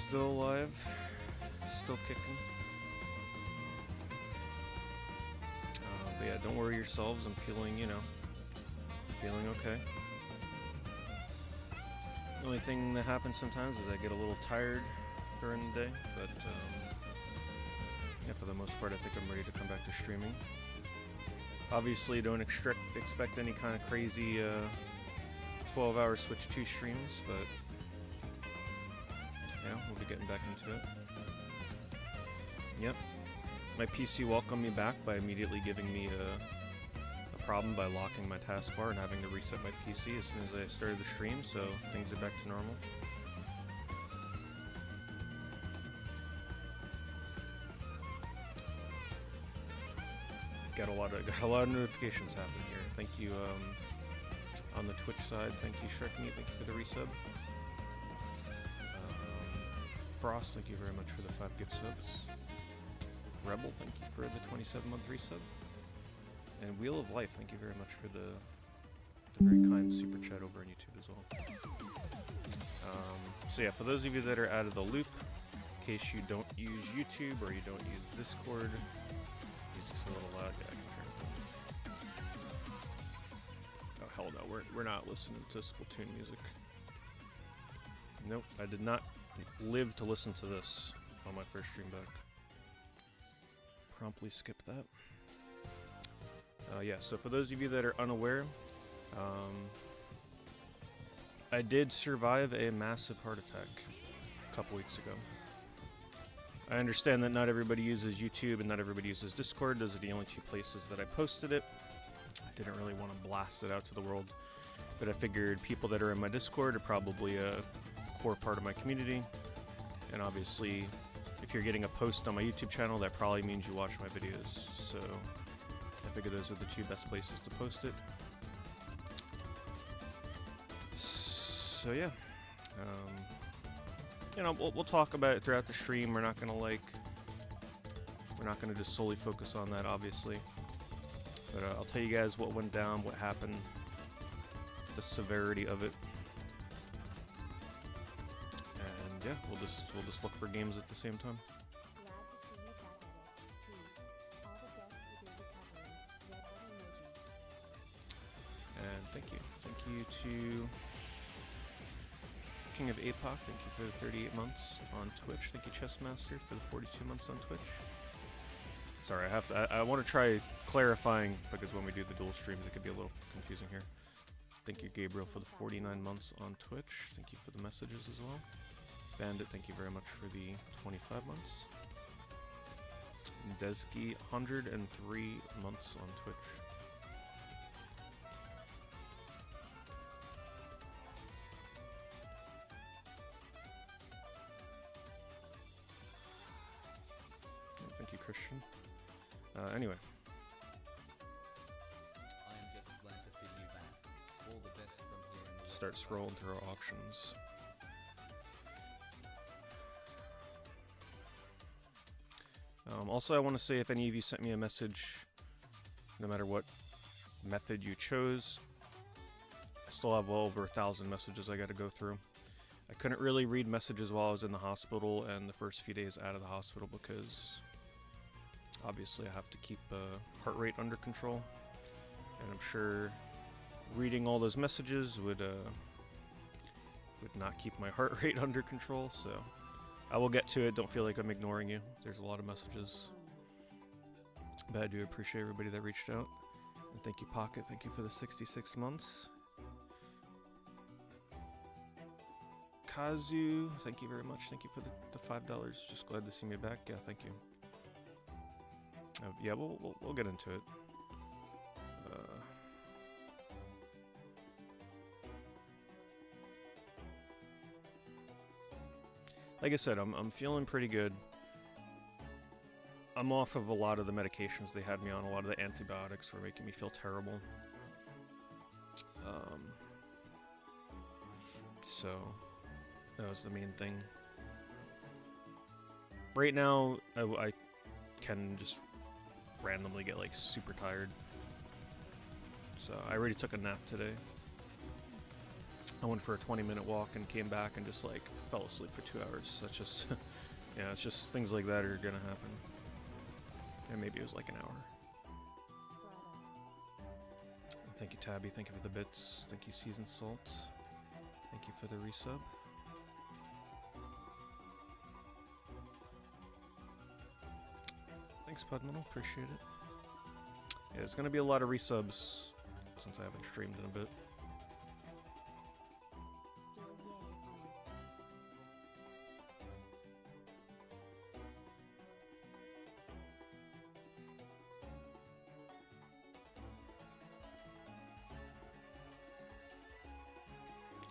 Still alive, still kicking. But yeah, don't worry yourselves. I'm feeling, feeling okay. The only thing that happens sometimes is I get a little tired during the day, but yeah, for the most part, I think I'm ready to come back to streaming. Obviously, don't expect any kind of crazy 12-hour Switch 2 streams, but yeah, we'll be getting back into it. Yep. My PC welcomed me back by immediately giving me a problem by locking my taskbar and having to reset my PC as soon as I started the stream, so things are back to normal. Got a lot of notifications happening here. Thank you on the Twitch side. Thank you Sharkmeat. Thank you for the resub. Frost, thank you very much for the 5 gift subs. Rebel, thank you for the 27-month resub. And Wheel of Life, thank you very much for the very kind super chat over on YouTube as well. So yeah, for those of you that are out of the loop, in case you don't use YouTube or you don't use Discord, music's a little loud. Yeah, I can turn it down. Oh hell no, we're not listening to Splatoon music. Nope, I did not live to listen to this on my first stream back. Promptly skip that. Yeah, so for those of you that are unaware, I did survive a massive heart attack a couple weeks ago. I understand that not everybody uses YouTube and not everybody uses Discord. Those are the only 2 places that I posted it. I didn't really want to blast it out to the world, but I figured people that are in my Discord are probably a core part of my community, and obviously if you're getting a post on my YouTube channel, that probably means you watch my videos, so I figure those are the 2 best places to post it. So yeah, we'll talk about it throughout the stream. We're not gonna just solely focus on that, obviously, but I'll tell you guys what went down, what happened, the severity of it. Yeah, we'll just look for games at the same time. And thank you to King of APOC. Thank you for the 38 months on Twitch. Thank you Chessmaster for the 42 months on Twitch. Sorry, I want to try clarifying because when we do the dual streams, it could be a little confusing here. Thank you Gabriel for the 49 months on Twitch. Thank you for the messages as well. Bandit, thank you very much for the 25 months. Desky, 103 months on Twitch. Thank you, Christian. Anyway. I am just glad to see you back. All the best from here in the Start scrolling through our auctions. Also, I want to say if any of you sent me a message, no matter what method you chose, I still have well over 1,000 messages I got to go through. I couldn't really read messages while I was in the hospital and the first few days out of the hospital because obviously I have to keep heart rate under control, and I'm sure reading all those messages would not keep my heart rate under control, so I will get to it. Don't feel like I'm ignoring you. There's a lot of messages. But I do appreciate everybody that reached out. And thank you, Pocket. Thank you for the 66 months. Kazu, thank you very much. Thank you for the $5. Just glad to see me back. Yeah, thank you. Yeah, we'll get into it. Like I said, I'm feeling pretty good. I'm off of a lot of the medications they had me on. A lot of the antibiotics were making me feel terrible. So that was the main thing. Right now, I can just randomly get like super tired. So I already took a nap today. I went for a 20-minute walk and came back and just like fell asleep for 2 hours. That's just, yeah, it's just things like that are gonna happen. And maybe it was like an hour. Thank you, Tabby. Thank you for the bits. Thank you, Seasoned Salt. Thank you for the resub. Thanks, Pudmantle. Appreciate it. Yeah, there's gonna be a lot of resubs since I haven't streamed in a bit.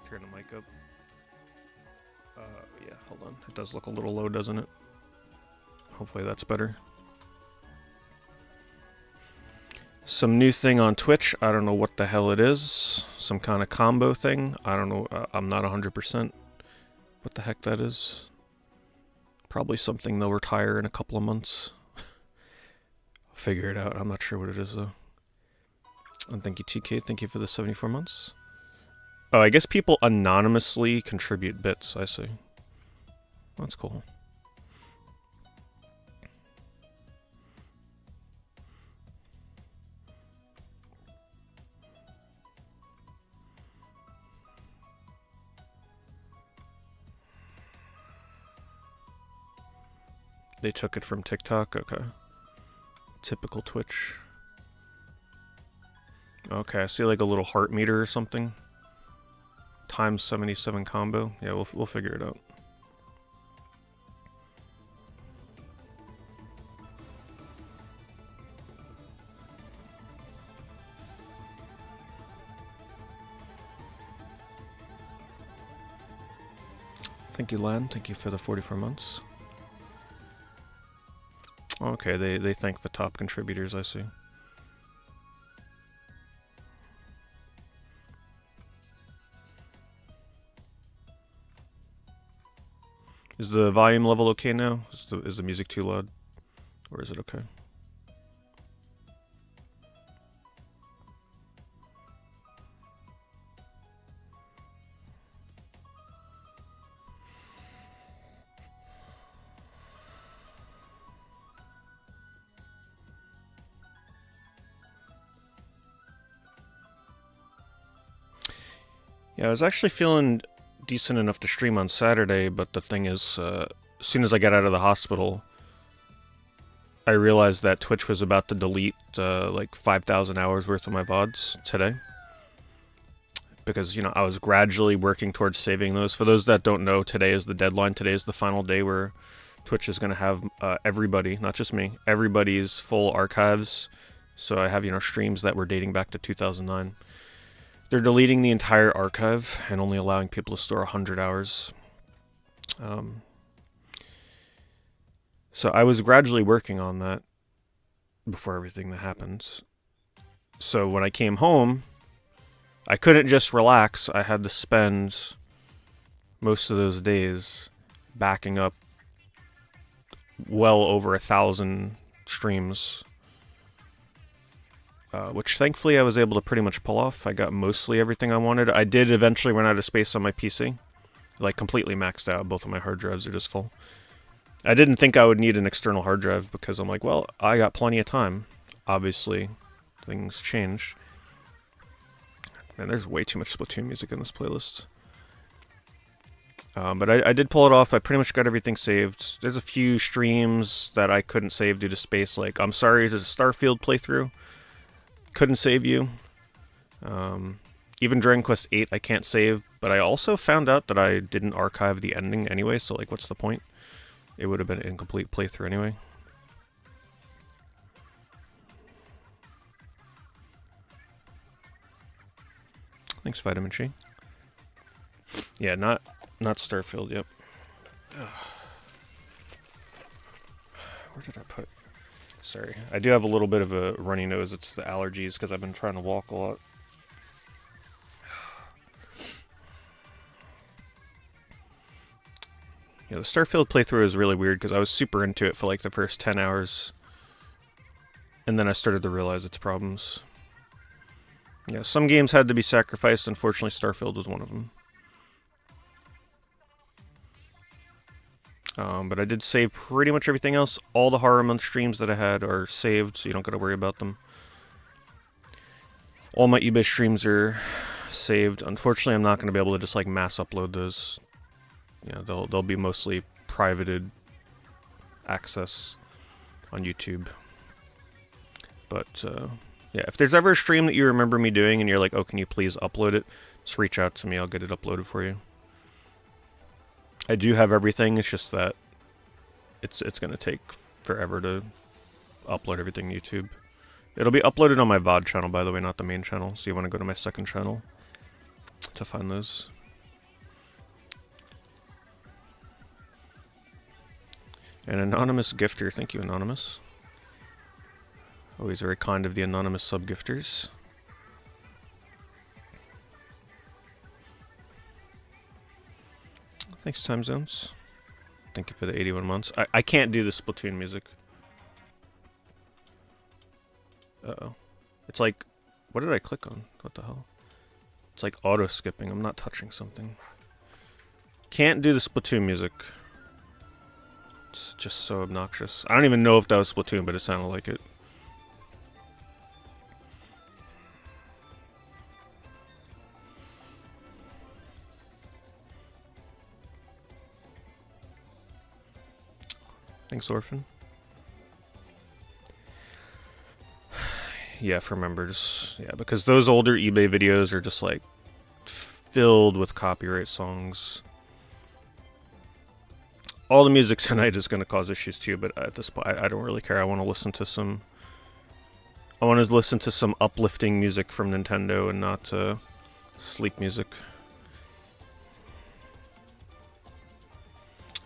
Turn the mic up. Yeah, hold on. It does look a little low, doesn't it? Hopefully that's better. Some new thing on Twitch. I don't know what the hell it is. Some kind of combo thing. I don't know. I'm not 100% what the heck that is. Probably something they'll retire in a couple of months. I'll figure it out. I'm not sure what it is, though. And thank you, TK. Thank you for the 74 months. Oh, I guess people anonymously contribute bits, I see. That's cool. They took it from TikTok? Okay. Typical Twitch. Okay, I see like a little heart meter or something. Times 77 combo. Yeah, we'll figure it out. Thank you, Lan. Thank you for the 44 months. Okay, they thank the top contributors, I see. Is the volume level okay now? Is the music too loud? Or is it okay? Yeah, I was actually feeling decent enough to stream on Saturday, but the thing is, as soon as I got out of the hospital, I realized that Twitch was about to delete like 5,000 hours worth of my VODs today. Because, you know, I was gradually working towards saving those. For those that don't know, today is the deadline. Today is the final day where Twitch is going to have everybody, not just me, everybody's full archives. So I have, you know, streams that were dating back to 2009. They're deleting the entire archive and only allowing people to store 100 hours. So I was gradually working on that before everything that happened. So when I came home, I couldn't just relax. I had to spend most of those days backing up well over 1,000 streams. Which thankfully I was able to pretty much pull off. I got mostly everything I wanted. I did eventually run out of space on my PC. Like completely maxed out. Both of my hard drives are just full. I didn't think I would need an external hard drive because I'm like, well, I got plenty of time. Obviously, things change. Man, there's way too much Splatoon music in this playlist. But I did pull it off. I pretty much got everything saved. There's a few streams that I couldn't save due to space. Like, I'm sorry, there's a Starfield playthrough. Couldn't save you. Even Dragon Quest 8 I can't save, but I also found out that I didn't archive the ending anyway, so like what's the point? It would have been an incomplete playthrough anyway. Thanks, Vitamin Chi. Yeah, not Starfield, yep. Where did I put? Sorry, I do have a little bit of a runny nose. It's the allergies because I've been trying to walk a lot. Yeah, the Starfield playthrough is really weird because I was super into it for like the first 10 hours. And then I started to realize its problems. Yeah, some games had to be sacrificed. Unfortunately, Starfield was one of them. But I did save pretty much everything else. All the horror month streams that I had are saved, so you don't got to worry about them. All my eBay streams are saved. Unfortunately, I'm not going to be able to just like mass upload those. You know, they'll be mostly privated access on YouTube. But yeah, if there's ever a stream that you remember me doing and you're like, oh, can you please upload it? Just reach out to me. I'll get it uploaded for you. I do have everything. It's just that it's going to take forever to upload everything to YouTube. It'll be uploaded on my VOD channel, by the way, not the main channel. So you want to go to my second channel to find those. An anonymous gifter. Thank you, Anonymous. Always very kind of the anonymous sub-gifters. Thanks, Time Zones. Thank you for the 81 months. I can't do the Splatoon music. Uh-oh. It's like... What did I click on? What the hell? It's like auto-skipping. I'm not touching something. Can't do the Splatoon music. It's just so obnoxious. I don't even know if that was Splatoon, but it sounded like it. Thanks, Orphan. Yeah, for members. Yeah, because those older eBay videos are just like filled with copyright songs. All the music tonight is going to cause issues too, but at this point, I don't really care. I want to listen to some. I want to listen to some uplifting music from Nintendo and not sleep music.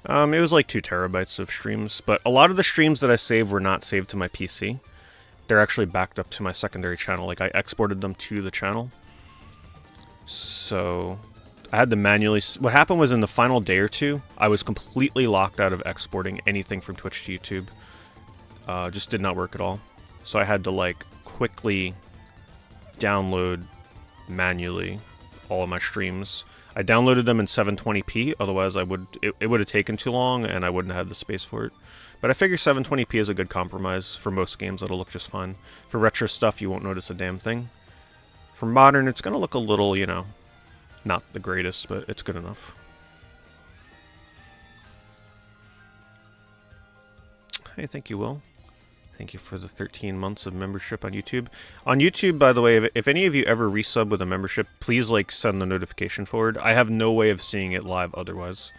It was like 2 terabytes of streams, but a lot of the streams that I saved were not saved to my PC. They're actually backed up to my secondary channel. Like, I exported them to the channel. So, I had to manually... What happened was in the final day or two, I was completely locked out of exporting anything from Twitch to YouTube. Just did not work at all. So I had to, like, quickly download manually all of my streams. I downloaded them in 720p, otherwise it would have taken too long and I wouldn't have had the space for it. But I figure 720p is a good compromise. For most games, it'll look just fine. For retro stuff, you won't notice a damn thing. For modern, it's going to look a little, you know, not the greatest, but it's good enough. Hey, thank you, Will. Thank you for the 13 months of membership on YouTube. On YouTube, by the way, if any of you ever resub with a membership, please, like, send the notification forward. I have no way of seeing it live otherwise.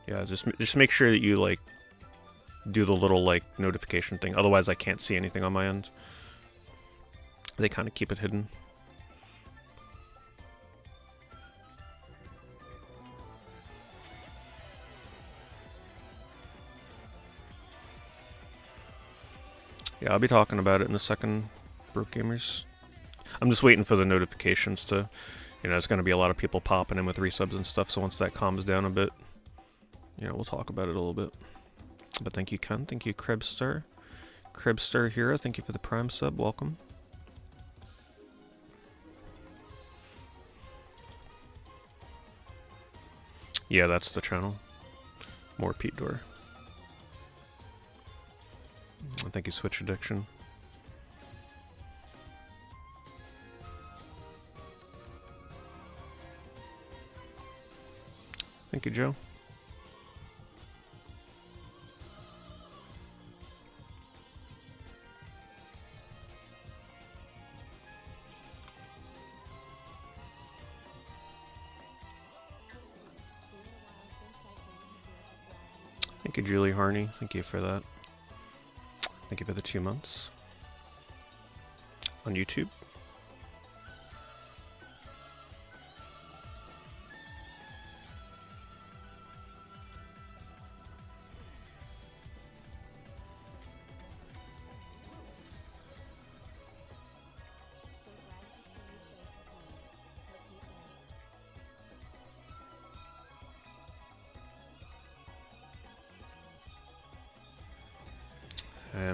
Yeah, just make sure that you, like, do the little, like, notification thing. Otherwise, I can't see anything on my end. They kind of keep it hidden. Yeah, I'll be talking about it in a second, Broke Gamers. I'm just waiting for the notifications to, you know, there's going to be a lot of people popping in with resubs and stuff, so once that calms down a bit, you know, we'll talk about it a little bit. But thank you, Ken. Thank you, Krebstar. Krebstar Hero, thank you for the Prime sub. Welcome. Yeah, that's the channel. More Pete Door. Thank you, Switch Addiction. Thank you, Joe. Thank you, Julie Harney. Thank you for that. Thank you for the 2 months on YouTube.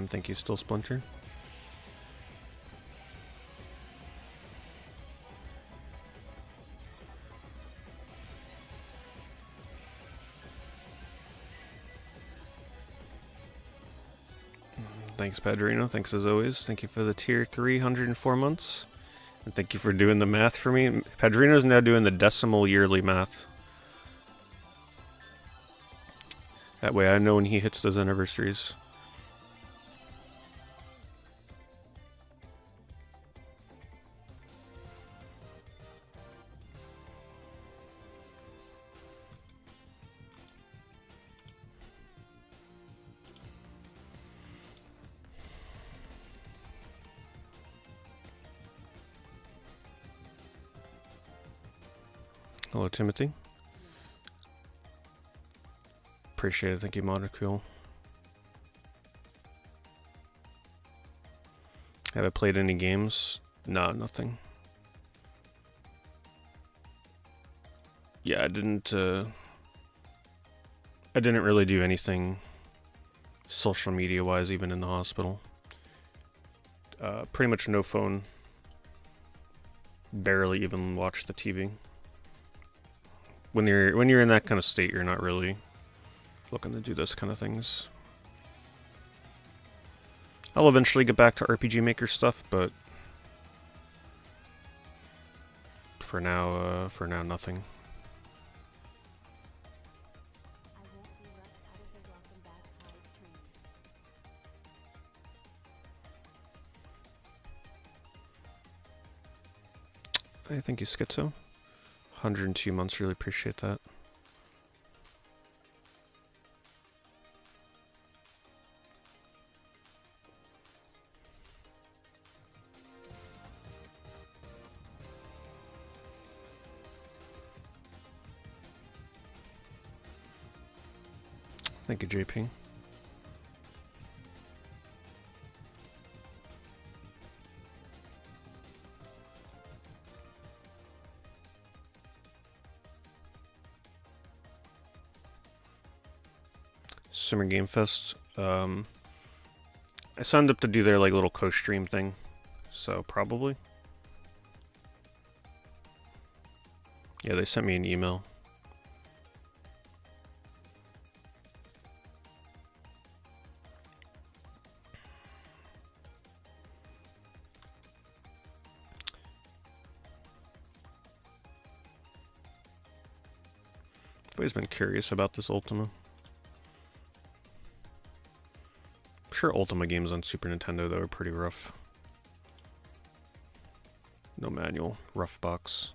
Thank you, Still Splinter. Thanks, Padrino. Thanks as always. Thank you for the tier 304 months. And thank you for doing the math for me. Padrino's now doing the decimal yearly math. That way I know when he hits those anniversaries. Hello, Timothy. Appreciate it. Thank you, Monocule. Have I played any games? No, nothing. Yeah, I didn't really do anything social media-wise, even in the hospital. Pretty much no phone. Barely even watch the TV. When you're in that kind of state, you're not really looking to do this kind of things. I'll eventually get back to RPG Maker stuff, but for now, nothing. I thank you, Schizo. 102 months, really appreciate that. Thank you, JP. Summer Game Fest. I signed up to do their like little co-stream thing, so probably. Yeah, they sent me an email. I've always been curious about this Ultima. I'm sure Ultima games on Super Nintendo, though, are pretty rough. No manual. Rough box.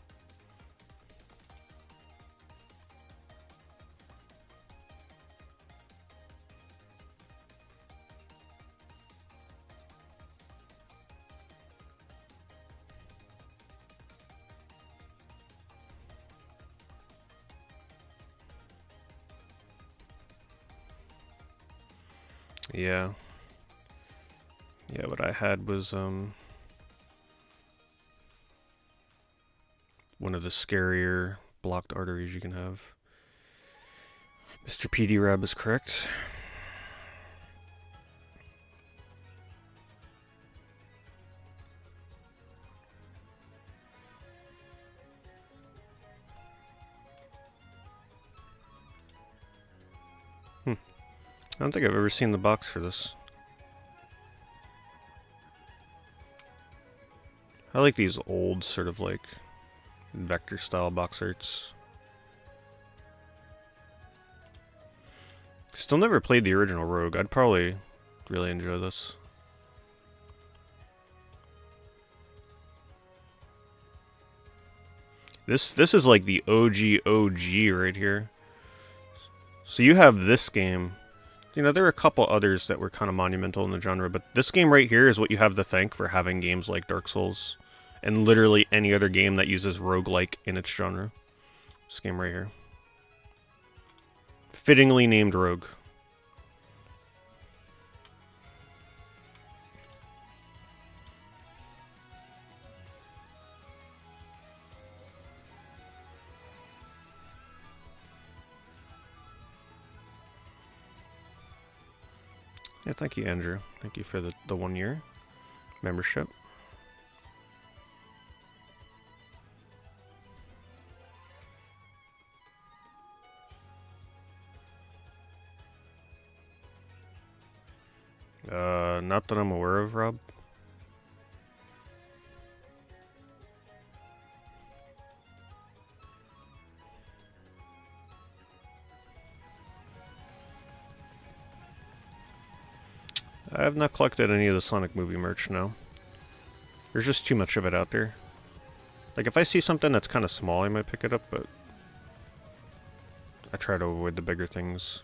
Yeah. Yeah, what I had was, one of the scarier blocked arteries you can have. Mr. PD Rab is correct. I don't think I've ever seen the box for this. I like these old sort of like vector style box arts. Still never played the original Rogue. I'd probably really enjoy this. This is like the OG right here. So you have this game. You know, there are a couple others that were kind of monumental in the genre, but this game right here is what you have to thank for having games like Dark Souls and literally any other game that uses roguelike in its genre. This game right here. Fittingly named Rogue. Yeah, thank you, Andrew. Thank you for the 1 year membership. Not that I'm aware of, Rob. I have not collected any of the Sonic movie merch, no. There's just too much of it out there. Like, if I see something that's kind of small, I might pick it up, but I try to avoid the bigger things.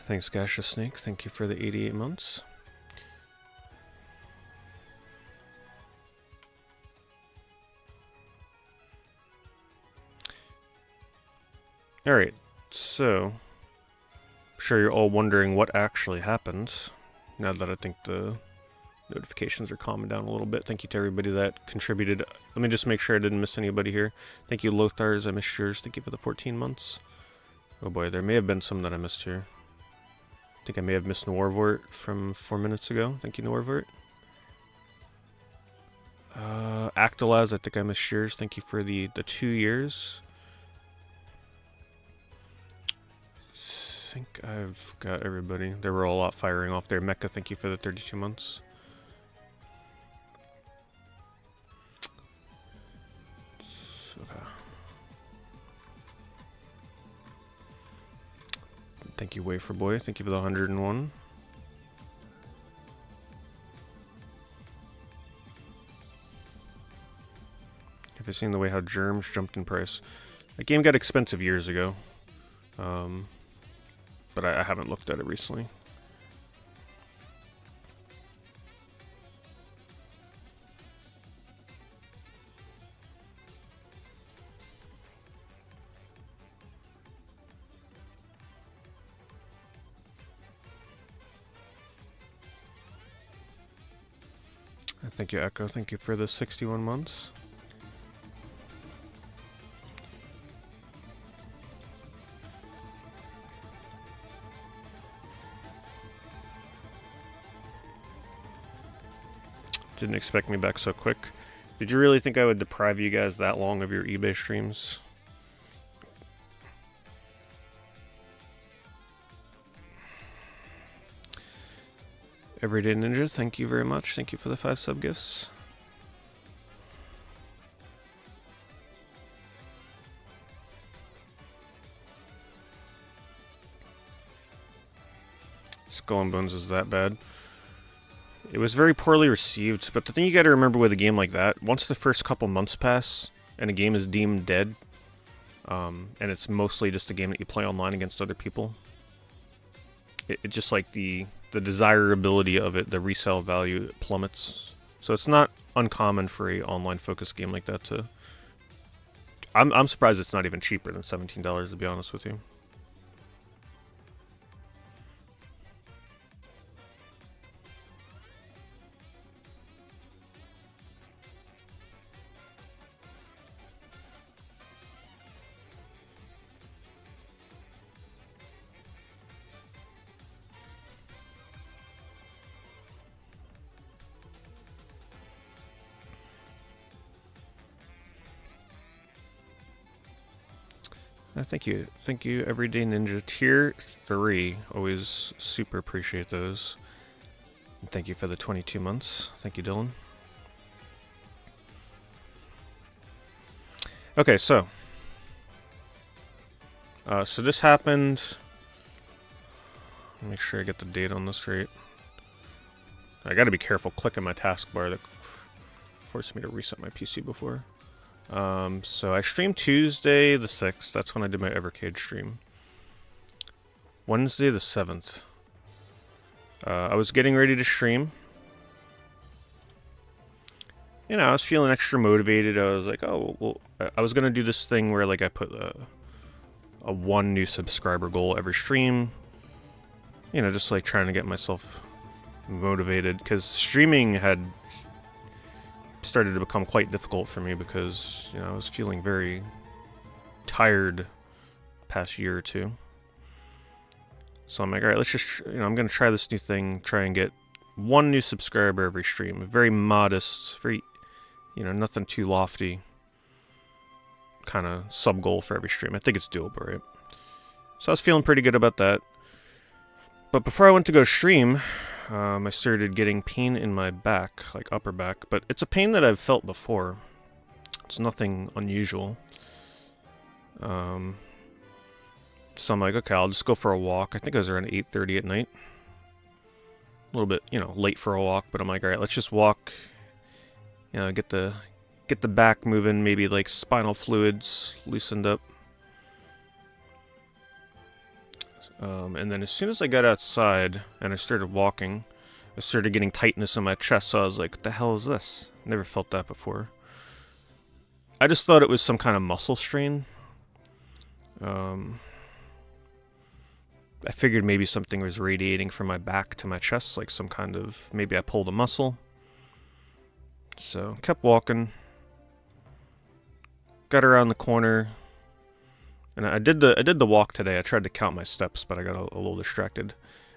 Thanks, Gaseous Snake. Thank you for the 88 months. Alright, so I'm sure you're all wondering what actually happened now that I think the notifications are calming down a little bit. Thank you to everybody that contributed. Let me just make sure I didn't miss anybody here. Thank you, Lothars. I missed yours. Thank you for the 14 months. Oh boy, there may have been some that I missed here. I think I may have missed Noirvort from 4 minutes ago. Thank you, Noirvort. Actolaz, I think I missed yours. Thank you for the 2 years. I think I've got everybody. They were all out firing off there. Mecca, thank you for the 32 months. Okay. Thank you, Wafer Boy. Thank you for the 101. Have you seen the way how Germs jumped in price? That game got expensive years ago. But I haven't looked at it recently. Thank you, Echo. Thank you for the 61 months. Didn't expect me back so quick. Did you really think I would deprive you guys that long of your eBay streams? Everyday Ninja, thank you very much. Thank you for the 5 sub gifts. Skull and Bones is that bad. It was very poorly received, but the thing you gotta remember with a game like that, once the first couple months pass, and a game is deemed dead, and it's mostly just a game that you play online against other people, it just like the desirability of it, the resale value plummets. So it's not uncommon for a online focused game like that to... I'm surprised it's not even cheaper than $17, to be honest with you. Thank you, Everyday Ninja. Tier 3, always super appreciate those. And thank you for the 22 months. Thank you, Dylan. Okay, so this happened. Make sure I get the date on this right. I got to be careful clicking my taskbar that forced me to reset my PC before. So I streamed Tuesday the 6th. That's when I did my Evercade stream. Wednesday the 7th. I was getting ready to stream. You know, I was feeling extra motivated. I was like, oh, well, I was going to do this thing where, like, I put a 1 new subscriber goal every stream. You know, just, like, trying to get myself motivated. Because streaming had started to become quite difficult for me because, you know, I was feeling very tired the past year or two. So I'm like, all right, let's just, I'm going to try this new thing, try and get one new subscriber every stream. Very modest, very, nothing too lofty. Kind of sub goal for every stream. I think it's doable, right? So I was feeling pretty good about that. But before I went to go stream, I started getting pain in my back, like upper back. But it's a pain that I've felt before. It's nothing unusual. So I'm like, okay, I'll just go for a walk. I think it was around 8:30 at night. A little bit, late for a walk, but I'm like, all right, let's just walk. Get the back moving, maybe like spinal fluids loosened up. And then as soon as I got outside and I started walking, I started getting tightness in my chest, so I was like, what the hell is this? Never felt that before. I just thought it was some kind of muscle strain. I figured maybe something was radiating from my back to my chest, like some kind of, maybe I pulled a muscle. So, kept walking. Got around the corner. And I did the walk today. I tried to count my steps, but I got a little distracted.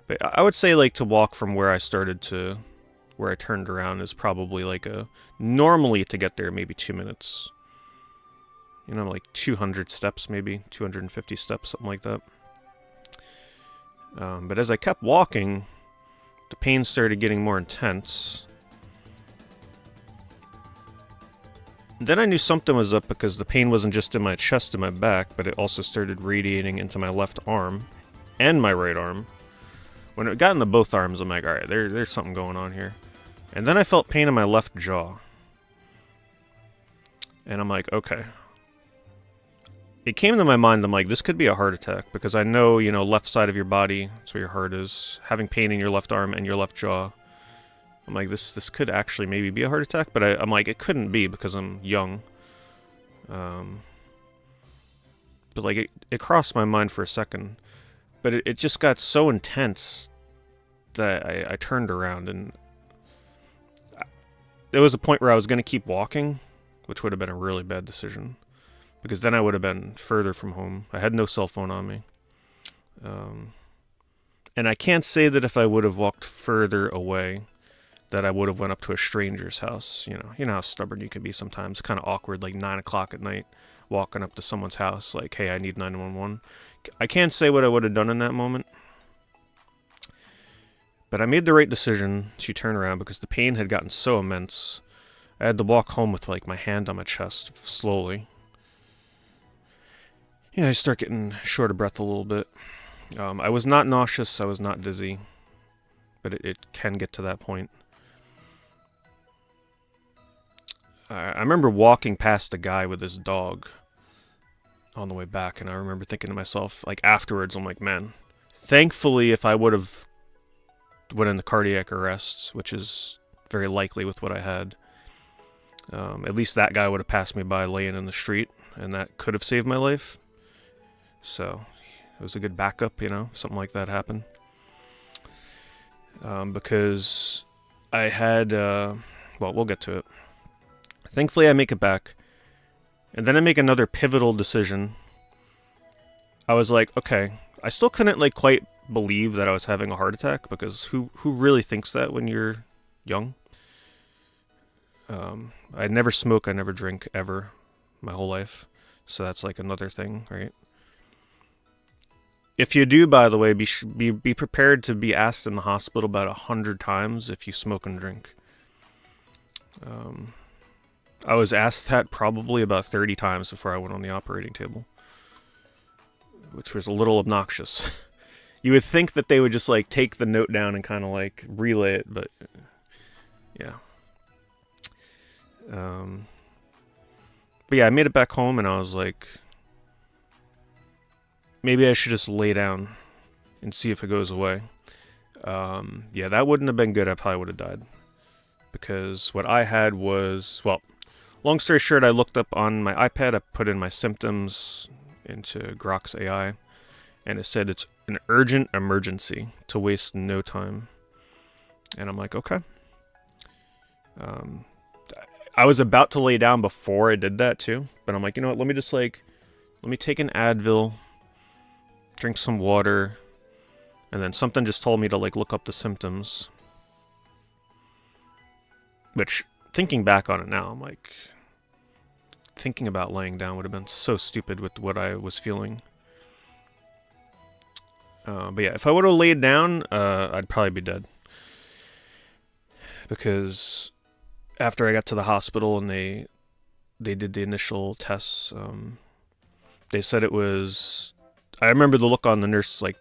But I would say like to walk from where I started to where I turned around is probably like normally to get there maybe 2 minutes. Like 200 steps maybe, 250 steps, something like that. But as I kept walking, the pain started getting more intense. Then I knew something was up because the pain wasn't just in my chest and my back, but it also started radiating into my left arm and my right arm. When it got into both arms, I'm like, alright, there's something going on here. And then I felt pain in my left jaw. And I'm like, okay. It came to my mind, I'm like, this could be a heart attack, because I know, left side of your body, that's where your heart is, having pain in your left arm and your left jaw. I'm like, this could actually maybe be a heart attack, but I'm like, it couldn't be because I'm young. But like, it crossed my mind for a second, but it just got so intense that I turned around, and there was a point where I was going to keep walking, which would have been a really bad decision. Because then I would have been further from home. I had no cell phone on me. And I can't say that if I would have walked further away, that I would have went up to a stranger's house. You know how stubborn you can be sometimes. Kind of awkward, like 9 o'clock at night, walking up to someone's house, like, hey, I need 911. I can't say what I would have done in that moment. But I made the right decision to turn around because the pain had gotten so immense. I had to walk home with, like, my hand on my chest, slowly. I start getting short of breath a little bit. I was not nauseous, I was not dizzy, but it can get to that point. I remember walking past a guy with his dog on the way back, and I remember thinking to myself, like afterwards, I'm like, man, thankfully if I would have went into cardiac arrest, which is very likely with what I had, at least that guy would have passed me by laying in the street, and that could have saved my life. So, it was a good backup, if something like that happened. Because I had, well, we'll get to it. Thankfully, I make it back. And then I make another pivotal decision. I was like, okay, I still couldn't, quite believe that I was having a heart attack, because who really thinks that when you're young? I never smoke, I never drink, ever, my whole life. So that's, another thing, right? If you do, by the way, be prepared to be asked in the hospital about 100 times if you smoke and drink. I was asked that probably about 30 times before I went on the operating table, which was a little obnoxious. You would think that they would just take the note down and kind of relay it, but yeah. But yeah, I made it back home and I was like, maybe I should just lay down and see if it goes away. Yeah, that wouldn't have been good. I probably would have died. Because what I had was, well, long story short, I looked up on my iPad, I put in my symptoms into Grok's AI, and it said it's an urgent emergency to waste no time. And I'm like, okay. I was about to lay down before I did that too, but I'm like, you know what, let me take an Advil, drink some water, And then something just told me to like look up the symptoms. Which, thinking back on it now, I'm like, thinking about laying down would have been so stupid with what I was feeling. But yeah, if I would have laid down, I'd probably be dead. Because after I got to the hospital and they did the initial tests, they said it was... I remember the look on the nurse, like,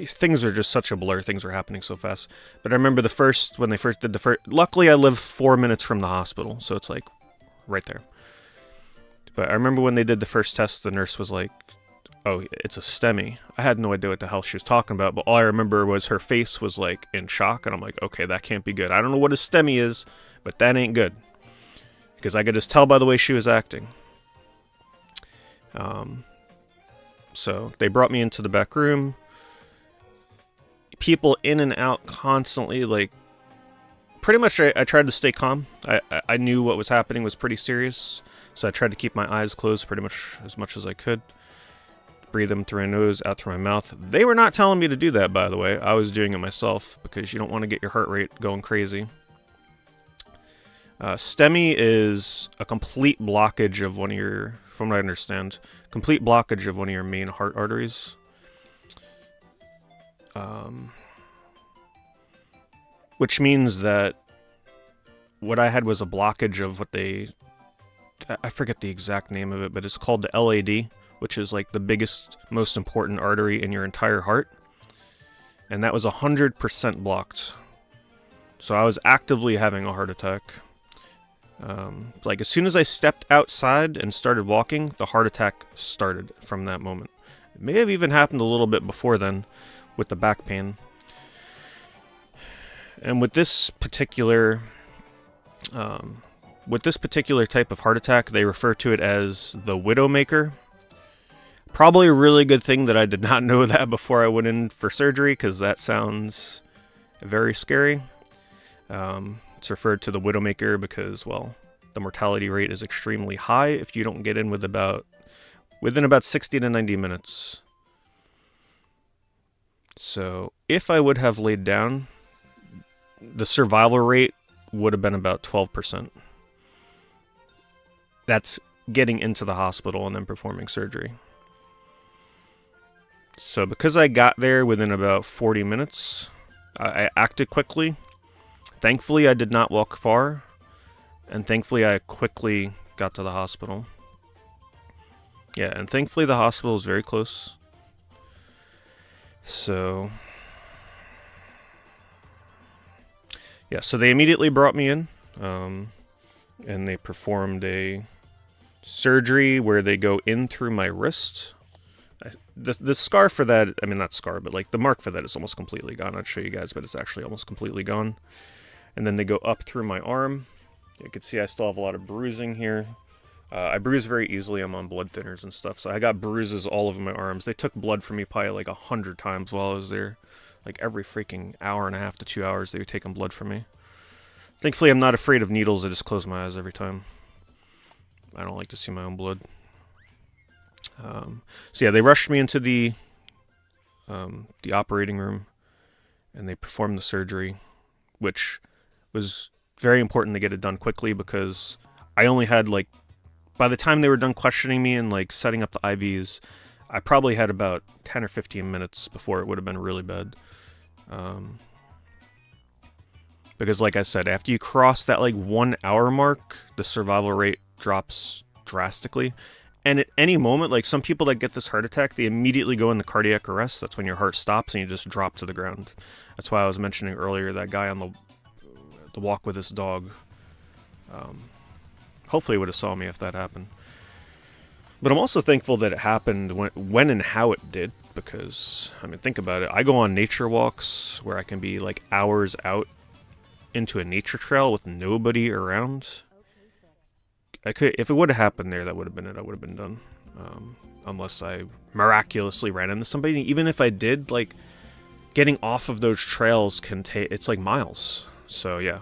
things are just such a blur. Things were happening so fast. But I remember when they first did the first... Luckily, I live 4 minutes from the hospital, so it's like right there. But I remember when they did the first test, the nurse was like, oh, it's a STEMI. I had no idea what the hell she was talking about, but all I remember was her face was like in shock, and I'm like, okay, that can't be good. I don't know what a STEMI is, but that ain't good. Because I could just tell by the way she was acting. So they brought me into the back room. People in and out constantly, like, pretty much I tried to stay calm. I knew what was happening was pretty serious, so I tried to keep my eyes closed pretty much as I could. Breathe them through my nose, out through my mouth. They were not telling me to do that, by the way. I was doing it myself because you don't want to get your heart rate going crazy. STEMI is a complete blockage of one of your, from what I understand, complete blockage of one of your main heart arteries. Which means that what I had was a blockage of what I forget the exact name of it, but it's called the LAD, which is like the biggest, most important artery in your entire heart. And that was 100% blocked. So I was actively having a heart attack. Like as soon as I stepped outside and started walking, the heart attack started from that moment. It may have even happened a little bit before then with the back pain. And with this particular type of heart attack, they refer to it as the Widowmaker. Probably a really good thing that I did not know that before I went in for surgery, because that sounds very scary. It's referred to the Widowmaker because, well, the mortality rate is extremely high if you don't get in within about 60 to 90 minutes. So if I would have laid down, the survival rate would have been about 12%. That's getting into the hospital and then performing surgery. So because I got there within about 40 minutes, I acted quickly. Thankfully, I did not walk far, and thankfully, I quickly got to the hospital. Yeah, and thankfully, the hospital is very close. So, yeah, so they immediately brought me in, and they performed a surgery where they go in through my wrist. The scar for that, I mean, not scar, but like the mark for that is almost completely gone. I'd show you guys, but it's actually almost completely gone. And then they go up through my arm. You can see I still have a lot of bruising here. I bruise very easily. I'm on blood thinners and stuff, so I got bruises all over my arms. They took blood from me probably like 100 times while I was there. Like every freaking hour and a half to 2 hours, they were taking blood from me. Thankfully, I'm not afraid of needles. I just close my eyes every time. I don't like to see my own blood. So yeah, they rushed me into the operating room, and they performed the surgery, which was very important to get it done quickly because I only had like, by the time they were done questioning me and like setting up the IVs, I probably had about 10 or 15 minutes before it would have been really bad. Because like I said, after you cross that like 1 hour mark, the survival rate drops drastically. And at any moment, like some people that get this heart attack, they immediately go into cardiac arrest. That's when your heart stops and you just drop to the ground. That's why I was mentioning earlier that guy on the walk with his dog. Hopefully he would have saw me if that happened. But I'm also thankful that it happened when and how it did. Because, I mean, think about it. I go on nature walks where I can be like hours out into a nature trail with nobody around. I could, if it would have happened there, that would have been it. I would have been done. Unless I miraculously ran into somebody. Even if I did, like, getting off of those trails can take, it's like miles. So, yeah.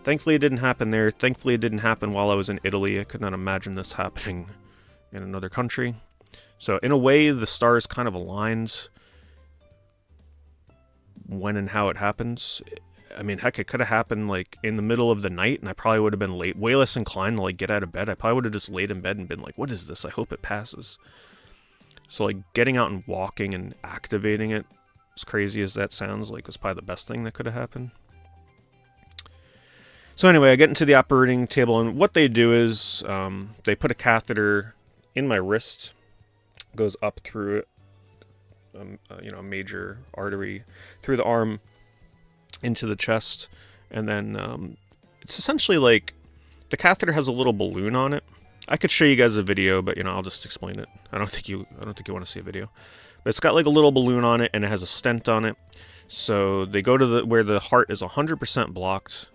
Thankfully, it didn't happen there. Thankfully, it didn't happen while I was in Italy. I could not imagine this happening in another country. So, in a way, the stars kind of aligned. when and how it happens. I mean, heck, it could have happened like in the middle of the night, and I probably would have been way less inclined to like get out of bed. I probably would have just laid in bed and been like, "What is this? I hope it passes." So like getting out and walking and activating it, as crazy as that sounds, like was probably the best thing that could have happened. So anyway, I get into the operating table, and what they do is they put a catheter in my wrist, goes up through it, a major artery through the arm into the chest, and then it's essentially like the catheter has a little balloon on it. I could show you guys a video, but I'll just explain it. I don't think you want to see a video. But it's got like a little balloon on it, and it has a stent on it. So they go to where the heart is 100% blocked.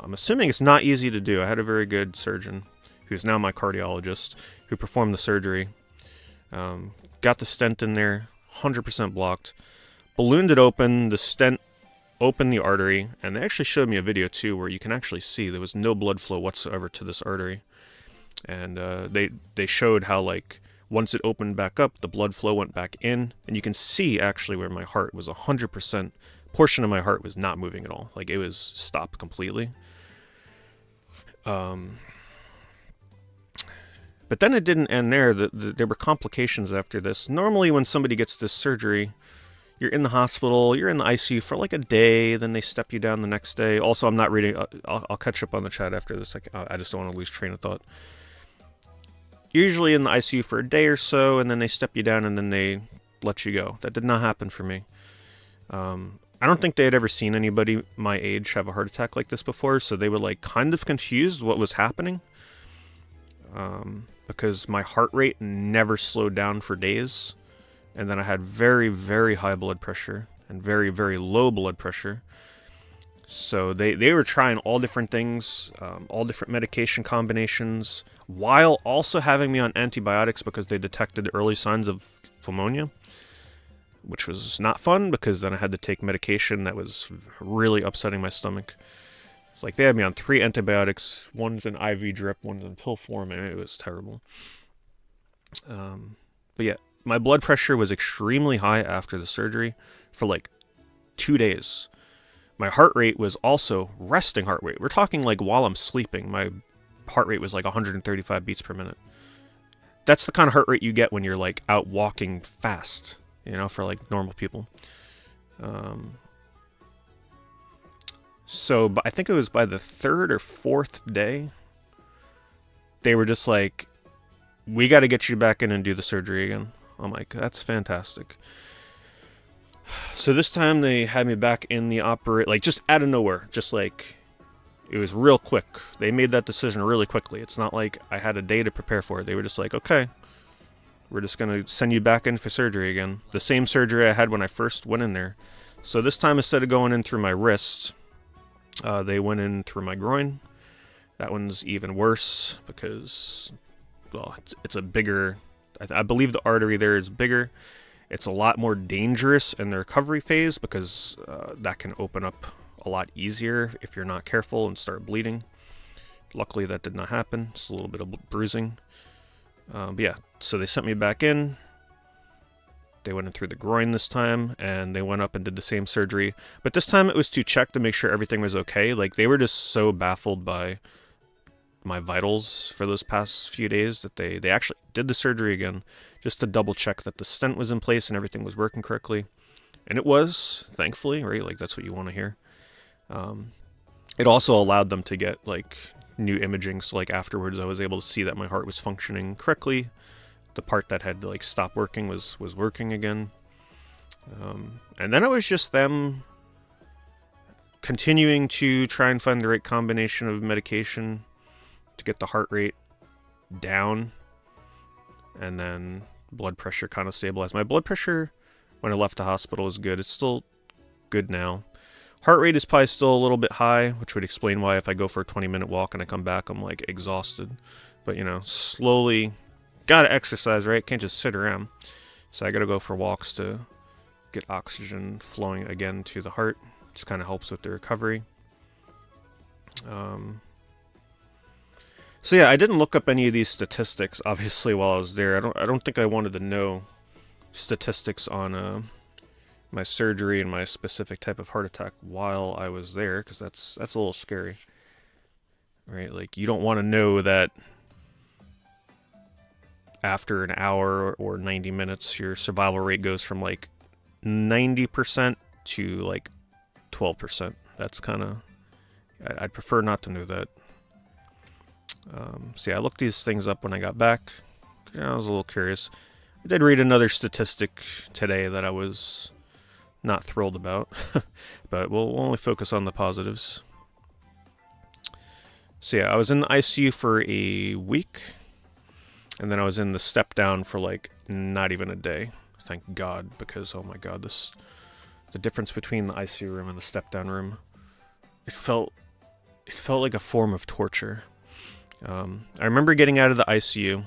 I'm assuming it's not easy to do. I had a very good surgeon, who's now my cardiologist, who performed the surgery. Got the stent in there, 100% blocked. Ballooned it open. The stent opened the artery, and they actually showed me a video too where you can actually see there was no blood flow whatsoever to this artery. And they showed how, like, once it opened back up, the blood flow went back in, and you can see actually where my heart was 100%, portion of my heart was not moving at all. Like, it was stopped completely. But then it didn't end there. There were complications after this. Normally when somebody gets this surgery, you're in the hospital, you're in the ICU for like a day, then they step you down the next day. Also, I'm not reading, I'll catch up on the chat after this. I just don't want to lose train of thought. Usually in the ICU for a day or so, and then they step you down and then they let you go. That did not happen for me. I don't think they had ever seen anybody my age have a heart attack like this before, so they were like kind of confused what was happening. Because my heart rate never slowed down for days. And then I had very, very high blood pressure and very, very low blood pressure. So they were trying all different things, all different medication combinations, while also having me on antibiotics because they detected early signs of pneumonia, which was not fun because then I had to take medication that was really upsetting my stomach. Like, they had me on 3 antibiotics, one's an IV drip, one's in pill form, and it was terrible. But yeah, my blood pressure was extremely high after the surgery for like 2 days. My heart rate was also resting heart rate. We're talking like while I'm sleeping, my heart rate was like 135 beats per minute. That's the kind of heart rate you get when you're like out walking fast, for like normal people. So I think it was by the 3rd or 4th day, they were just like, "We got to get you back in and do the surgery again." I'm like, that's fantastic. So this time they had me back in the like just out of nowhere. Just like, it was real quick. They made that decision really quickly. It's not like I had a day to prepare for it. They were just like, "Okay, we're just going to send you back in for surgery again." The same surgery I had when I first went in there. So this time, instead of going in through my wrist, they went in through my groin. That one's even worse because, well, it's a bigger... I believe the artery there is bigger. It's a lot more dangerous in the recovery phase because that can open up a lot easier if you're not careful and start bleeding. Luckily, that did not happen. Just a little bit of bruising. But yeah, so they sent me back in. They went in through the groin this time, and they went up and did the same surgery. But this time it was to check to make sure everything was okay. Like, they were just so baffled by my vitals for those past few days that they actually did the surgery again just to double check that the stent was in place and everything was working correctly. And it was, thankfully, right? Like, that's what you want to hear. It also allowed them to get like new imaging, so like afterwards I was able to see that my heart was functioning correctly. The part that had to like stop working was working again. And then it was just them continuing to try and find the right combination of medication to get the heart rate down, and then blood pressure kind of stabilized. My blood pressure when I left the hospital was good. It's still good now. Heart rate is probably still a little bit high, which would explain why if I go for a 20-minute walk and I come back, I'm like exhausted. But slowly, gotta exercise, right? Can't just sit around. So I gotta go for walks to get oxygen flowing again to the heart. Just kind of helps with the recovery. So yeah, I didn't look up any of these statistics, obviously, while I was there. I don't think I wanted to know statistics on my surgery and my specific type of heart attack while I was there, because that's a little scary, right? Like, you don't want to know that after an hour or 90 minutes, your survival rate goes from like 90% to like 12%. That's kind of, I'd prefer not to know that. So yeah, I looked these things up when I got back. I was a little curious. I did read another statistic today that I was not thrilled about, but we'll only focus on the positives. So yeah, I was in the ICU for a week, and then I was in the step down for like not even a day. Thank God, because oh my God, the difference between the ICU room and the step down room, it felt like a form of torture. I remember getting out of the ICU,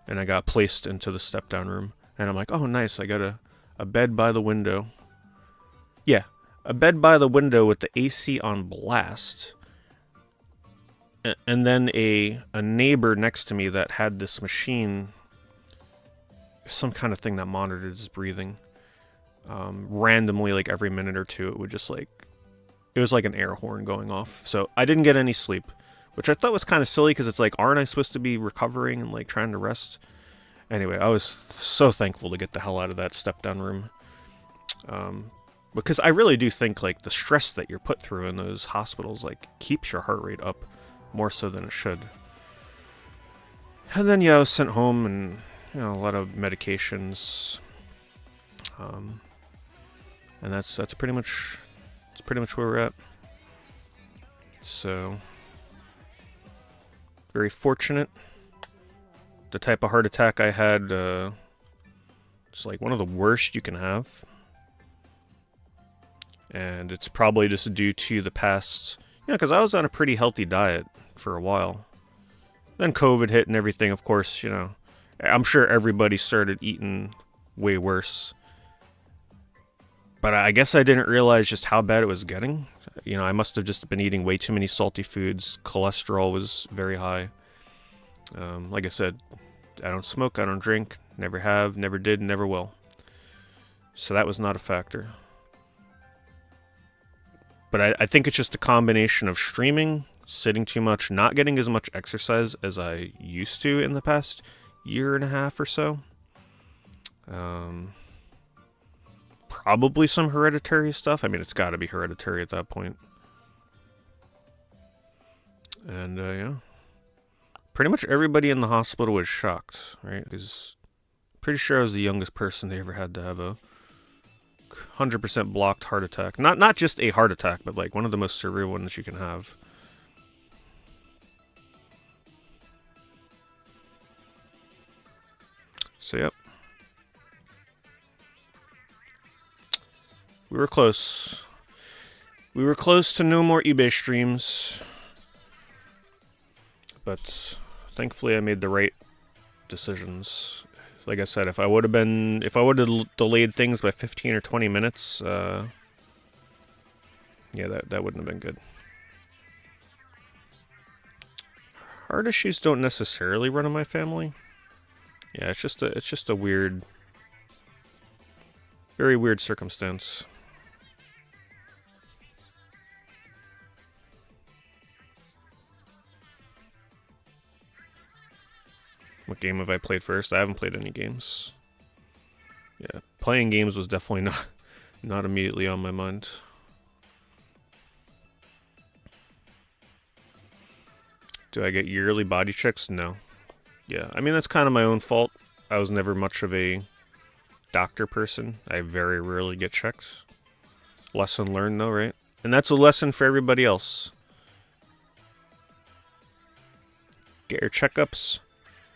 and I got placed into the step down room, and I'm like, oh nice, I got a bed by the window. Yeah, a bed by the window with the AC on blast. And then a neighbor next to me that had this machine, some kind of thing that monitored his breathing. Randomly, like every minute or two, it would just like, it was like an air horn going off. So I didn't get any sleep, which I thought was kind of silly, because it's like, aren't I supposed to be recovering and like trying to rest? Anyway, I was so thankful to get the hell out of that step down room. Because I really do think like the stress that you're put through in those hospitals like keeps your heart rate up more so than it should. And then yeah, I was sent home, and you know, a lot of medications. And that's pretty much where we're at. So very fortunate. The type of heart attack I had, it's like one of the worst you can have. And it's probably just due to the past, you know, because I was on a pretty healthy diet for a while. Then COVID hit and everything, of course, you know. I'm sure everybody started eating way worse. But I guess I didn't realize just how bad it was getting. You know, I must have just been eating way too many salty foods. Cholesterol was very high. Like I said, I don't smoke, I don't drink, never have, never did, never will. So that was not a factor. But I think it's just a combination of streaming, sitting too much, not getting as much exercise as I used to in the past year and a half or so. Probably some hereditary stuff. I mean, it's got to be hereditary at that point. And yeah, pretty much everybody in the hospital was shocked, right? Because pretty sure I was the youngest person they ever had to have a 100% blocked heart attack. Not just a heart attack, but like one of the most severe ones you can have. So yep. We were close. We were close to no more eBay streams. But thankfully I made the right decisions. Like I said, if I would have delayed things by 15 or 20 minutes, yeah, that wouldn't have been good. Heart issues don't necessarily run in my family. Yeah, it's just a weird, very weird circumstance. What game have I played first? I haven't played any games. Yeah, playing games was definitely not immediately on my mind. Do I get yearly body checks? No. Yeah, I mean, that's kind of my own fault. I was never much of a doctor person. I very rarely get checked. Lesson learned though, right? And that's a lesson for everybody else. Get your checkups.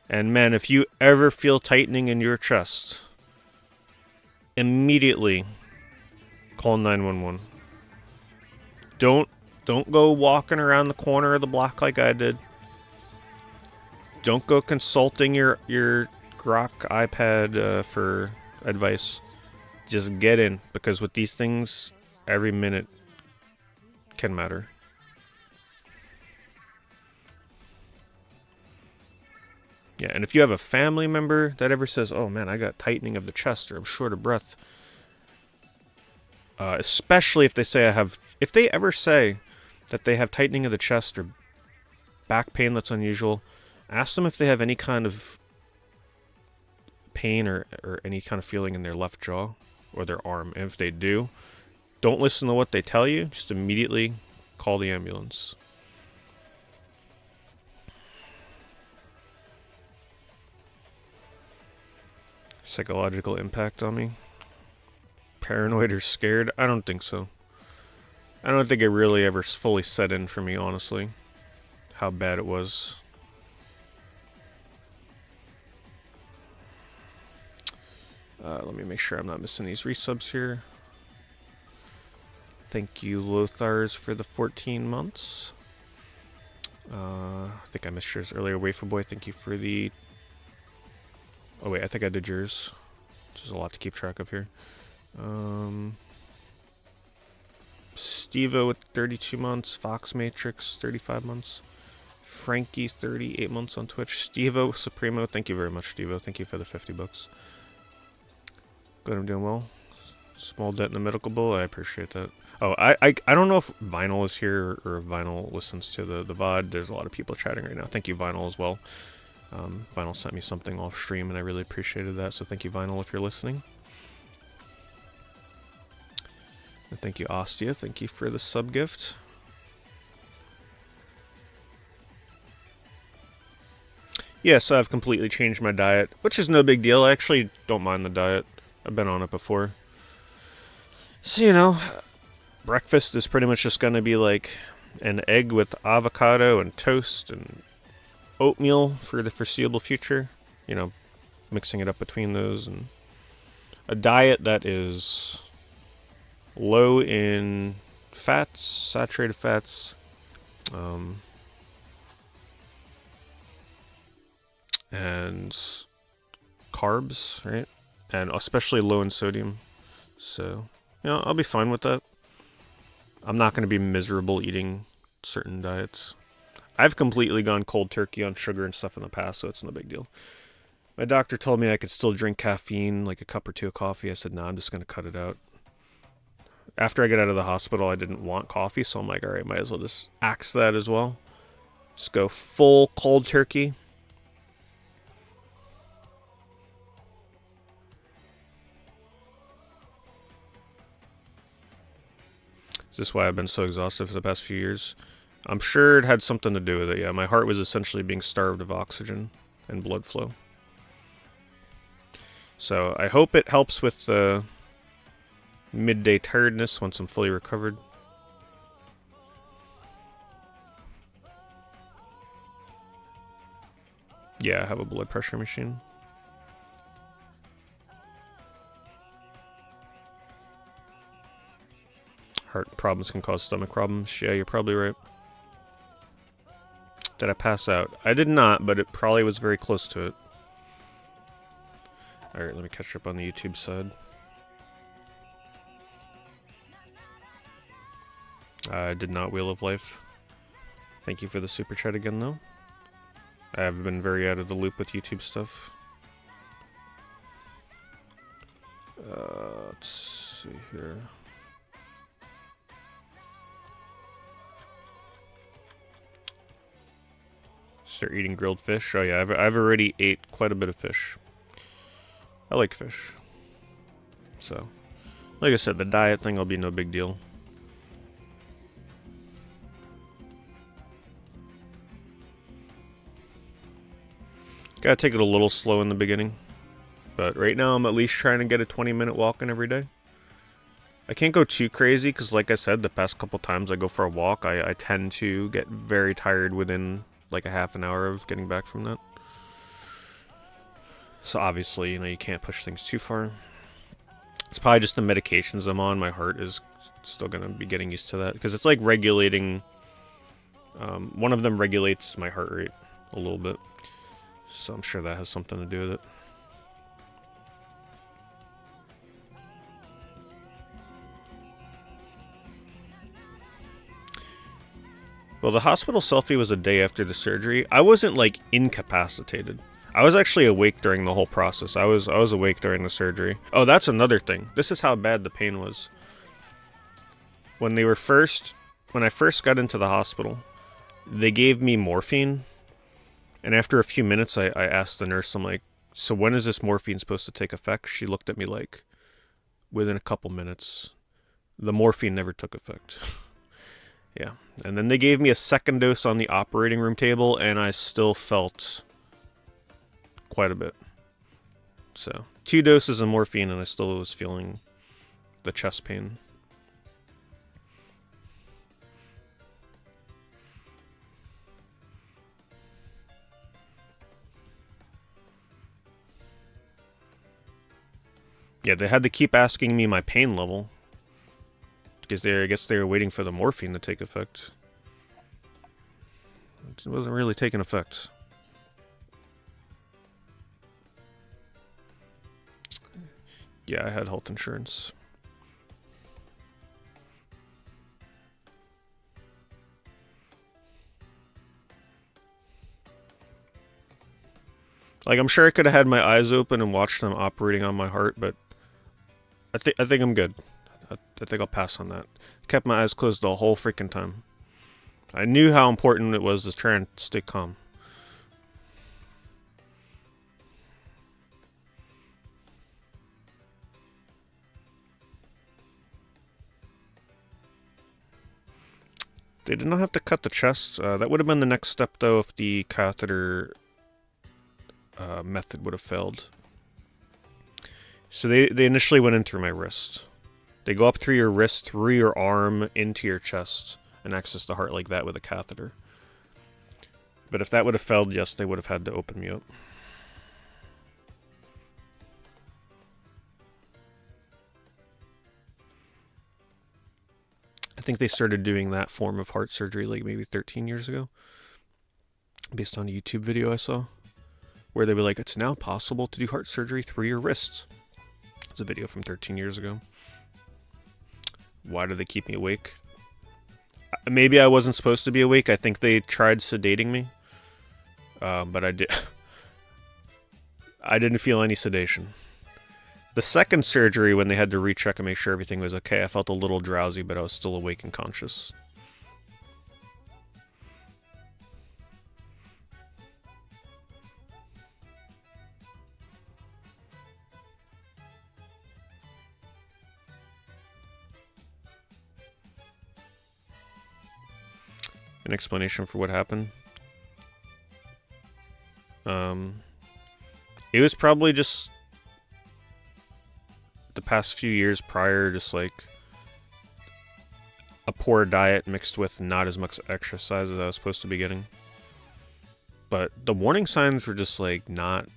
And man, if you ever feel tightening in your chest, immediately call 911. Don't go walking around the corner of the block like I did. Don't go consulting your Grok iPad for advice. Just get in, because with these things, every minute can matter. Yeah, and if you have a family member that ever says, oh man, I got tightening of the chest or I'm short of breath, Especially if they say if they ever say that they have tightening of the chest or back pain that's unusual, ask them if they have any kind of pain or any kind of feeling in their left jaw or their arm. And if they do, don't listen to what they tell you. Just immediately call the ambulance. Psychological impact on me. Paranoid or scared? I don't think so. I don't think it really ever fully set in for me, honestly, how bad it was. Let me make sure I'm not missing these resubs here. Thank you, Lothars, for the 14 months. I think I missed yours earlier. Wafer Boy, thank you for the... Oh wait, I think I did yours. There's a lot to keep track of here. Stevo with 32 months. Fox Matrix, 35 months. Frankie, 38 months on Twitch. Stevo Supremo, thank you very much, Stevo. Thank you for the 50 bucks. Glad I'm doing well. Small debt in the medical bill, I appreciate that. Oh, I don't know if Vinyl is here or if Vinyl listens to the VOD. There's a lot of people chatting right now. Thank you, Vinyl, as well. Vinyl sent me something off stream, and I really appreciated that, so thank you, Vinyl, if you're listening. And thank you, Ostia. Thank you for the sub gift. Yeah, so I've completely changed my diet, which is no big deal. I actually don't mind the diet. I've been on it before. So, you know, breakfast is pretty much just going to be like an egg with avocado and toast and oatmeal for the foreseeable future. You know, mixing it up between those. And a diet that is low in fats, saturated fats, and carbs, right? And especially low in sodium. So, you know, I'll be fine with that. I'm not going to be miserable eating certain diets. I've completely gone cold turkey on sugar and stuff in the past, so it's no big deal. My doctor told me I could still drink caffeine, like a cup or two of coffee. I said, no, I'm just going to cut it out. After I get out of the hospital, I didn't want coffee, so I'm like, all right, might as well just axe that as well. Just go full cold turkey. Is this why I've been so exhausted for the past few years? I'm sure it had something to do with it, yeah. My heart was essentially being starved of oxygen and blood flow. So I hope it helps with the midday tiredness once I'm fully recovered. Yeah, I have a blood pressure machine. Heart problems can cause stomach problems. Yeah, you're probably right. Did I pass out? I did not, but it probably was very close to it. Alright, let me catch up on the YouTube side. I did not Wheel of Life. Thank you for the super chat again, though. I have been very out of the loop with YouTube stuff. Let's see here. Start eating grilled fish. Oh yeah, I've already ate quite a bit of fish. I like fish. So, like I said, the diet thing will be no big deal. Gotta take it a little slow in the beginning. But right now I'm at least trying to get a 20-minute walk in every day. I can't go too crazy because, like I said, the past couple times I go for a walk, I tend to get very tired within like a half an hour of getting back from that. So obviously, you know, you can't push things too far. It's probably just the medications I'm on. My heart is still going to be getting used to that because it's like regulating. One of them regulates my heart rate a little bit. So I'm sure that has something to do with it. Well, the hospital selfie was a day after the surgery. I wasn't, like, incapacitated. I was actually awake during the whole process. I was awake during the surgery. Oh, that's another thing. This is how bad the pain was. when I first got into the hospital, they gave me morphine, and after a few minutes, I asked the nurse, I'm like, so when is this morphine supposed to take effect? She looked at me like, within a couple minutes. The morphine never took effect. Yeah. And then they gave me a second dose on the operating room table, and I still felt quite a bit. So, 2 doses of morphine, and I still was feeling the chest pain. Yeah, they had to keep asking me my pain level. Because I guess they were waiting for the morphine to take effect. It wasn't really taking effect. Yeah, I had health insurance. Like, I'm sure I could have had my eyes open and watched them operating on my heart, but I think I'm good. I think I'll pass on that. Kept my eyes closed the whole freaking time. I knew how important it was to try and stay calm. They did not have to cut the chest. That would have been the next step, though, if the catheter method would have failed. So they initially went in through my wrist. They go up through your wrist, through your arm, into your chest, and access the heart like that with a catheter. But if that would have failed, yes, they would have had to open me up. I think they started doing that form of heart surgery like maybe 13 years ago, based on a YouTube video I saw, where they were like, it's now possible to do heart surgery through your wrists. It's a video from 13 years ago. Why do they keep me awake? Maybe I wasn't supposed to be awake. I think they tried sedating me, but I didn't feel any sedation. The second surgery, when they had to recheck and make sure everything was okay, I felt a little drowsy, but I was still awake and conscious. An explanation for what happened. It was probably just the past few years prior, just like a poor diet mixed with not as much exercise as I was supposed to be getting. But the warning signs were just like not...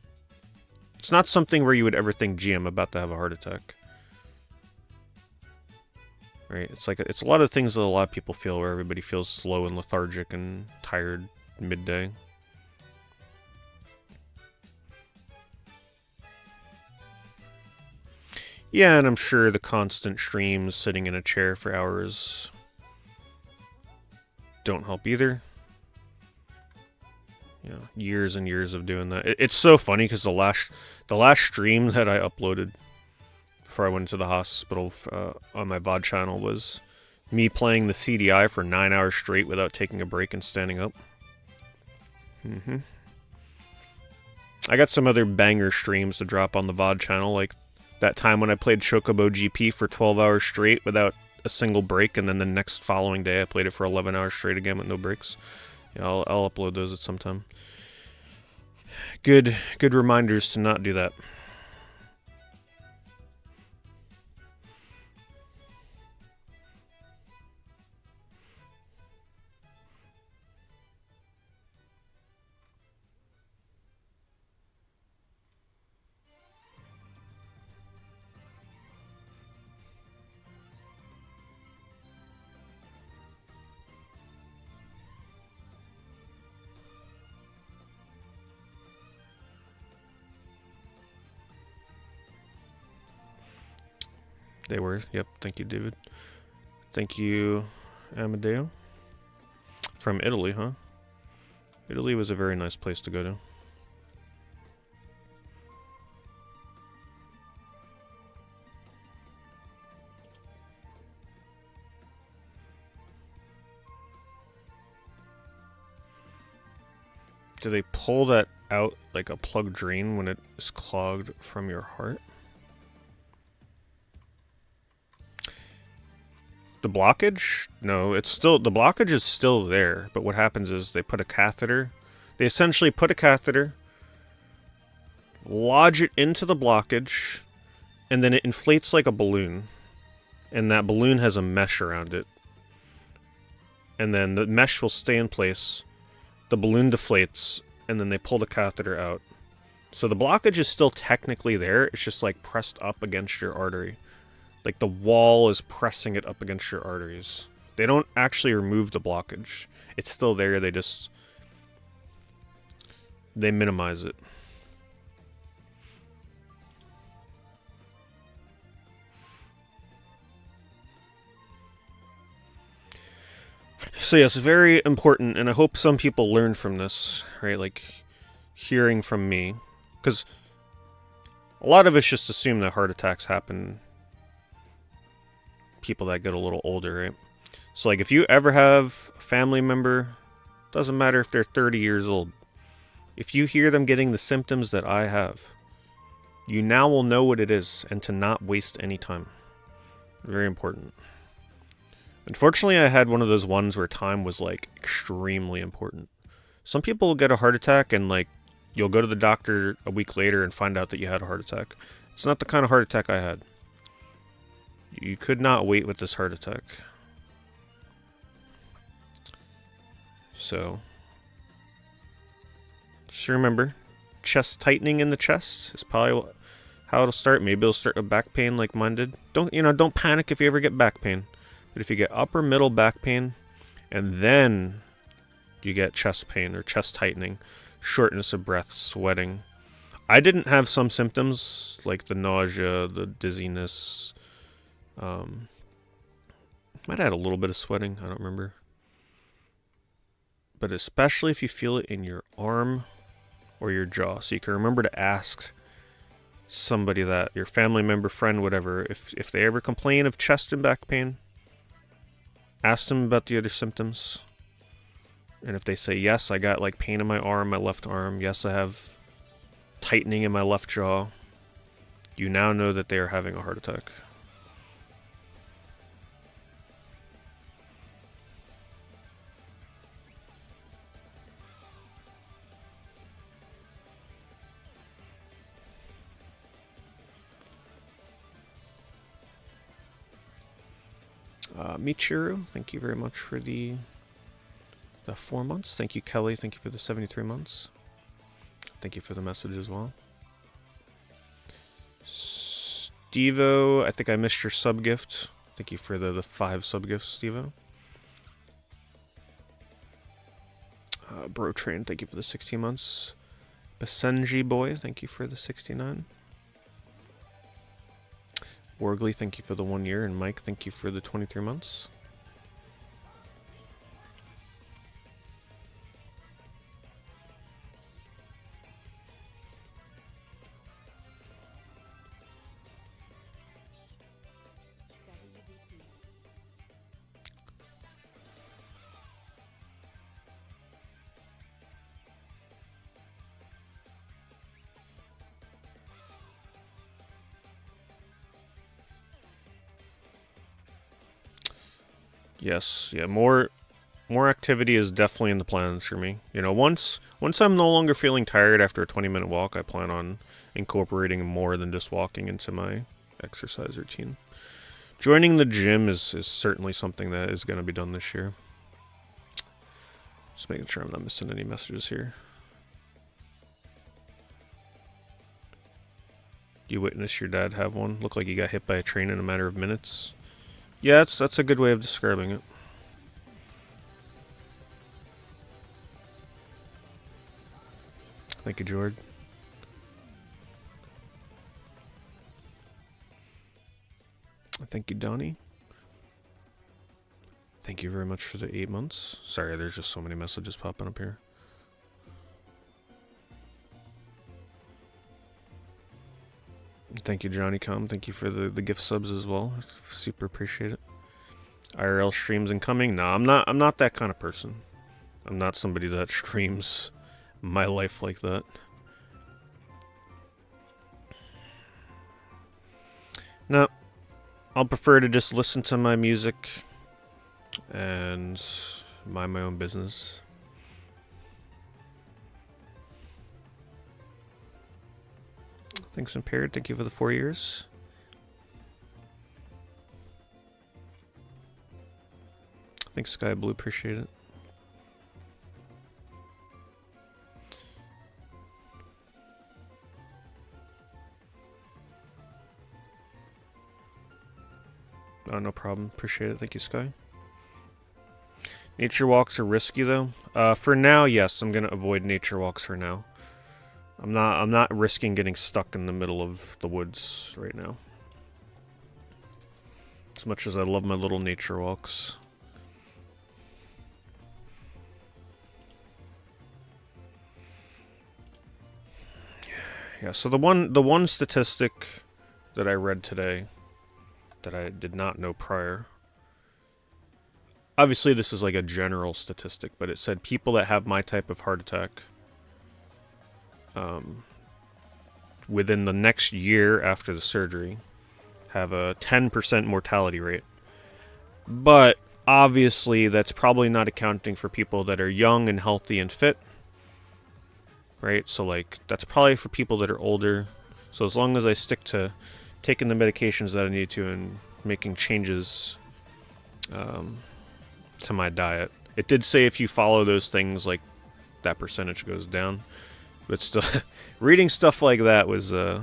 It's not something where you would ever think, gee, I'm about to have a heart attack. Right? It's like, it's a lot of things that a lot of people feel, where everybody feels slow and lethargic and tired midday. Yeah, and I'm sure the constant streams, sitting in a chair for hours, don't help either. You know, years and years of doing that. It's so funny because the last stream that I uploaded before I went to the hospital on my VOD channel was me playing the CDI for 9 hours straight without taking a break and standing up. I got some other banger streams to drop on the VOD channel, like that time when I played Chocobo GP for 12 hours straight without a single break, and then the next following day I played it for 11 hours straight again with no breaks. Yeah, I'll upload those at some time. Good reminders to not do that. They were. Yep. Thank you, David. Thank you, Amadeo. From Italy, huh? Italy was a very nice place to go to. Do they pull that out like a plug drain when it is clogged from your heart? The blockage? No, it's still, the blockage is still there, but what happens is they put a catheter. They essentially put a catheter, lodge it into the blockage, and then it inflates like a balloon. And that balloon has a mesh around it. And then the mesh will stay in place. The balloon deflates, and then they pull the catheter out. So the blockage is still technically there. It's just like pressed up against your artery. Like the wall is pressing it up against your arteries. They don't actually remove the blockage. It's still there. They minimize it. So yes, very important, and I hope some people learn from this, right? Like, hearing from me. Because a lot of us just assume that heart attacks happen people that get a little older, right? So, like, if you ever have a family member, doesn't matter if they're 30 years old, if you hear them getting the symptoms that I have, you now will know what it is and to not waste any time. Very important. Unfortunately, I had one of those ones where time was, like, extremely important. Some people get a heart attack and, like, you'll go to the doctor a week later and find out that you had a heart attack. It's not the kind of heart attack I had. You could not wait with this heart attack. So, just remember, chest tightening in the chest is probably how it'll start. Maybe it'll start with back pain like mine did. Don't panic if you ever get back pain. But if you get upper middle back pain, and then you get chest pain or chest tightening, shortness of breath, sweating. I didn't have some symptoms like the nausea, the dizziness. Might have had a little bit of sweating. I don't remember. But especially if you feel it in your arm or your jaw. So you can remember to ask somebody that, your family member, friend, whatever, if they ever complain of chest and back pain, ask them about the other symptoms. And if they say, yes, I got like pain in my arm, my left arm, yes, I have tightening in my left jaw, you now know that they are having a heart attack. Michiru, thank you very much for the 4 months. Thank you, Kelly. Thank you for the 73 months. Thank you for the message as well. Stevo, I think I missed your sub gift. Thank you for the 5 sub gifts, Stevo. Bro Train, thank you for the 16 months. Basenji Boy, thank you for the 69. Worgley, thank you for the 1 year. And Mike, thank you for the 23 months. Yes, yeah, more activity is definitely in the plans for me. You know, once I'm no longer feeling tired after a 20-minute walk, I plan on incorporating more than just walking into my exercise routine. Joining the gym is certainly something that is going to be done this year. Just making sure I'm not missing any messages here. You witnessed your dad have one? Looked like he got hit by a train in a matter of minutes. Yeah, that's a good way of describing it. Thank you, Jord. Thank you, Donnie. Thank you very much for the 8 months. Sorry, there's just so many messages popping up here. Thank you, Johnny Com. Thank you for the gift subs as well. Super appreciate it. IRL streams incoming. No, I'm not that kind of person. I'm not somebody that streams my life like that. No, I'll prefer to just listen to my music and mind my own business. Thanks, Impaired. Thank you for the 4 years. Thanks, Sky Blue. Appreciate it. Oh, no problem. Appreciate it. Thank you, Sky. Nature walks are risky, though. For now, yes, I'm gonna avoid nature walks for now. I'm not risking getting stuck in the middle of the woods right now. As much as I love my little nature walks. Yeah, so the one statistic that I read today that I did not know prior. Obviously, this is like a general statistic, but it said people that have my type of heart attack within the next year after the surgery have a 10% mortality rate. But obviously, that's probably not accounting for people that are young and healthy and fit. Right? So, like, that's probably for people that are older. So as long as I stick to taking the medications that I need to and making changes to my diet. It did say if you follow those things, like, that percentage goes down. But still, reading stuff like that was, I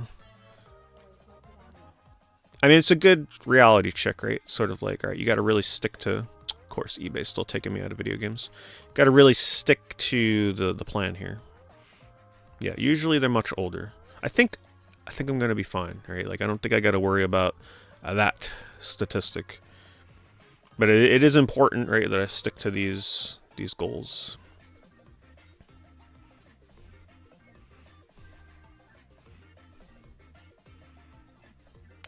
mean, it's a good reality check, right? Sort of like, all right, you got to really stick to, of course, eBay's still taking me out of video games. Got to really stick to the plan here. Yeah, usually they're much older. I think I'm gonna be fine, right? Like, I don't think I got to worry about that statistic. But it is important, right, that I stick to these goals.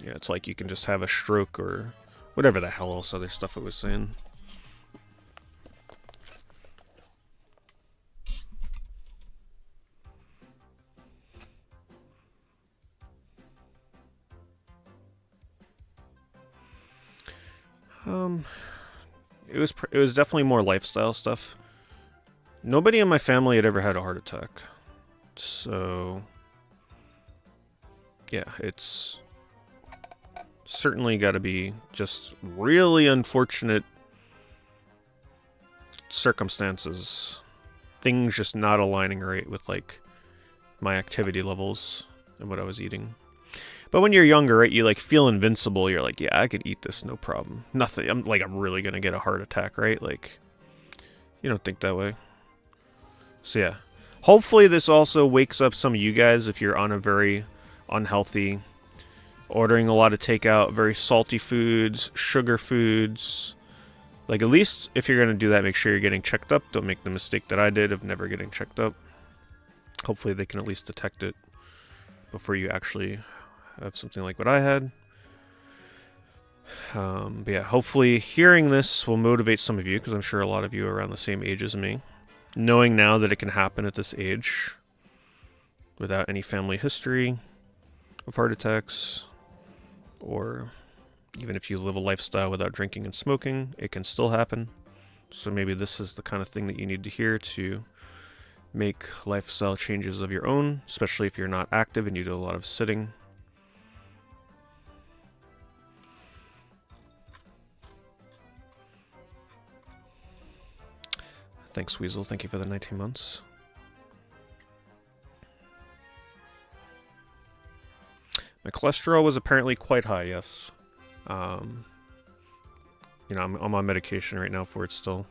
Yeah, it's like you can just have a stroke or whatever the hell else other stuff it was saying. It was definitely more lifestyle stuff. Nobody in my family had ever had a heart attack. So yeah, it's certainly got to be just really unfortunate circumstances. Things just not aligning right with, like, my activity levels and what I was eating. But when you're younger, right, you, like, feel invincible. You're like, yeah, I could eat this, no problem. Nothing. I'm really gonna get a heart attack, right? Like, you don't think that way. So yeah, hopefully this also wakes up some of you guys if you're on a very unhealthy, ordering a lot of takeout, very salty foods, sugar foods. Like, at least if you're gonna do that, make sure you're getting checked up. Don't make the mistake that I did of never getting checked up. Hopefully they can at least detect it before you actually have something like what I had. But yeah, hopefully hearing this will motivate some of you, because I'm sure a lot of you are around the same age as me. Knowing now that it can happen at this age without any family history of heart attacks, or even if you live a lifestyle without drinking and smoking, it can still happen. So maybe this is the kind of thing that you need to hear to make lifestyle changes of your own, especially if you're not active and you do a lot of sitting. Thanks, Weasel. Thank you for the 19 months. My cholesterol was apparently quite high, yes. You know, I'm on medication right now for it still.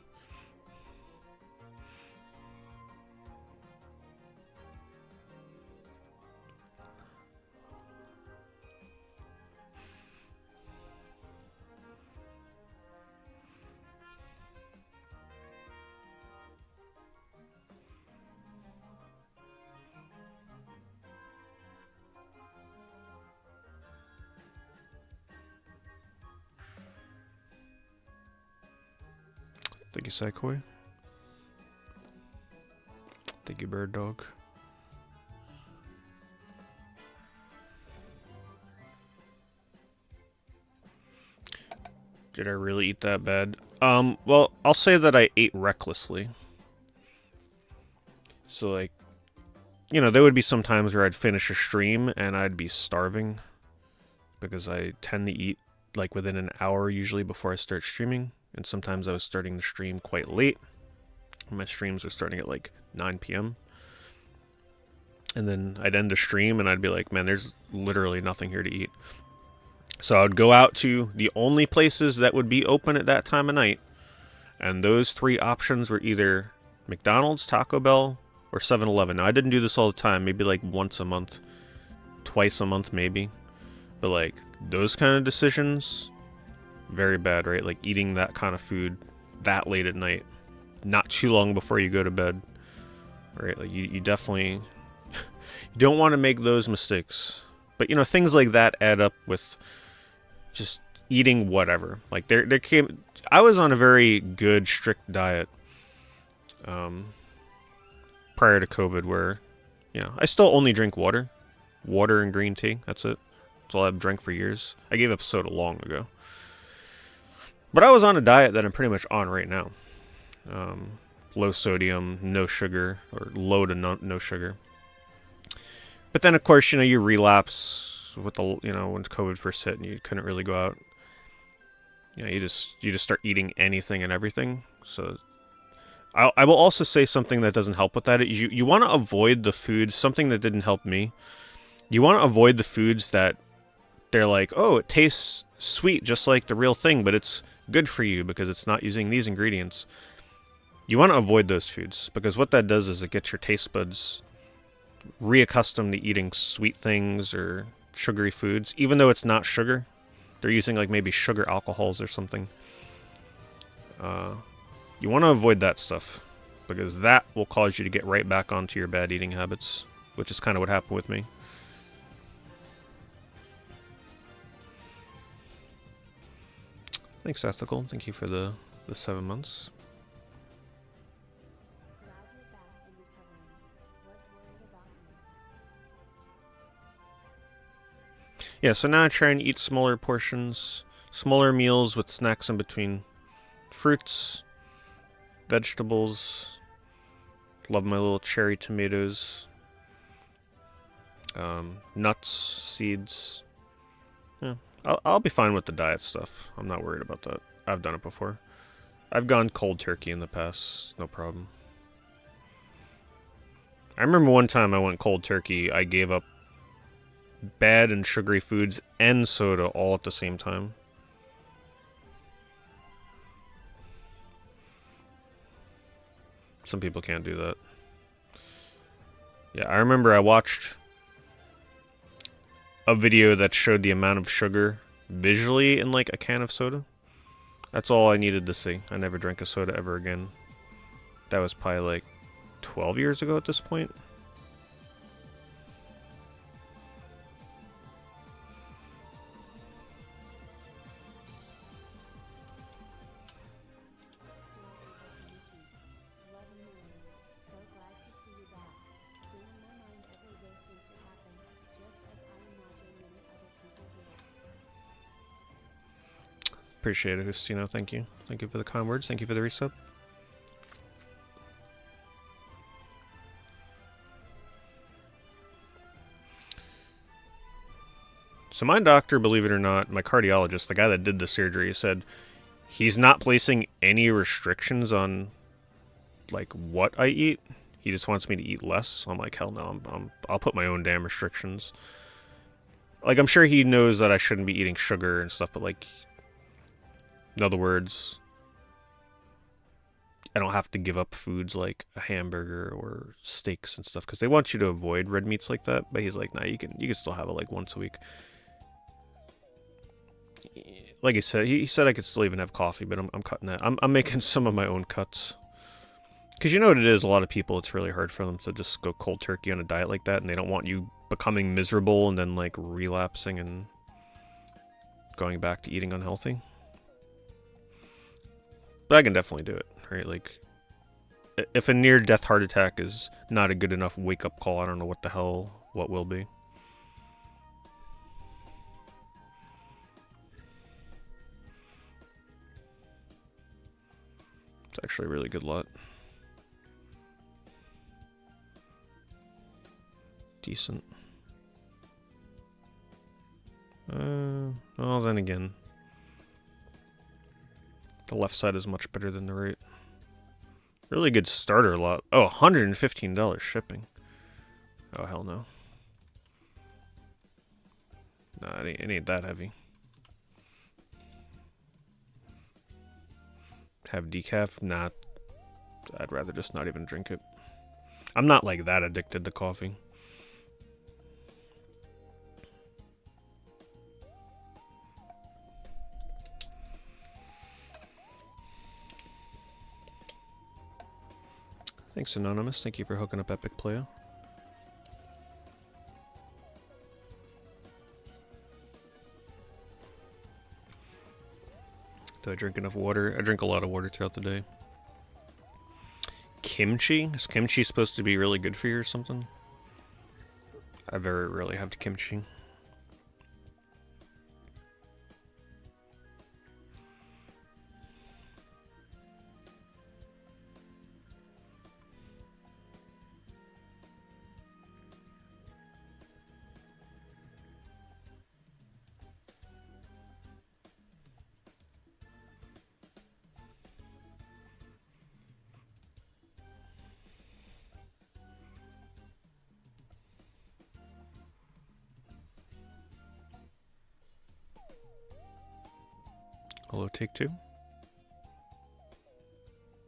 Thank you, Psychoi. Thank you, bird dog. Did I really eat that bad? Well, I'll say that I ate recklessly. So, like, you know, there would be some times where I'd finish a stream and I'd be starving. Because I tend to eat, like, within an hour usually before I start streaming. And sometimes I was starting the stream quite late. My streams were starting at, like, 9 p.m. And then I'd end the stream and I'd be like, man, there's literally nothing here to eat. So I'd go out to the only places that would be open at that time of night. And those three options were either McDonald's, Taco Bell, or 7-Eleven. Now, I didn't do this all the time. Maybe like once a month. Twice a month, maybe. But like, those kind of decisions, very bad, right? Like eating that kind of food that late at night. Not too long before you go to bed. Right? Like, you definitely... you don't want to make those mistakes. But, you know, things like that add up with... just eating whatever. Like there came, I was on a very good strict diet prior to COVID, where, you know, I still only drink water and green tea. That's it. That's all I've drank for years. I gave up soda long ago. But I was on a diet that I'm pretty much on right now. Low sodium, no sugar, or low to no sugar. But then, of course, you know, you relapse with the, you know, when COVID first hit and you couldn't really go out. You know, you just start eating anything and everything. So I will also say something that doesn't help with that. You want to avoid the foods, something that didn't help me. You want to avoid the foods that they're like, oh, it tastes sweet just like the real thing, but it's good for you because it's not using these ingredients. You want to avoid those foods, because what that does is it gets your taste buds reaccustomed to eating sweet things or sugary foods, even though it's not sugar. They're using like maybe sugar alcohols or something. You want to avoid that stuff, because that will cause you to get right back onto your bad eating habits, which is kind of what happened with me. Thanks, Ethical. Thank you for the 7 months. Yeah, so now I try and eat smaller portions, smaller meals with snacks in between. Fruits, vegetables, love my little cherry tomatoes, nuts, seeds. Yeah, I'll be fine with the diet stuff. I'm not worried about that. I've done it before. I've gone cold turkey in the past, no problem. I remember one time I went cold turkey, I gave up bad and sugary foods and soda all at the same time. Some people can't do that. Yeah, I remember I watched a video that showed the amount of sugar visually in like a can of soda. That's all I needed to see. I never drank a soda ever again. That was probably like 12 years ago at this point. Appreciate it, Justino. Thank you. Thank you for the kind words. Thank you for the resub. So my doctor, believe it or not, my cardiologist, the guy that did the surgery, said he's not placing any restrictions on like what I eat. He just wants me to eat less. I'm like, hell no. I'll put my own damn restrictions. Like, I'm sure he knows that I shouldn't be eating sugar and stuff, but like, in other words, I don't have to give up foods like a hamburger or steaks and stuff, because they want you to avoid red meats like that. But he's like, nah, you can still have it like once a week. Like I said, he said I could still even have coffee, but I'm cutting that. I'm making some of my own cuts. Because you know what it is, a lot of people, it's really hard for them to just go cold turkey on a diet like that, and they don't want you becoming miserable and then like relapsing and going back to eating unhealthy. But I can definitely do it, right? Like, if a near-death heart attack is not a good enough wake-up call, I don't know what the hell what will be. It's actually a really good lot. Decent. Well, then again, the left side is much better than the right. Really good starter lot. Oh, $115 shipping. Oh, hell no. Nah, it ain't that heavy. Have decaf? Nah. I'd rather just not even drink it. I'm not like that addicted to coffee. Thanks, Anonymous. Thank you for hooking up Epic Playa. Do I drink enough water? I drink a lot of water throughout the day. Kimchi? Is kimchi supposed to be really good for you or something? I very rarely have kimchi. Hello, take two.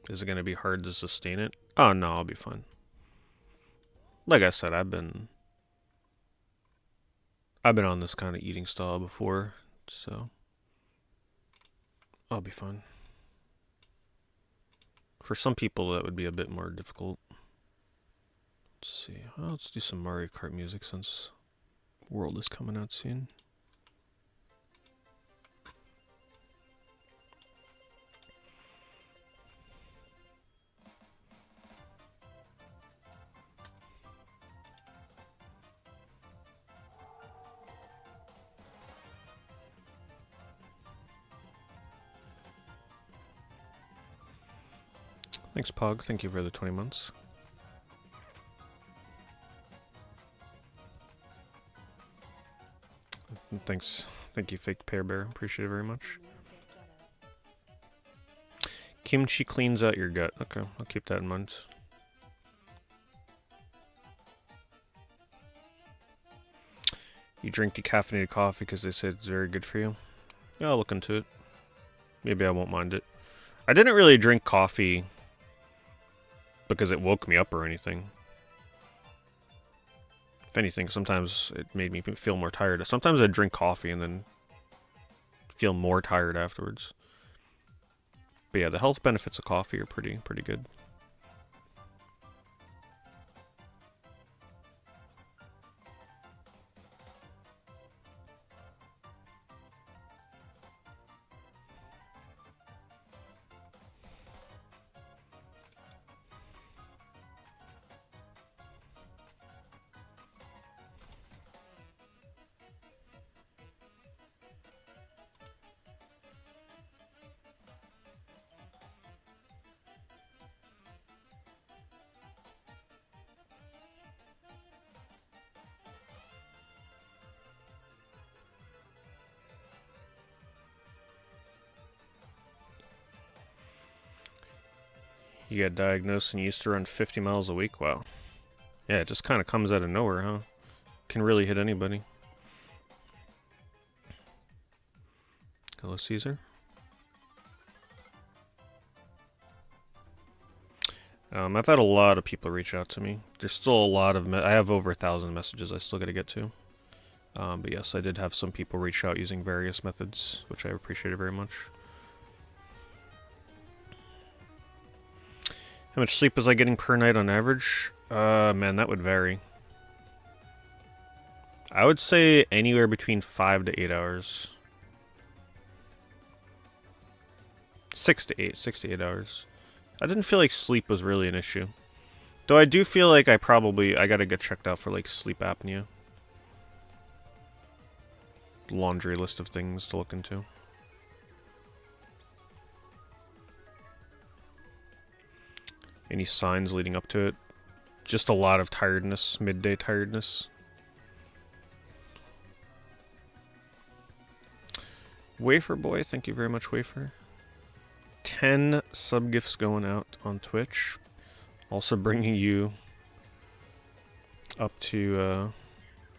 Is it going to be hard to sustain it? Oh, no, I'll be fine. Like I said, I've been on this kind of eating style before, so I'll be fine. For some people, that would be a bit more difficult. Let's see. Well, let's do some Mario Kart music since World is coming out soon. Thanks, Pog. Thank you for the 20 months. And thanks. Thank you, Fake Pear Bear. Appreciate it very much. Kimchi cleans out your gut. Okay, I'll keep that in mind. You drink decaffeinated coffee because they said it's very good for you. Yeah, I'll look into it. Maybe I won't mind it. I didn't really drink coffee because it woke me up or anything. If anything, sometimes it made me feel more tired. Sometimes I drink coffee and then feel more tired afterwards. But yeah, the health benefits of coffee are pretty good. You got diagnosed and you used to run 50 miles a week? Wow. Yeah, it just kind of comes out of nowhere, huh? Can really hit anybody. Hello, Caesar. I've had a lot of people reach out to me. There's still a lot of... I have over 1,000 messages I still got to get to. But yes, I did have some people reach out using various methods, which I appreciated very much. How much sleep was I getting per night on average? Man, that would vary. I would say anywhere between 5 to 8 hours. 6 to 8 hours. I didn't feel like sleep was really an issue. Though I do feel like I gotta get checked out for like sleep apnea. Laundry list of things to look into. Any signs leading up to it? Just a lot of tiredness, midday tiredness. Wafer Boy, thank you very much, Wafer. 10 sub-gifts going out on Twitch. Also bringing you up to,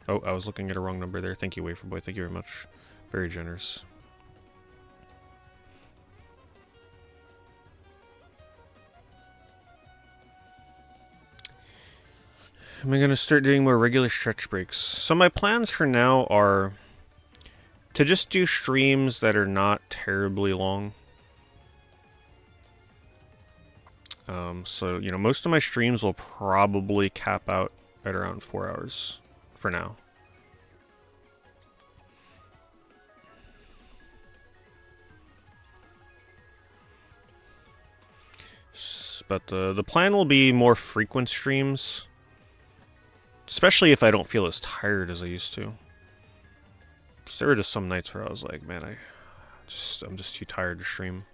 oh, I was looking at a wrong number there. Thank you, Wafer Boy. Thank you very much. Very generous. Am I going to start doing more regular stretch breaks? So my plans for now are to just do streams that are not terribly long. So, you know, most of my streams will probably cap out at around 4 hours for now. But the plan will be more frequent streams. Especially if I don't feel as tired as I used to. There were just some nights where I was like, man, I'm just too tired to stream.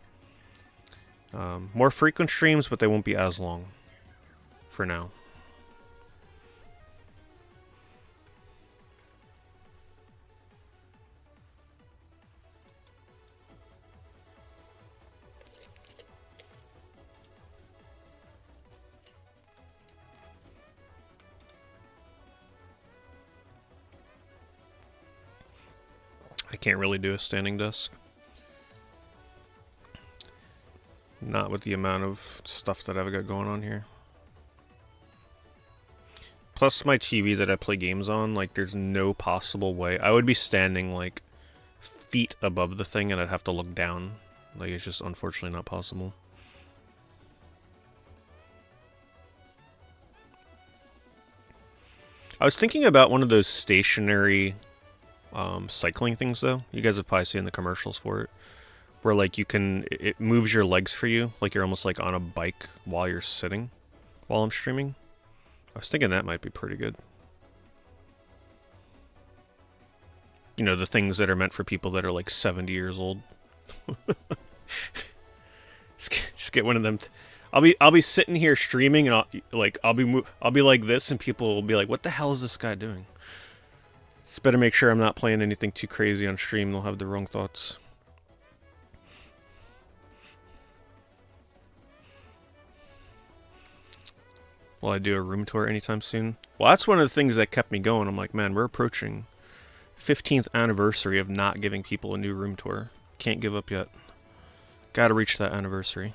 More frequent streams, but they won't be as long for now. I can't really do a standing desk. Not with the amount of stuff that I've got going on here. Plus my TV that I play games on, like there's no possible way. I would be standing like feet above the thing and I'd have to look down. Like it's just unfortunately not possible. I was thinking about one of those stationary cycling things though. You guys have probably seen the commercials for it. Where like it moves your legs for you, like you're almost like on a bike while you're sitting, while I'm streaming. I was thinking that might be pretty good. You know, the things that are meant for people that are like 70 years old. just get one of them. I'll be sitting here streaming and I'll be like this and people will be like, "What the hell is this guy doing?" Just better make sure I'm not playing anything too crazy on stream. They'll have the wrong thoughts. Will I do a room tour anytime soon? Well, that's one of the things that kept me going. I'm like, man, we're approaching 15th anniversary of not giving people a new room tour. Can't give up yet. Gotta reach that anniversary.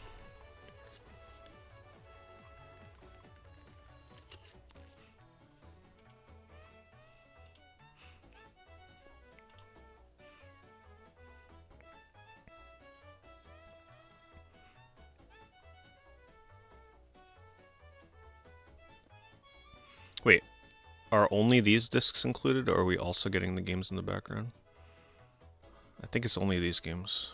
Wait, are only these discs included, or are we also getting the games in the background? I think it's only these games.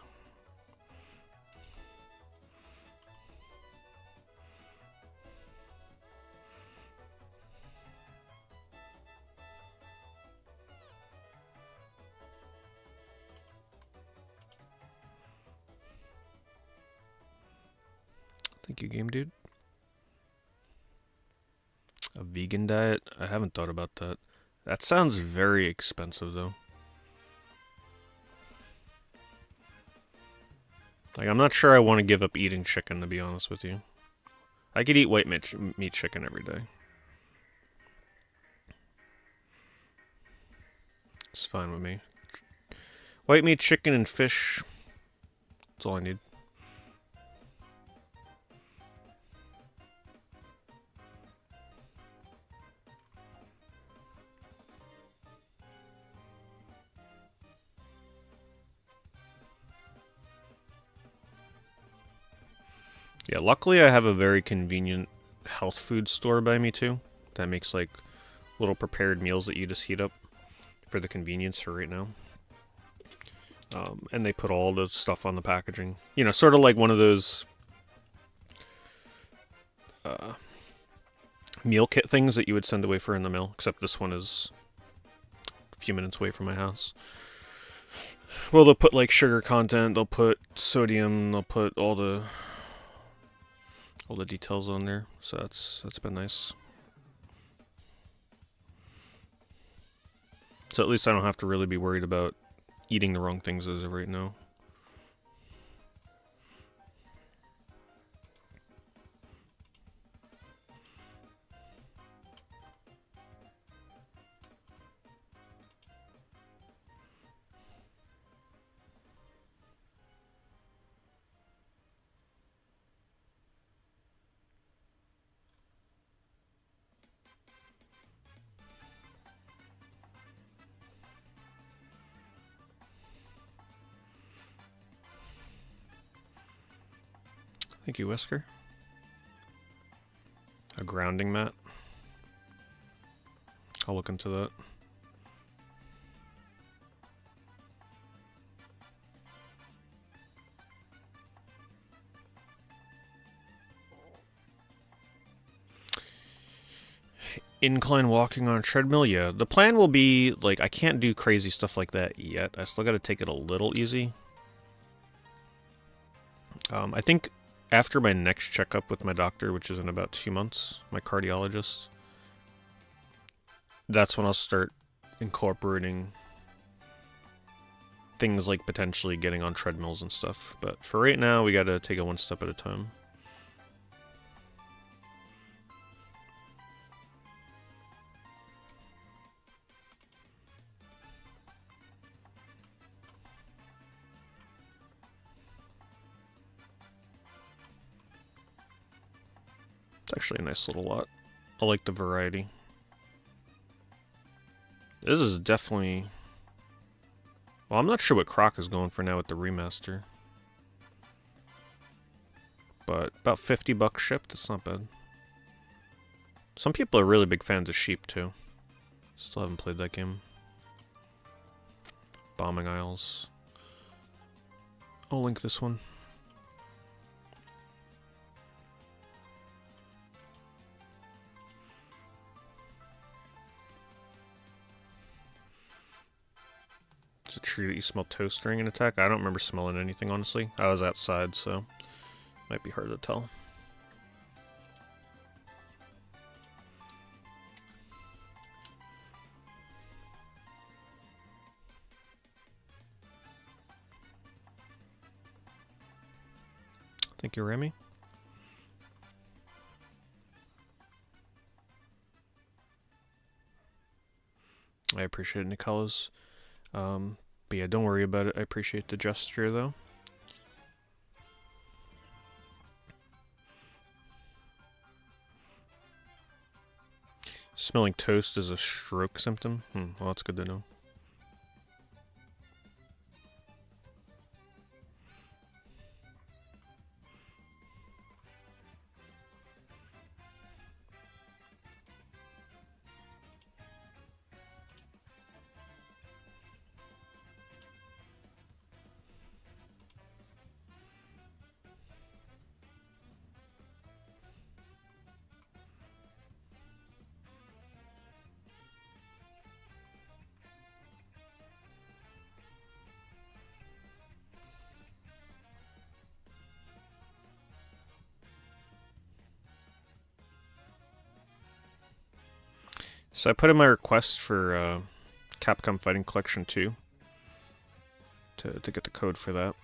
Thank you, game dude. A vegan diet? I haven't thought about that. That sounds very expensive, though. Like, I'm not sure I want to give up eating chicken, to be honest with you. I could eat white meat chicken every day. It's fine with me. White meat chicken and fish. That's all I need. Yeah, luckily I have a very convenient health food store by me too. That makes like little prepared meals that you just heat up for the convenience for right now. And they put all the stuff on the packaging. You know, sort of like one of those meal kit things that you would send away for in the mail, except this one is a few minutes away from my house. Well, they'll put like sugar content, they'll put sodium, they'll put all the details on there. So that's been nice. So at least I don't have to really be worried about eating the wrong things as of right now. Thank you, Whisker. A grounding mat. I'll look into that. Incline walking on a treadmill, yeah. The plan will be, like, I can't do crazy stuff like that yet. I still gotta take it a little easy. I think after my next checkup with my doctor, which is in about 2 months, my cardiologist, that's when I'll start incorporating things like potentially getting on treadmills and stuff. But for right now, we gotta take it one step at a time. It's actually a nice little lot. I like the variety. This is definitely... Well, I'm not sure what Croc is going for now with the remaster. But about 50 bucks shipped, it's not bad. Some people are really big fans of Sheep, too. Still haven't played that game. Bombing Isles. I'll link this one. A tree that you smell toast during an attack? I don't remember smelling anything, honestly. I was outside, so might be hard to tell. Thank you, Remy. I appreciate Nicola's. But yeah, don't worry about it. I appreciate the gesture, though. Smelling toast is a stroke symptom? Well, that's good to know. So I put in my request for Capcom Fighting Collection 2 to get the code for that.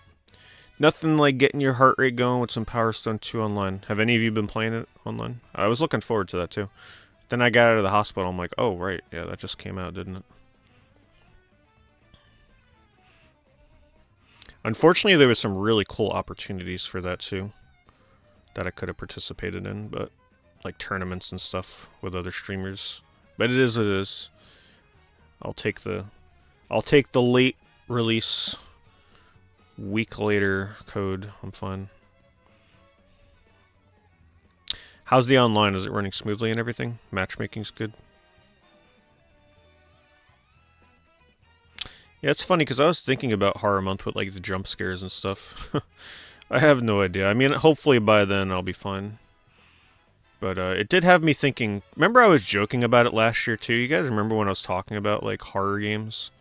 Nothing like getting your heart rate going with some Power Stone 2 online. Have any of you been playing it online? I was looking forward to that too. Then I got out of the hospital, I'm like, oh right, yeah, that just came out, didn't it? Unfortunately, there was some really cool opportunities for that too that I could have participated in, but like tournaments and stuff with other streamers. But it is what it is. I'll take the late release week later code. I'm fine. How's the online? Is it running smoothly and everything? Matchmaking's good. Yeah, it's funny because I was thinking about Horror Month with like the jump scares and stuff. I have no idea. I mean, hopefully by then I'll be fine. But it did have me thinking. Remember, I was joking about it last year too. You guys remember when I was talking about like horror games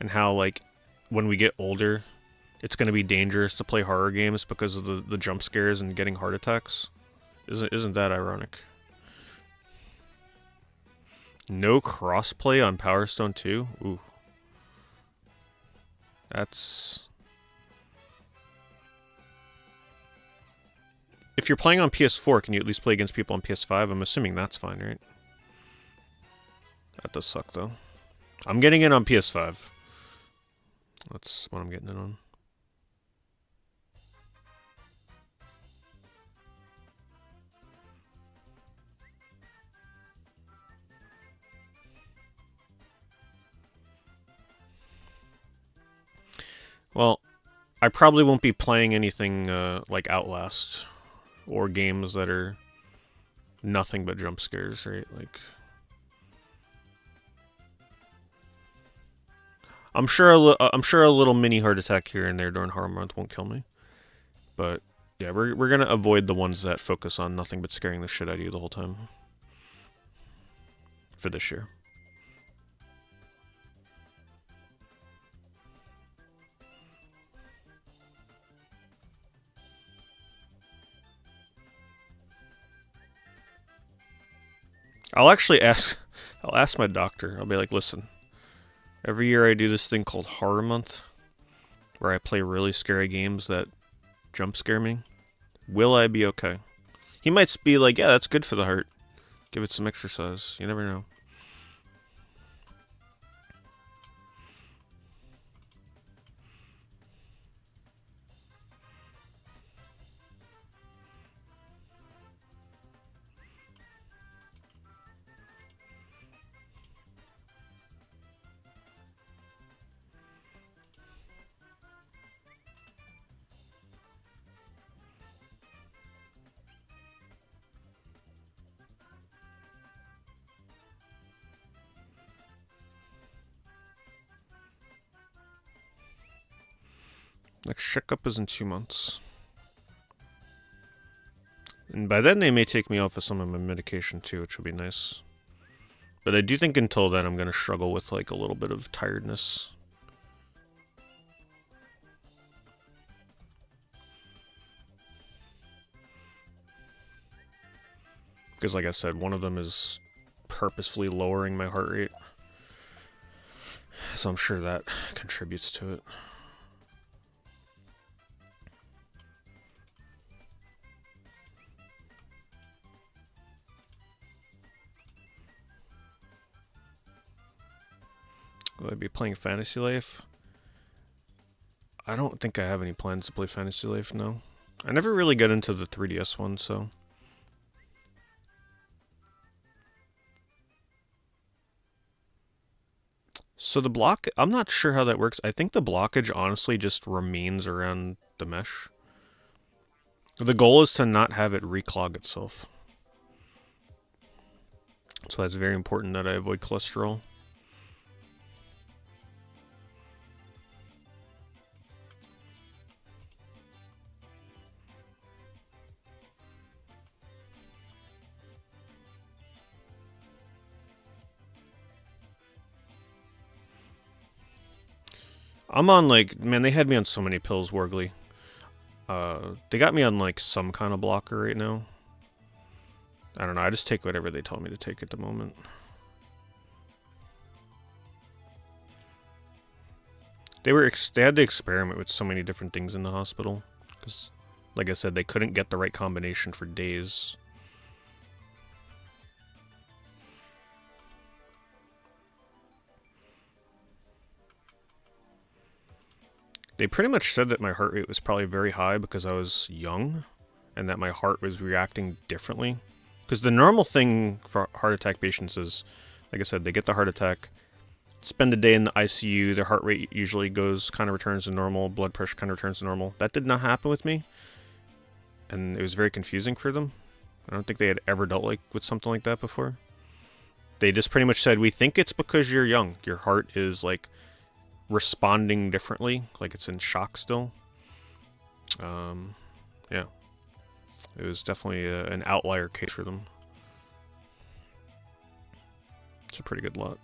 and how like when we get older, it's going to be dangerous to play horror games because of the jump scares and getting heart attacks. Isn't that ironic? No crossplay on Power Stone 2? Ooh. That's... If you're playing on PS4, can you at least play against people on PS5? I'm assuming that's fine, right? That does suck, though. I'm getting it on PS5. That's what I'm getting it on. Well, I probably won't be playing anything like Outlast or games that are nothing but jump scares, right? Like, I'm sure a little mini heart attack here and there during Horror Month won't kill me, but yeah, we're gonna avoid the ones that focus on nothing but scaring the shit out of you the whole time for this year. I'll ask my doctor. I'll be like, listen, every year I do this thing called Horror Month, where I play really scary games that jump scare me. Will I be okay? He might be like, yeah, that's good for the heart. Give it some exercise. You never know. Next checkup is in 2 months. And by then they may take me off of some of my medication too, which will be nice. But I do think until then I'm going to struggle with like a little bit of tiredness. Because like I said, one of them is purposefully lowering my heart rate. So I'm sure that contributes to it. Will I be playing Fantasy Life? I don't think I have any plans to play Fantasy Life, no. I never really got into the 3DS one, so... So the block... I'm not sure how that works. I think the blockage honestly just remains around the mesh. The goal is to not have it reclog itself. So that's very important that I avoid cholesterol. I'm on like, man, they had me on so many pills, Wargly. They got me on like some kind of blocker right now. I don't know, I just take whatever they tell me to take at the moment. They had to experiment with so many different things in the hospital. Because, like I said, they couldn't get the right combination for days. They pretty much said that my heart rate was probably very high because I was young, and that my heart was reacting differently. Because the normal thing for heart attack patients is, like I said, they get the heart attack, spend a day in the ICU, their heart rate usually kind of returns to normal, blood pressure kind of returns to normal. That did not happen with me, and it was very confusing for them. I don't think they had ever dealt with something like that before. They just pretty much said, we think it's because you're young. Your heart is like responding differently, like it's in shock still. Yeah. It was definitely an outlier case for them. It's a pretty good lot.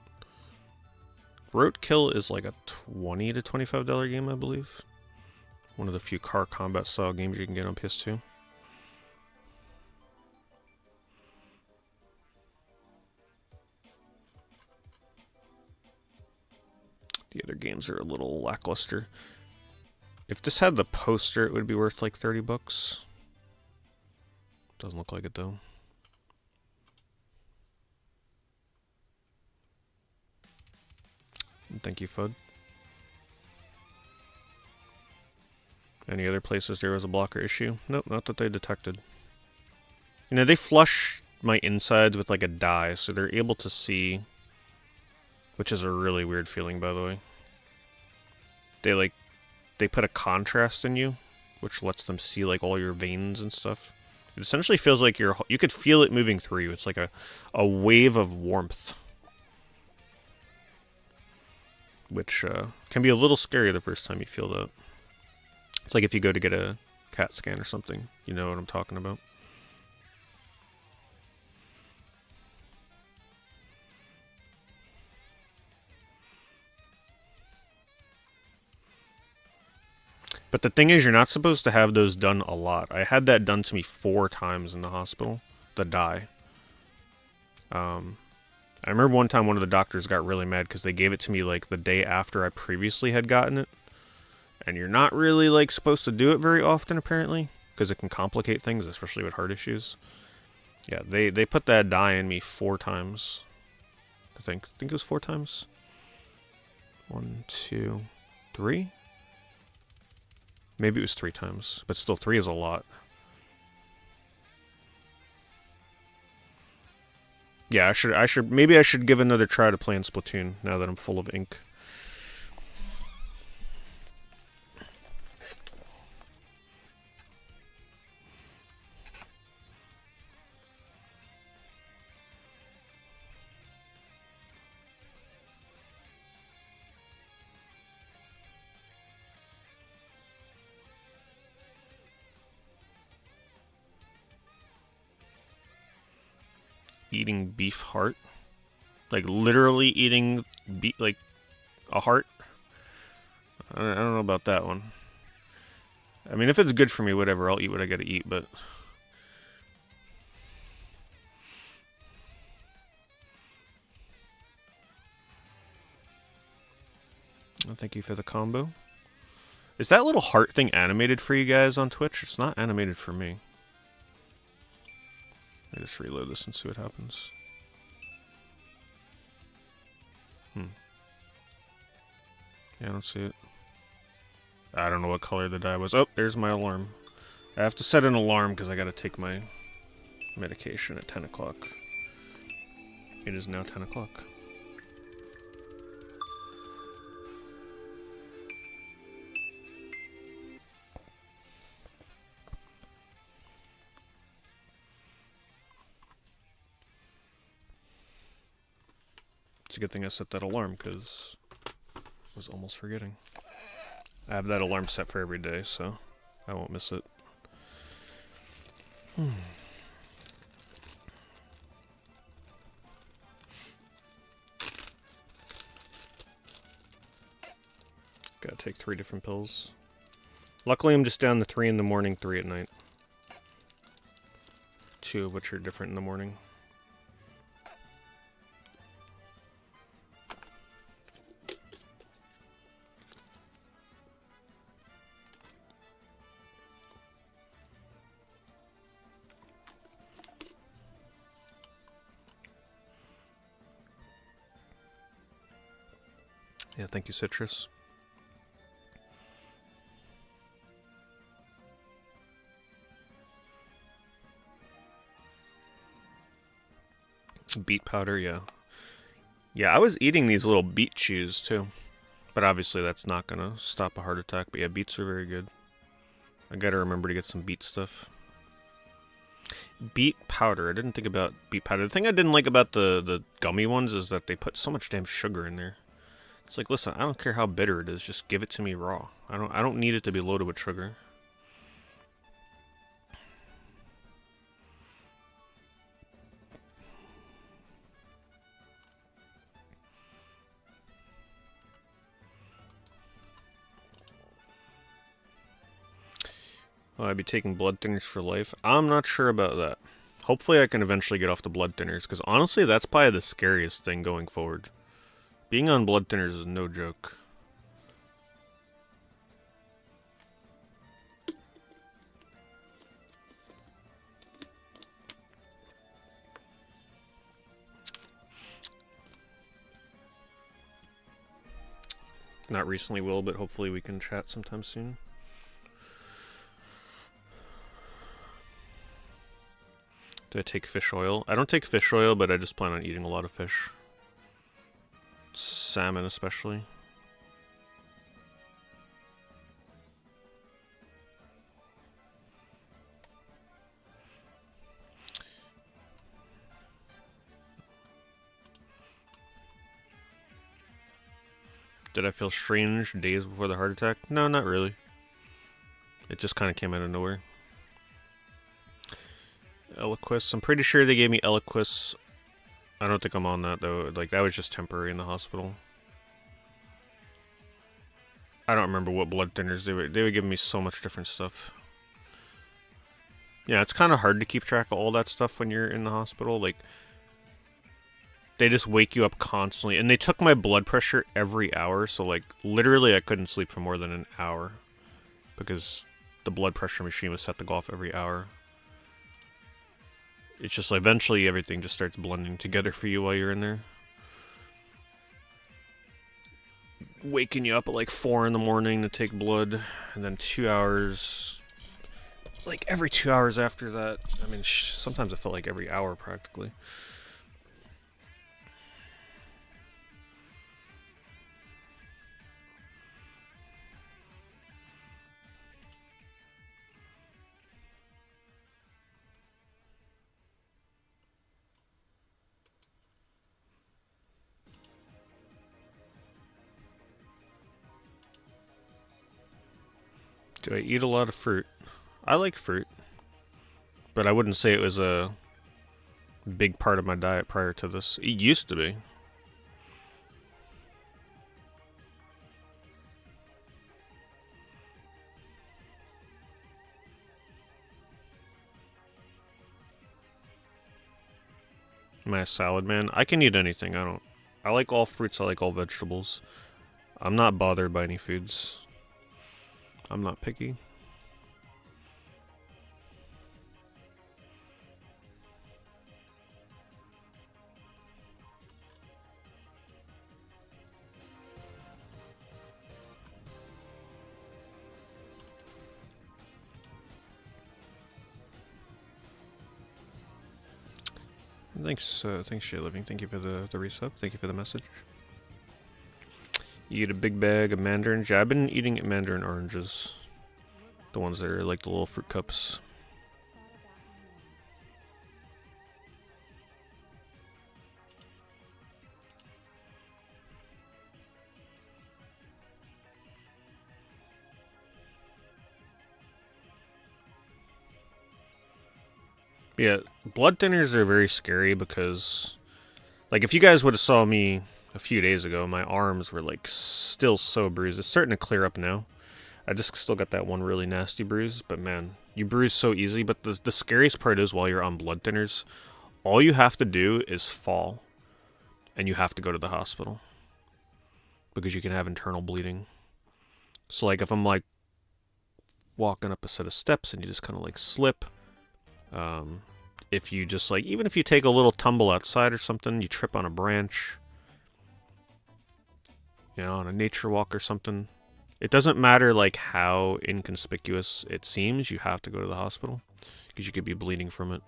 Roadkill is like a $20 to $25 game, I believe. One of the few car combat style games you can get on PS2. The other games are a little lackluster. If this had the poster, it would be worth like $30. Doesn't look like it though. Thank you, Fud. Any other places there was a blocker issue? Nope, not that they detected. You know, they flush my insides with like a dye, so they're able to see, which is a really weird feeling, by the way. They put a contrast in you, which lets them see like all your veins and stuff. It essentially feels like you could feel it moving through you. It's like a wave of warmth, which can be a little scary the first time you feel that. It's like if you go to get a CAT scan or something. You know what I'm talking about. But the thing is, you're not supposed to have those done a lot. I had that done to me 4 times in the hospital, the dye. I remember one time one of the doctors got really mad because they gave it to me like the day after I previously had gotten it. And you're not really like supposed to do it very often, apparently, because it can complicate things, especially with heart issues. Yeah, they put that dye in me 4 times. I think it was 4 times. 1, 2, 3? Maybe it was 3 times, but still 3 is a lot. Yeah, maybe I should give another try to play in Splatoon now that I'm full of ink. Eating beef heart, like literally eating like a heart. I don't know about that one. I mean, if it's good for me, whatever, I'll eat what I gotta eat, but oh, thank you for the combo. Is that little heart thing animated for you guys on Twitch? It's not animated for me. Let me just reload this and see what happens. Yeah, I don't see it. I don't know what color the dye was. Oh, there's my alarm. I have to set an alarm because I gotta take my medication at 10 o'clock. It is now 10 o'clock. It's a good thing I set that alarm because I was almost forgetting. I have that alarm set for every day, so I won't miss it. Gotta take 3 different pills. Luckily, I'm just down to 3 in the morning, 3 at night. 2 of which are different in the morning. Yeah, thank you, Citrus. Beet powder, yeah. Yeah, I was eating these little beet chews, too. But obviously that's not gonna stop a heart attack. But yeah, beets are very good. I gotta remember to get some beet stuff. Beet powder. I didn't think about beet powder. The thing I didn't like about the gummy ones is that they put so much damn sugar in there. It's like, listen, I don't care how bitter it is, just give it to me raw. I don't need it to be loaded with sugar. Will I be taking blood thinners for life? I'm not sure about that. Hopefully I can eventually get off the blood thinners, because honestly that's probably the scariest thing going forward. Being on blood thinners is no joke. Not recently will, but hopefully we can chat sometime soon. Do I take fish oil? I don't take fish oil, but I just plan on eating a lot of fish. Salmon especially. Did I feel strange days before the heart attack? No, not really. It just kind of came out of nowhere. Eliquis. I'm pretty sure they gave me Eliquis. I don't think I'm on that though. Like, that was just temporary in the hospital. I don't remember what blood thinners they were giving me so much different stuff. Yeah, it's kind of hard to keep track of all that stuff when you're in the hospital. Like, they just wake you up constantly. And they took my blood pressure every hour. So, like, literally I couldn't sleep for more than an hour. Because the blood pressure machine was set to go off every hour. It's just like eventually everything just starts blending together for you while you're in there. Waking you up at like 4 in the morning to take blood. And then 2 hours... Like every 2 hours after that. I mean, sometimes it felt like every hour practically. Do I eat a lot of fruit? I like fruit, but I wouldn't say it was a big part of my diet prior to this. It used to be. Am I a salad man? I can eat anything. I like all fruits. I like all vegetables. I'm not bothered by any foods. I'm not picky. Thanks, Shay Living. Thank you for the resub. Thank you for the message. You eat a big bag of mandarins. Yeah, I've been eating mandarin oranges. The ones that are like the little fruit cups. Yeah, blood thinners are very scary because, like, if you guys would have saw me a few days ago, my arms were, like, still so bruised. It's starting to clear up now. I just still got that one really nasty bruise, but man, you bruise so easy. But the scariest part is while you're on blood thinners, all you have to do is fall, and you have to go to the hospital because you can have internal bleeding. So, like, if I'm, like, walking up a set of steps and you just kind of, like, slip, if you just, like, even if you take a little tumble outside or something, you trip on a branch, you know, on a nature walk or something, it doesn't matter, like, how inconspicuous it seems, you have to go to the hospital because you could be bleeding from it.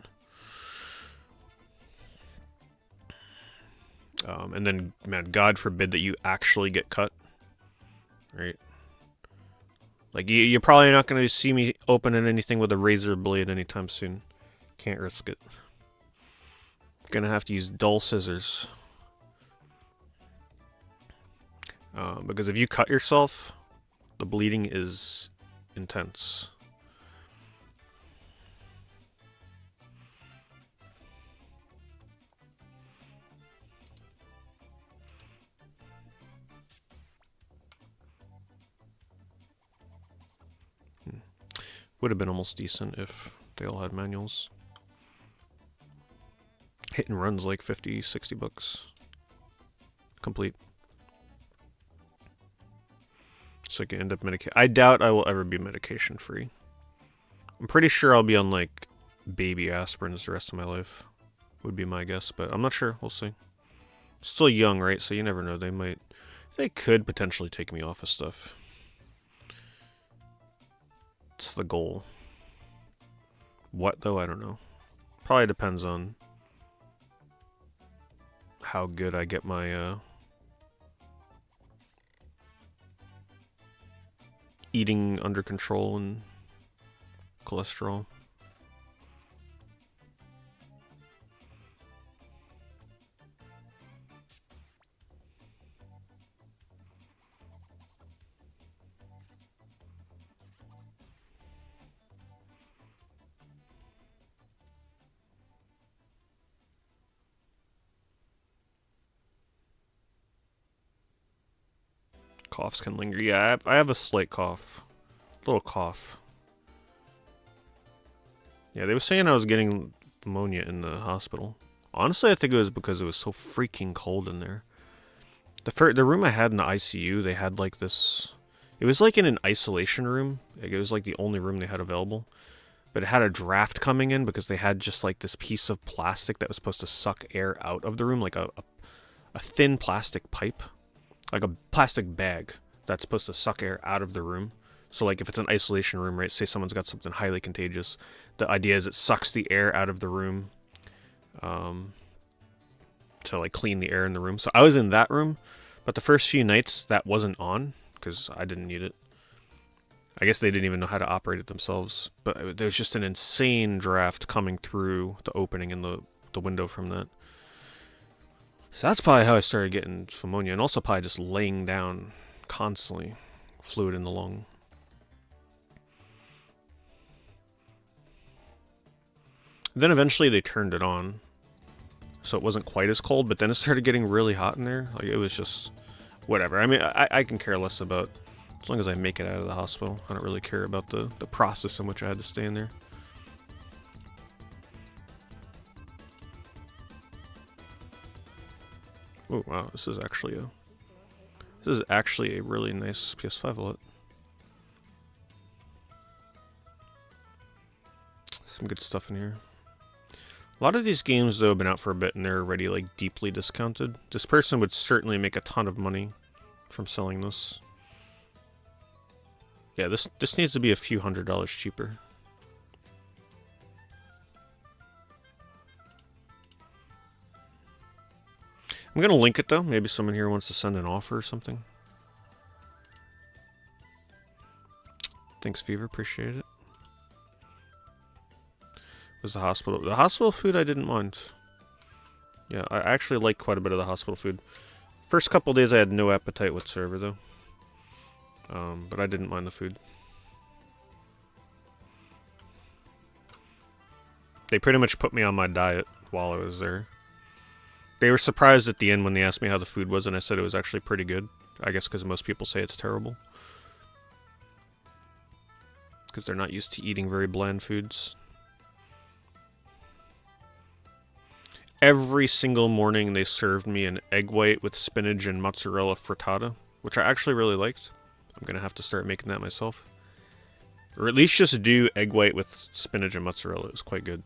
And then, man, God forbid that you actually get cut, right? Like, you're probably not going to see me opening anything with a razor blade anytime soon. Can't risk it. Gonna have to use dull scissors. Because if you cut yourself, the bleeding is intense. Would have been almost decent if they all had manuals. Hit and runs like 50, 60 bucks. Complete. So I can end up medication. I doubt I will ever be medication free. I'm pretty sure I'll be on like baby aspirins the rest of my life. Would be my guess, but I'm not sure. We'll see. Still young, right? So you never know. They could potentially take me off of stuff. It's the goal. What though? I don't know. Probably depends on how good I get my eating under control and cholesterol. Coughs can linger. Yeah, I have a slight cough. Little cough. Yeah, they were saying I was getting pneumonia in the hospital. Honestly, I think it was because it was so freaking cold in there. The room I had in the ICU, they had like this... It was like in an isolation room. Like, it was like the only room they had available. But it had a draft coming in because they had just like this piece of plastic that was supposed to suck air out of the room. Like a thin plastic pipe. Like a plastic bag that's supposed to suck air out of the room. So like if it's an isolation room, right, say someone's got something highly contagious, the idea is it sucks the air out of the room to like clean the air in the room. So I was in that room, but the first few nights that wasn't on because I didn't need it. I guess they didn't even know how to operate it themselves, but there's just an insane draft coming through the opening in the window from that. So that's probably how I started getting pneumonia, and also probably just laying down constantly, fluid in the lung. Then eventually they turned it on, so it wasn't quite as cold, but then it started getting really hot in there. Like, it was just whatever. I mean, I can care less about, as long as I make it out of the hospital. I don't really care about the process in which I had to stay in there. Oh wow, this is actually a really nice PS5 wallet. Some good stuff in here. A lot of these games though have been out for a bit and they're already like deeply discounted. This person would certainly make a ton of money from selling this. Yeah, this needs to be a few $100s cheaper. I'm gonna link it though. Maybe someone here wants to send an offer or something. Thanks, Fever. Appreciate it. Was the hospital food I didn't mind. Yeah, I actually like quite a bit of the hospital food. First couple days I had no appetite whatsoever though. But I didn't mind the food. They pretty much put me on my diet while I was there. They were surprised at the end when they asked me how the food was, and I said it was actually pretty good. I guess because most people say it's terrible. Because they're not used to eating very bland foods. Every single morning they served me an egg white with spinach and mozzarella frittata, which I actually really liked. I'm going to have to start making that myself. Or at least just do egg white with spinach and mozzarella. It was quite good.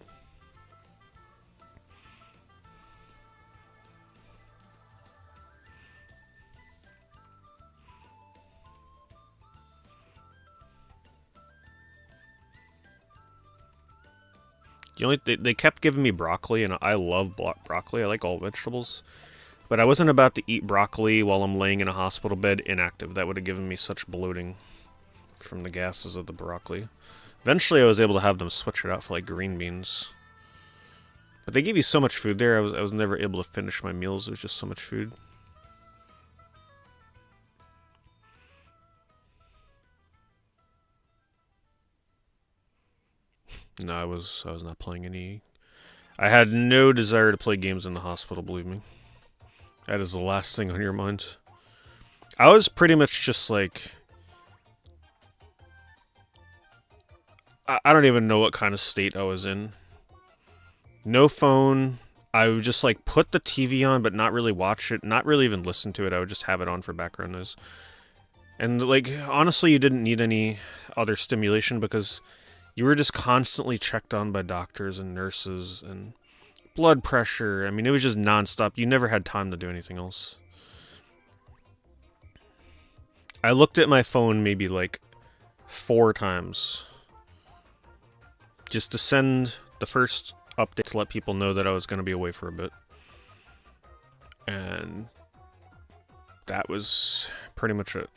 They kept giving me broccoli, and I love broccoli. I like all vegetables. But I wasn't about to eat broccoli while I'm laying in a hospital bed inactive. That would have given me such bloating from the gases of the broccoli. Eventually I was able to have them switch it out for like green beans. But they gave you so much food there, I was never able to finish my meals. It was just so much food. No, I was not playing any. I had no desire to play games in the hospital, believe me. That is the last thing on your mind. I was pretty much just like... I don't even know what kind of state I was in. No phone. I would just like put the TV on, but not really watch it, not really even listen to it. I would just have it on for background noise. And like honestly, you didn't need any other stimulation because you were just constantly checked on by doctors and nurses and blood pressure. I mean, it was just nonstop. You never had time to do anything else. I looked at my phone maybe like 4 times just to send the first update to let people know that I was going to be away for a bit. And that was pretty much it.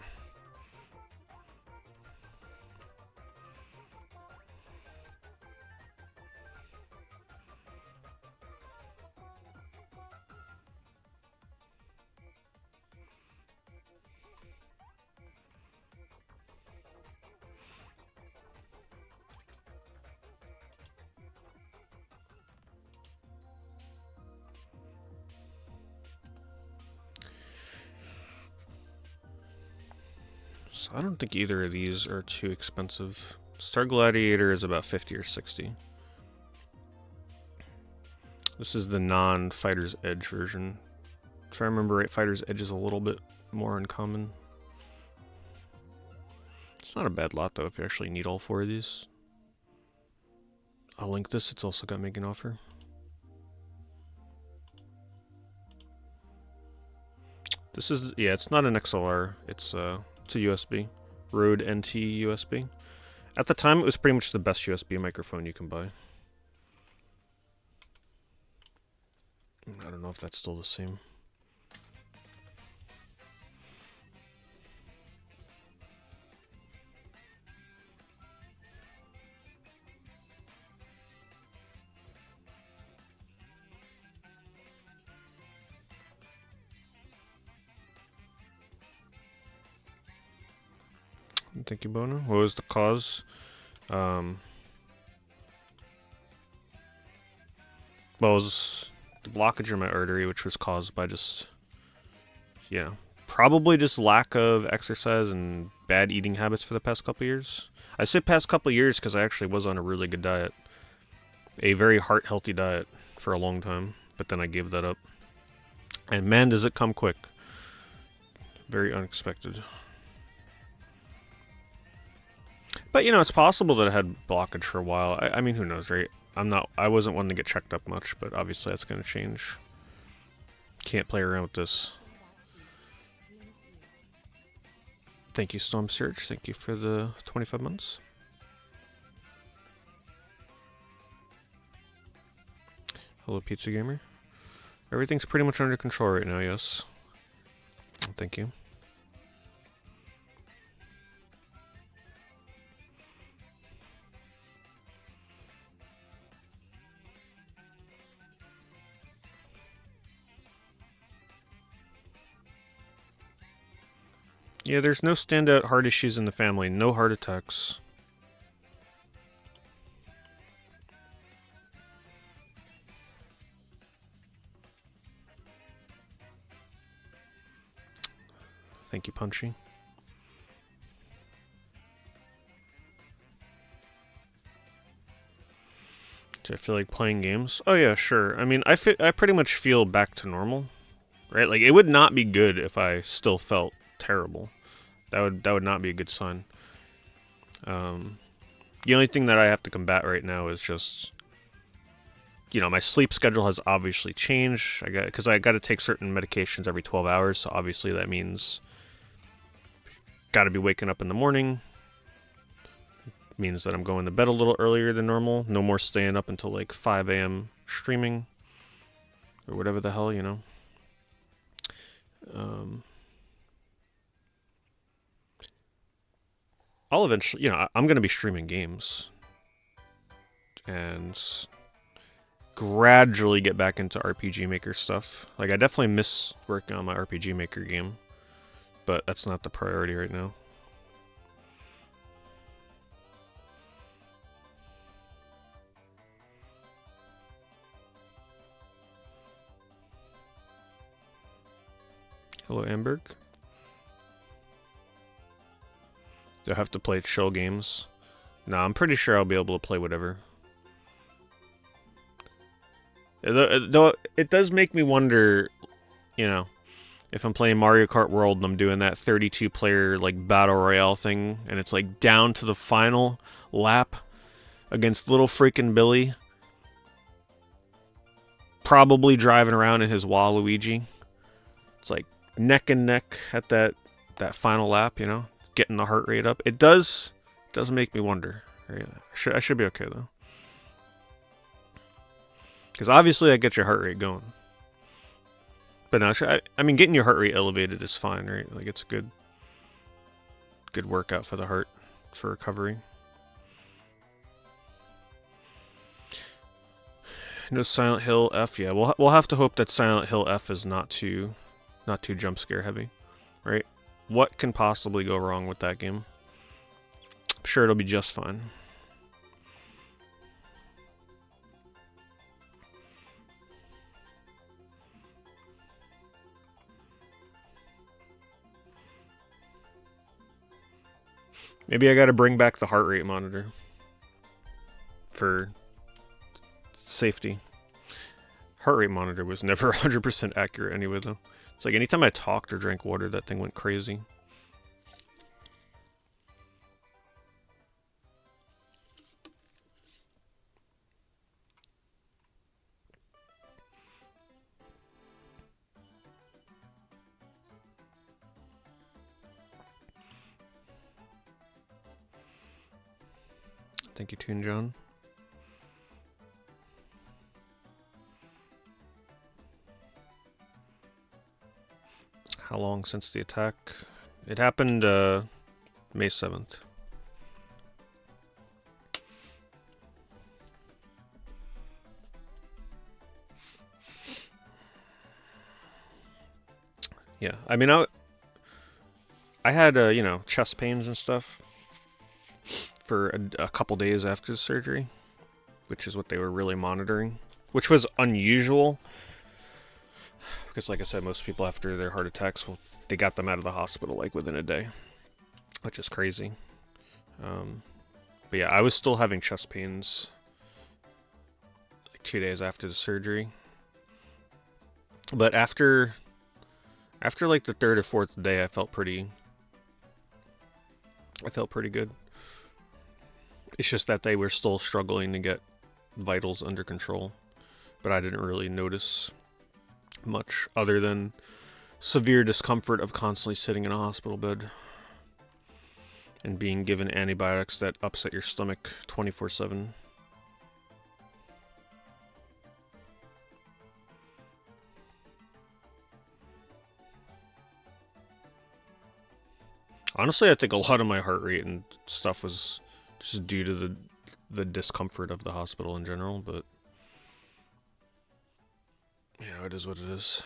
So I don't think either of these are too expensive. Star Gladiator is about 50 or 60. This is the non-Fighter's Edge version. If I remember right, Fighter's Edge is a little bit more uncommon. It's not a bad lot though if you actually need all 4 of these. I'll link this, it's also got Make an Offer. This is, yeah, it's not an XLR, it's a USB. Rode NT USB. At the time, it was pretty much the best USB microphone you can buy. I don't know if that's still the same. Thank you, Bono. What was the cause? Well, it was the blockage in my artery, which was caused by just, you know, probably just lack of exercise and bad eating habits for the past couple years. I say past couple years because I actually was on a really good diet. A very heart-healthy diet for a long time, but then I gave that up. And man, does it come quick. Very unexpected. But, you know, it's possible that I had blockage for a while. I mean, who knows, right? I wasn't one to get checked up much, but obviously that's going to change. Can't play around with this. Thank you, Storm Surge. Thank you for the 25 months. Hello, Pizza Gamer. Everything's pretty much under control right now, yes. Thank you. Yeah, there's no standout heart issues in the family. No heart attacks. Thank you, Punchy. Do I feel like playing games? Oh yeah, sure. I mean, I pretty much feel back to normal, right? Like it would not be good if I still felt terrible. That would not be a good sign. The only thing that I have to combat right now is just, you know, my sleep schedule has obviously changed. Because I got to take certain medications every 12 hours, so obviously that means got to be waking up in the morning. Means that I'm going to bed a little earlier than normal. No more staying up until like 5 a.m. streaming or whatever the hell, you know. I'll eventually, you know, I'm going to be streaming games and gradually get back into RPG Maker stuff. Like, I definitely miss working on my RPG Maker game, but that's not the priority right now. Hello, Amberg. Do I have to play chill games? No, I'm pretty sure I'll be able to play whatever. Though it does make me wonder, you know, if I'm playing Mario Kart World and I'm doing that 32-player like battle royale thing, and it's like down to the final lap against little freaking Billy, probably driving around in his Waluigi. It's like neck and neck at that final lap, you know, getting the heart rate up. It does make me wonder. Right? I should be okay though. Because obviously that gets your heart rate going. But no, I mean, getting your heart rate elevated is fine, right? Like, it's a good workout for the heart, for recovery. No Silent Hill F. Yeah, we'll have to hope that Silent Hill F is not too jump scare heavy, right? What can possibly go wrong with that game? I'm sure it'll be just fine. Maybe I gotta bring back the heart rate monitor for safety. Heart rate monitor was never 100% accurate anyway, though. It's like anytime I talked or drank water, that thing went crazy. Thank you, Toon John. How long since the attack? It happened May 7th. Yeah, I mean, I had you know, chest pains and stuff for a couple days after the surgery, which is what they were really monitoring, which was unusual. Because, like I said, most people after their heart attacks, well, they got them out of the hospital like within a day, which is crazy. But yeah, I was still having chest pains like 2 days after the surgery. But after like the third or fourth day, I felt pretty good. It's just that they were still struggling to get vitals under control, but I didn't really notice much other than severe discomfort of constantly sitting in a hospital bed and being given antibiotics that upset your stomach 24/7. Honestly, I think a lot of my heart rate and stuff was just due to the discomfort of the hospital in general, but you know, it is what it is.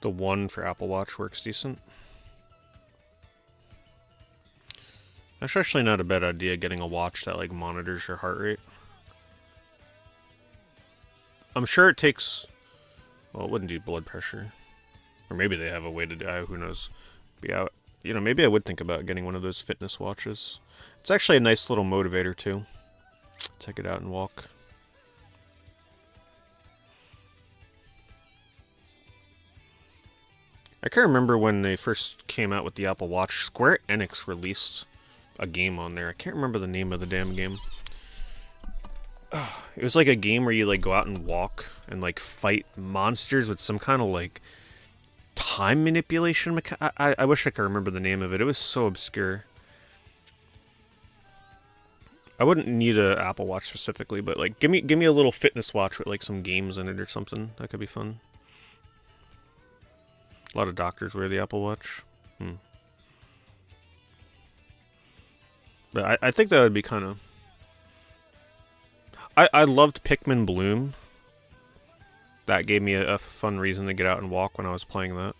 The one for Apple Watch works decent. That's actually not a bad idea, getting a watch that like monitors your heart rate. I'm sure it takes, well, it wouldn't do blood pressure. Or maybe they have a way to do it, who knows. But yeah, you know, maybe I would think about getting one of those fitness watches. It's actually a nice little motivator too. Take it out and walk. I can't remember when they first came out with the Apple Watch. Square Enix released a game on there. I can't remember the name of the damn game. It was like a game where you like go out and walk and like fight monsters with some kind of like time manipulation I wish I could remember the name of it. It was so obscure. I wouldn't need an Apple Watch specifically, but like give me a little fitness watch with like some games in it or something. That could be fun. A lot of doctors wear the Apple Watch. But I think that would be kind of... I loved Pikmin Bloom. That gave me a fun reason to get out and walk when I was playing that.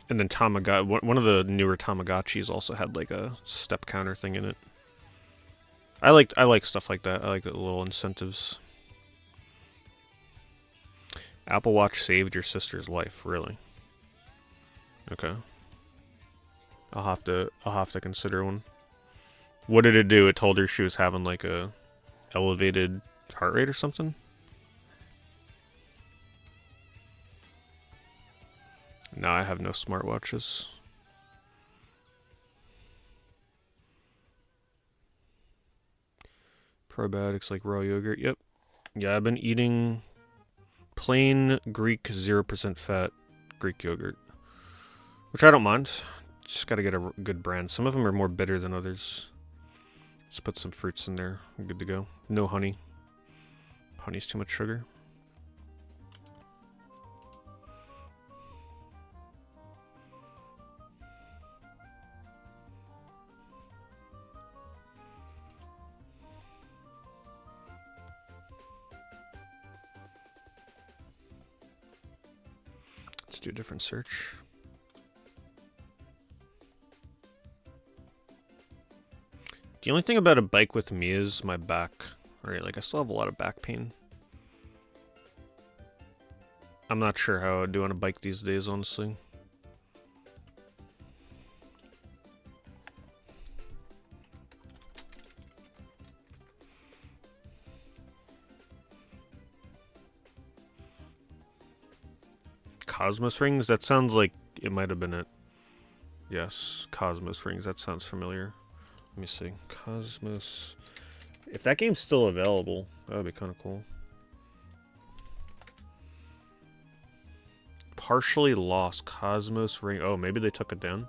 And then Tamagotchi, one of the newer Tamagotchis also had like a step counter thing in it. I like stuff like that. I like the little incentives. Apple Watch saved your sister's life, really? Okay. I'll have to consider one. What did it do? It told her she was having like a elevated heart rate or something? No, I have no smartwatches. Probiotics like raw yogurt. Yep. Yeah, I've been eating plain Greek 0% fat Greek yogurt, which I don't mind. Just gotta get a good brand. Some of them are more bitter than others. Just put some fruits in there. I'm good to go. No honey. Honey's too much sugar. Let's do a different search. The only thing about a bike with me is my back. Alright, like I still have a lot of back pain. I'm not sure how I would do on a bike these days, honestly. Cosmos rings? That sounds like it might have been it. Yes, Cosmos rings. That sounds familiar. Let me see. Cosmos. If that game's still available, that would be kind of cool. Partially lost. Cosmos Ring. Oh, maybe they took it down.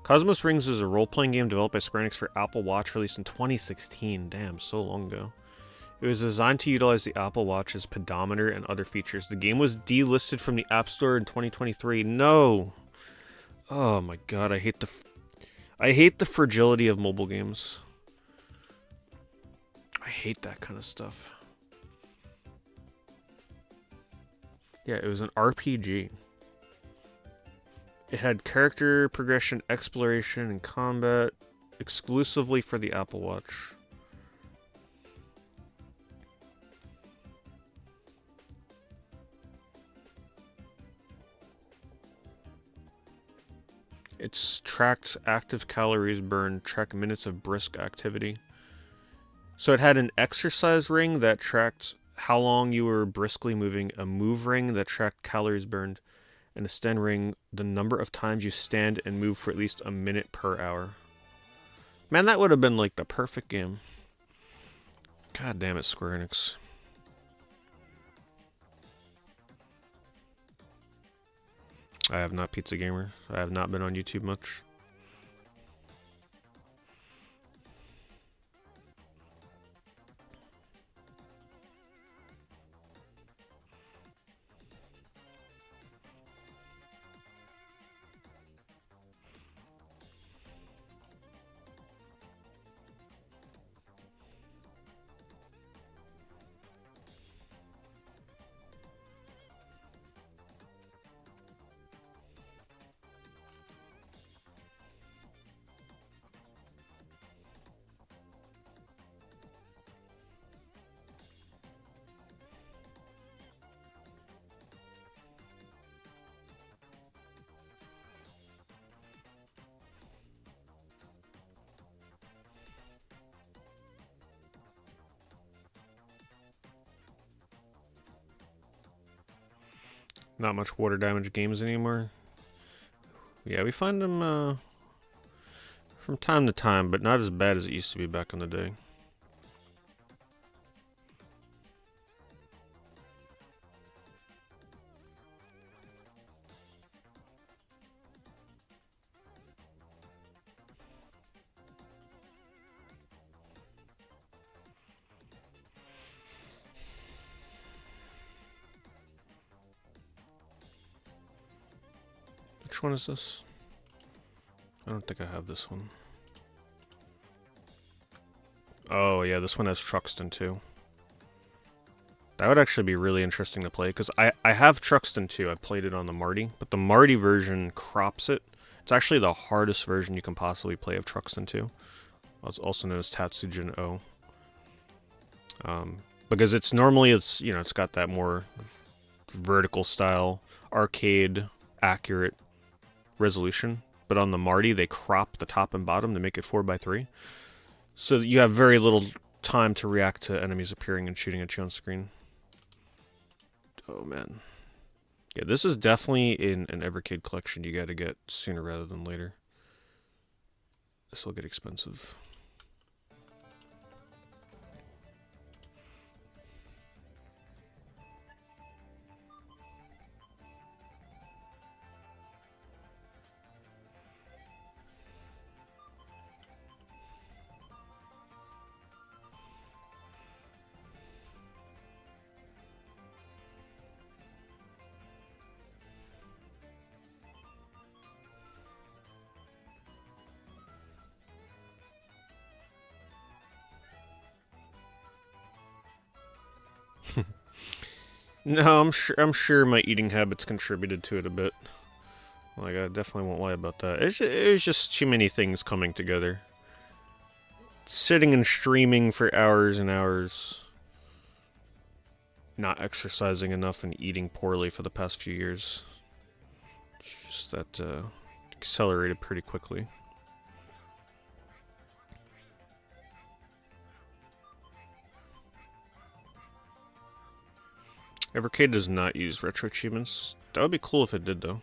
Cosmos Rings is a role-playing game developed by Square Enix for Apple Watch, released in 2016. Damn, so long ago. It was designed to utilize the Apple Watch's pedometer and other features. The game was delisted from the App Store in 2023. No! Oh my god, I hate the fragility of mobile games. I hate that kind of stuff. Yeah, it was an RPG. It had character progression, exploration, and combat exclusively for the Apple Watch. It's tracked active calories burned, tracked minutes of brisk activity. So it had an exercise ring that tracked how long you were briskly moving, a move ring that tracked calories burned, and a stand ring, the number of times you stand and move for at least a minute per hour. Man, that would have been like the perfect game. God damn it, Square Enix. I have not Pizza Gamer. I have not been on YouTube much. Not much water damage games anymore. Yeah, we find them from time to time, but not as bad as it used to be back in the day. Which one is this? I don't think I have this one. Oh yeah, this one has Truxton too. That would actually be really interesting to play, because I have Truxton too. I've played it on the Marty, but the Marty version crops it. It's actually the hardest version you can possibly play of Truxton 2. It's also known as Tatsujin O. Because it's normally, it's got that more vertical style, arcade, accurate resolution. But on the Marty, they crop the top and bottom to make it 4:3. So that you have very little time to react to enemies appearing and shooting at you on screen. Oh, man. Yeah, this is definitely in an Evercade collection you gotta get sooner rather than later. This will get expensive. No, I'm sure my eating habits contributed to it a bit. Like, I definitely won't lie about that. It's just too many things coming together. Sitting and streaming for hours and hours. Not exercising enough and eating poorly for the past few years. Just that accelerated pretty quickly. Evercade does not use retro achievements. That would be cool if it did, though.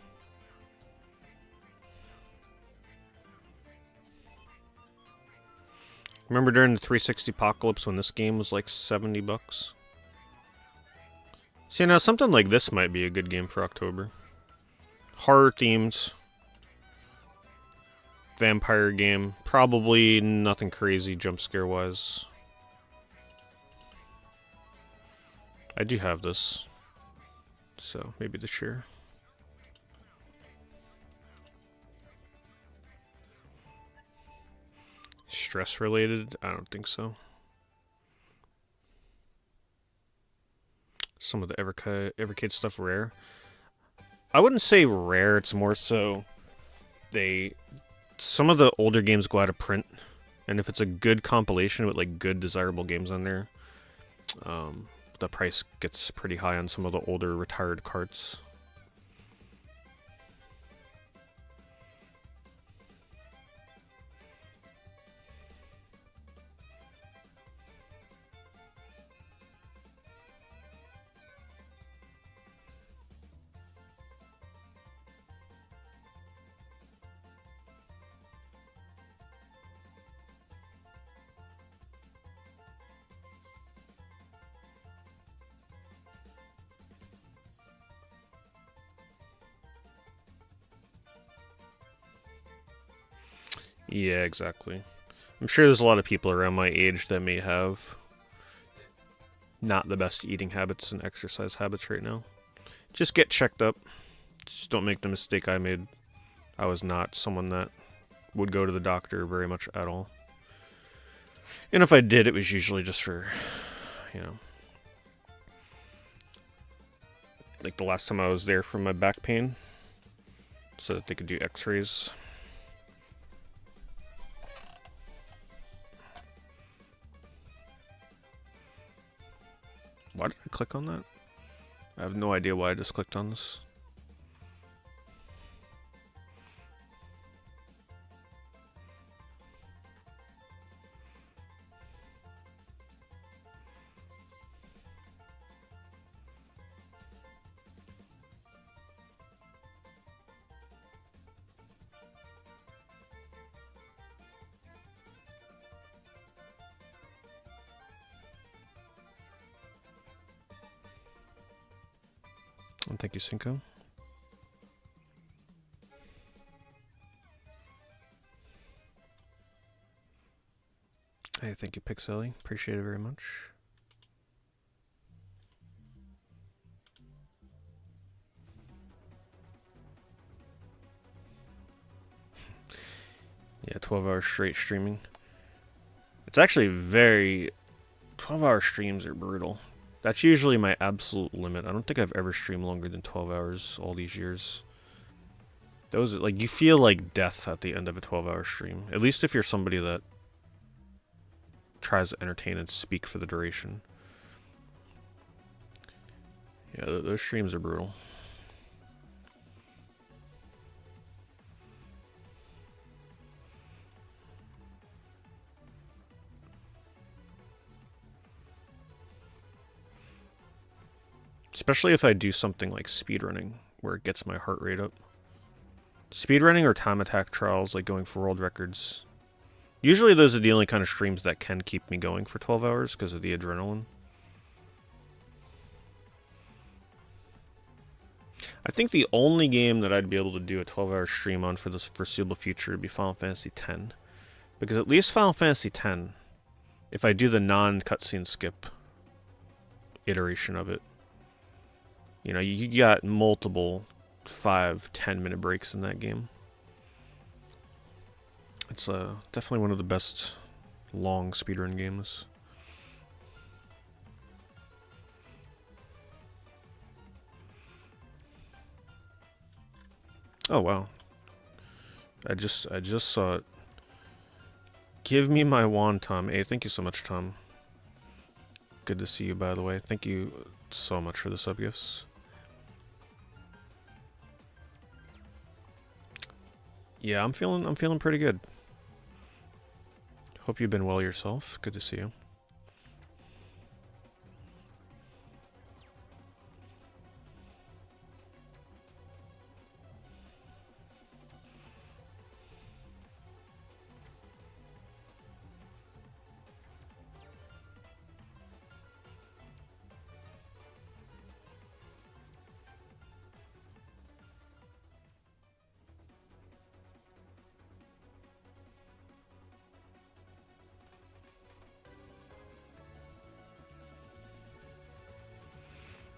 Remember during the 360 apocalypse when this game was like $70? See, now something like this might be a good game for October. Horror themed. Vampire game. Probably nothing crazy jump scare wise. I do have this, so maybe this year. Stress related? I don't think so. Some of the Evercade stuff rare. I wouldn't say rare, it's more so some of the older games go out of print, and if it's a good compilation with like good desirable games on there, the price gets pretty high on some of the older retired carts. Yeah, exactly. I'm sure there's a lot of people around my age that may have not the best eating habits and exercise habits right now. Just get checked up. Just don't make the mistake I made. I was not someone that would go to the doctor very much at all. And if I did, it was usually just for, like the last time I was there for my back pain, so that they could do x-rays. Why did I click on that? I have no idea why I just clicked on this. And thank you, Cinco. Hey, thank you, Pixelly. Appreciate it very much. Yeah, 12 hours straight streaming. It's actually 12-hour streams are brutal. That's usually my absolute limit. I don't think I've ever streamed longer than 12 hours all these years. Those are, like, you feel like death at the end of a 12-hour stream. At least if you're somebody that tries to entertain and speak for the duration. Yeah, those streams are brutal. Especially if I do something like speedrunning, where it gets my heart rate up. Speedrunning or time attack trials, like going for world records. Usually those are the only kind of streams that can keep me going for 12 hours because of the adrenaline. I think the only game that I'd be able to do a 12-hour stream on for the foreseeable future would be Final Fantasy X. Because at least Final Fantasy X, if I do the non-cutscene skip iteration of it, you know, you got multiple 5-10 minute breaks in that game. It's definitely one of the best long speedrun games. Oh wow. I just saw it. Give me my wand, Tom. Hey, thank you so much, Tom. Good to see you, by the way. Thank you so much for the sub gifts. Yeah, I'm feeling pretty good. Hope you've been well yourself. Good to see you.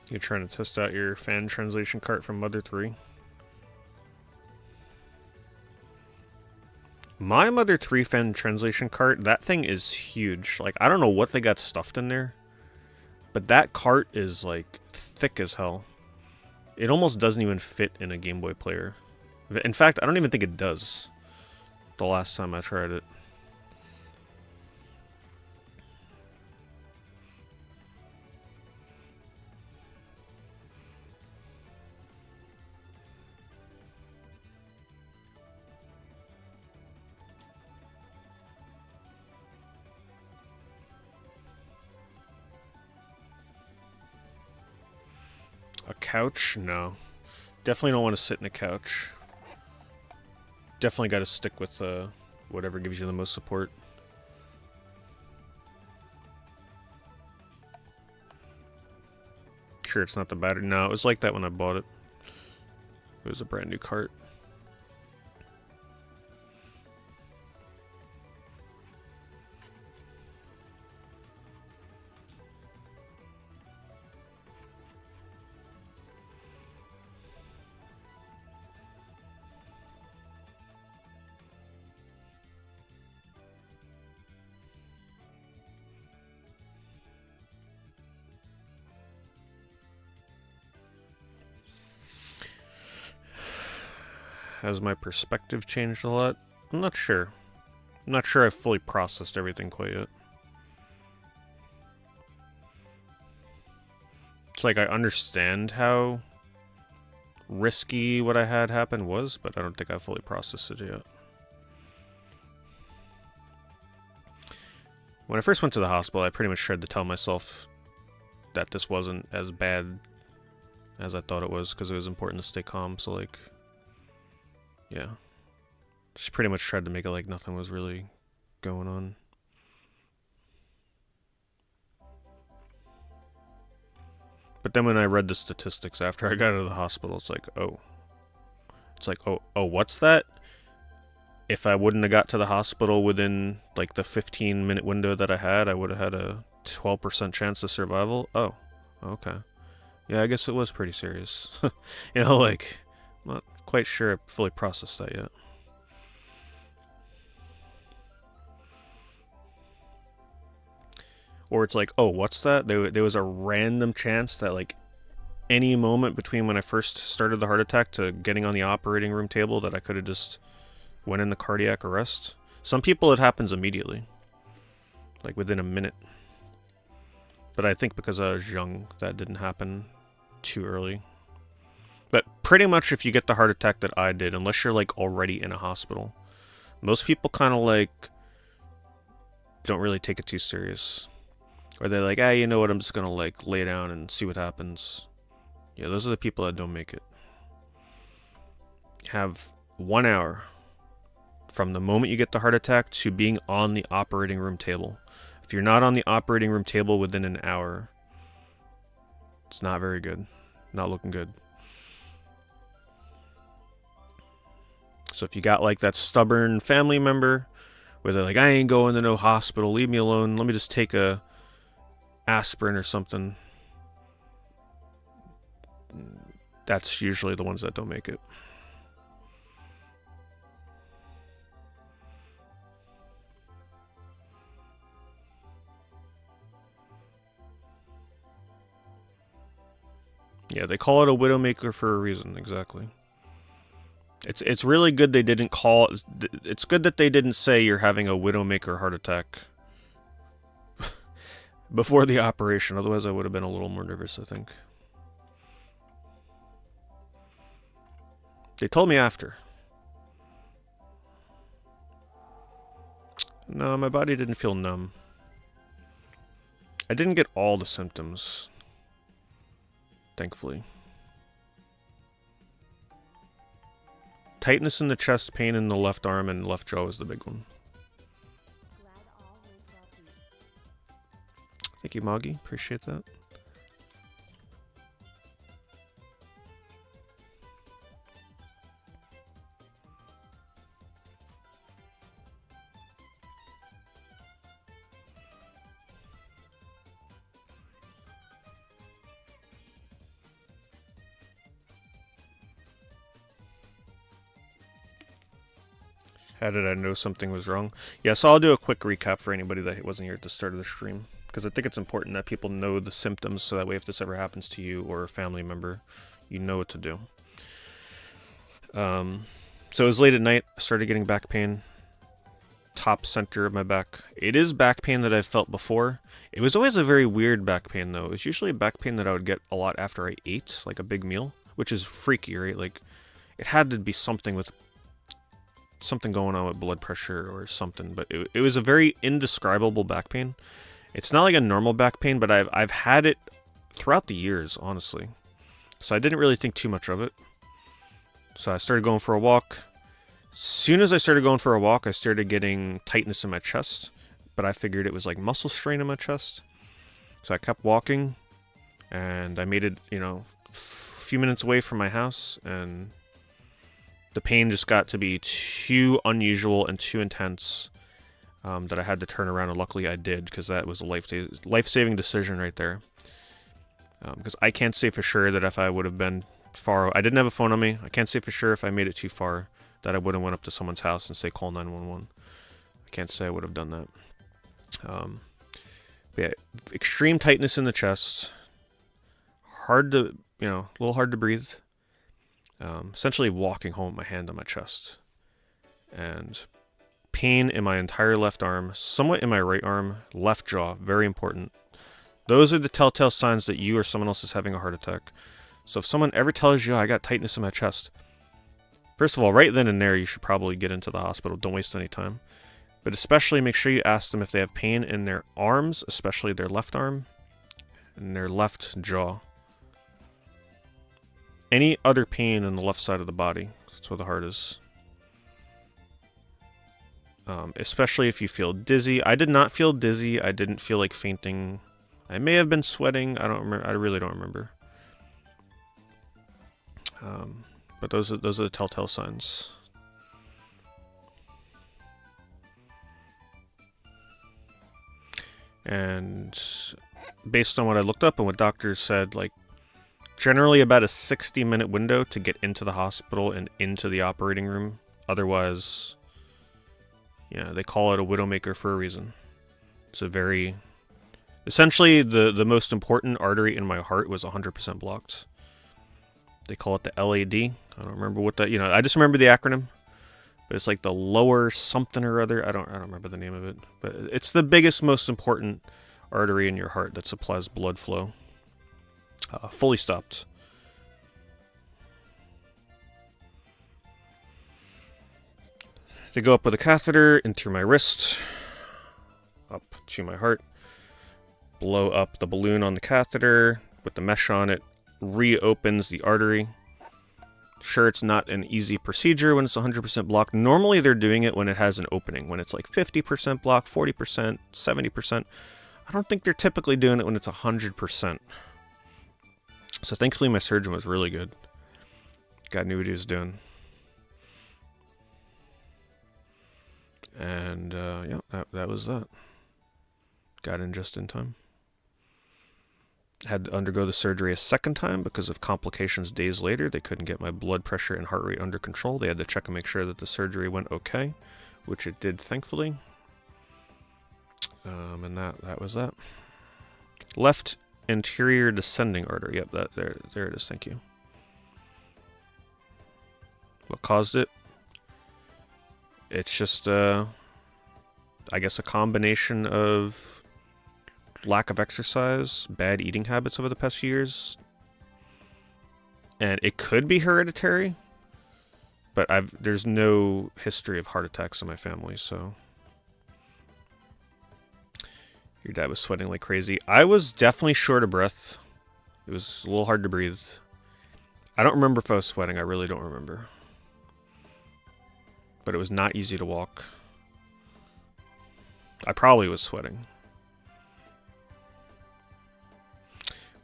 You're trying to test out your fan translation cart from Mother 3. My Mother 3 fan translation cart, that thing is huge. Like, I don't know what they got stuffed in there, but that cart is, like, thick as hell. It almost doesn't even fit in a Game Boy player. In fact, I don't even think it does. The last time I tried it. A couch? No. Definitely don't want to sit in a couch. Definitely got to stick with whatever gives you the most support. Sure, it's not the battery. No, it was like that when I bought it. It was a brand new cart. Has my perspective changed a lot? I'm not sure. I'm not sure I've fully processed everything quite yet. It's like I understand how risky what I had happen was, but I don't think I fully processed it yet. When I first went to the hospital, I pretty much tried to tell myself that this wasn't as bad as I thought it was, because it was important to stay calm, so like... yeah. Just pretty much tried to make it like nothing was really going on. But then when I read the statistics after I got out of the hospital, it's like, oh. It's like, oh, what's that? If I wouldn't have got to the hospital within like the 15-minute window that I had, I would have had a 12% chance of survival. Oh, okay. Yeah, I guess it was pretty serious. You know, like, I'm not quite sure I fully processed that yet. or it's like, oh, what's that? There was a random chance that like any moment between when I first started the heart attack to getting on the operating room table that I could have just went into cardiac arrest. Some people it happens immediately, like within a minute. But I think because I was young, that didn't happen too early. But pretty much if you get the heart attack that I did, unless you're like already in a hospital, most people kind of like don't really take it too serious. Or they're like, you know what, I'm just gonna like lay down and see what happens. Yeah, those are the people that don't make it. Have 1 hour from the moment you get the heart attack to being on the operating room table. If you're not on the operating room table within an hour, it's not very good. Not looking good. So if you got like that stubborn family member where they're like, I ain't going to no hospital, leave me alone, let me just take a aspirin or something. That's usually the ones that don't make it. Yeah, they call it a widowmaker for a reason, exactly. It's really good they didn't call it. It's good that they didn't say you're having a widowmaker heart attack before the operation. Otherwise, I would have been a little more nervous, I think. They told me after. No, my body didn't feel numb. I didn't get all the symptoms, thankfully. Tightness in the chest, pain in the left arm and left jaw is the big one. Thank you, Moggy. Appreciate that. How did I know something was wrong? Yeah, so I'll do a quick recap for anybody that wasn't here at the start of the stream, because I think it's important that people know the symptoms so that way if this ever happens to you or a family member, you know what to do. So it was late at night, I started getting back pain, top center of my back. It is back pain that I've felt before. It was always a very weird back pain though. It was usually a back pain that I would get a lot after I ate, like a big meal, which is freaky, right? Like, it had to be something going on with blood pressure or something, but it was a very indescribable back pain. It's not like a normal back pain, but I've had it throughout the years, honestly. So I didn't really think too much of it. So I started going for a walk. As soon as I started going for a walk, I started getting tightness in my chest, but I figured it was like muscle strain in my chest. So I kept walking, and I made it, a few minutes away from my house, and the pain just got to be too unusual and too intense that I had to turn around, and luckily I did, because that was a life-saving decision right there. Because I can't say for sure that if I would have been far... I didn't have a phone on me. I can't say for sure if I made it too far that I would have went up to someone's house and say, call 911. I can't say I would have done that. But yeah, extreme tightness in the chest. Hard to, a little hard to breathe. Essentially walking home with my hand on my chest. And pain in my entire left arm, somewhat in my right arm, left jaw, very important. Those are the telltale signs that you or someone else is having a heart attack. So if someone ever tells you, I got tightness in my chest, first of all, right then and there, you should probably get into the hospital. Don't waste any time. But especially make sure you ask them if they have pain in their arms, especially their left arm and their left jaw. Any other pain on the left side of the body. That's where the heart is. Especially if you feel dizzy. I did not feel dizzy. I didn't feel like fainting. I may have been sweating. I don't remember. I really don't remember. But those are the telltale signs. And based on what I looked up and what doctors said, like, generally about a 60-minute window to get into the hospital and into the operating room. Otherwise, they call it a widowmaker for a reason. It's a very Essentially, the most important artery in my heart was 100% blocked. They call it the LAD. I don't remember what that, I just remember the acronym. But it's like the lower something or other. I don't remember the name of it. But it's the biggest, most important artery in your heart that supplies blood flow. Fully stopped. They go up with a catheter into my wrist, up to my heart, blow up the balloon on the catheter with the mesh on it, reopens the artery. Sure, it's not an easy procedure when it's 100% blocked. Normally they're doing it when it has an opening, when it's like 50% blocked, 40%, 70%. I don't think they're typically doing it when it's 100%. So thankfully my surgeon was really good. God knew what he was doing. And yeah, that was that. Got in just in time. Had to undergo the surgery a second time because of complications days later. They couldn't get my blood pressure and heart rate under control. They had to check and make sure that the surgery went okay, which it did, thankfully. And that was that. Left anterior descending artery. Yep, there it is. Thank you. What caused it? It's just, I guess, a combination of lack of exercise, bad eating habits over the past few years, and it could be hereditary, but there's no history of heart attacks in my family, so. Your dad was sweating like crazy. I was definitely short of breath. It was a little hard to breathe. I don't remember if I was sweating. I really don't remember. But it was not easy to walk. I probably was sweating.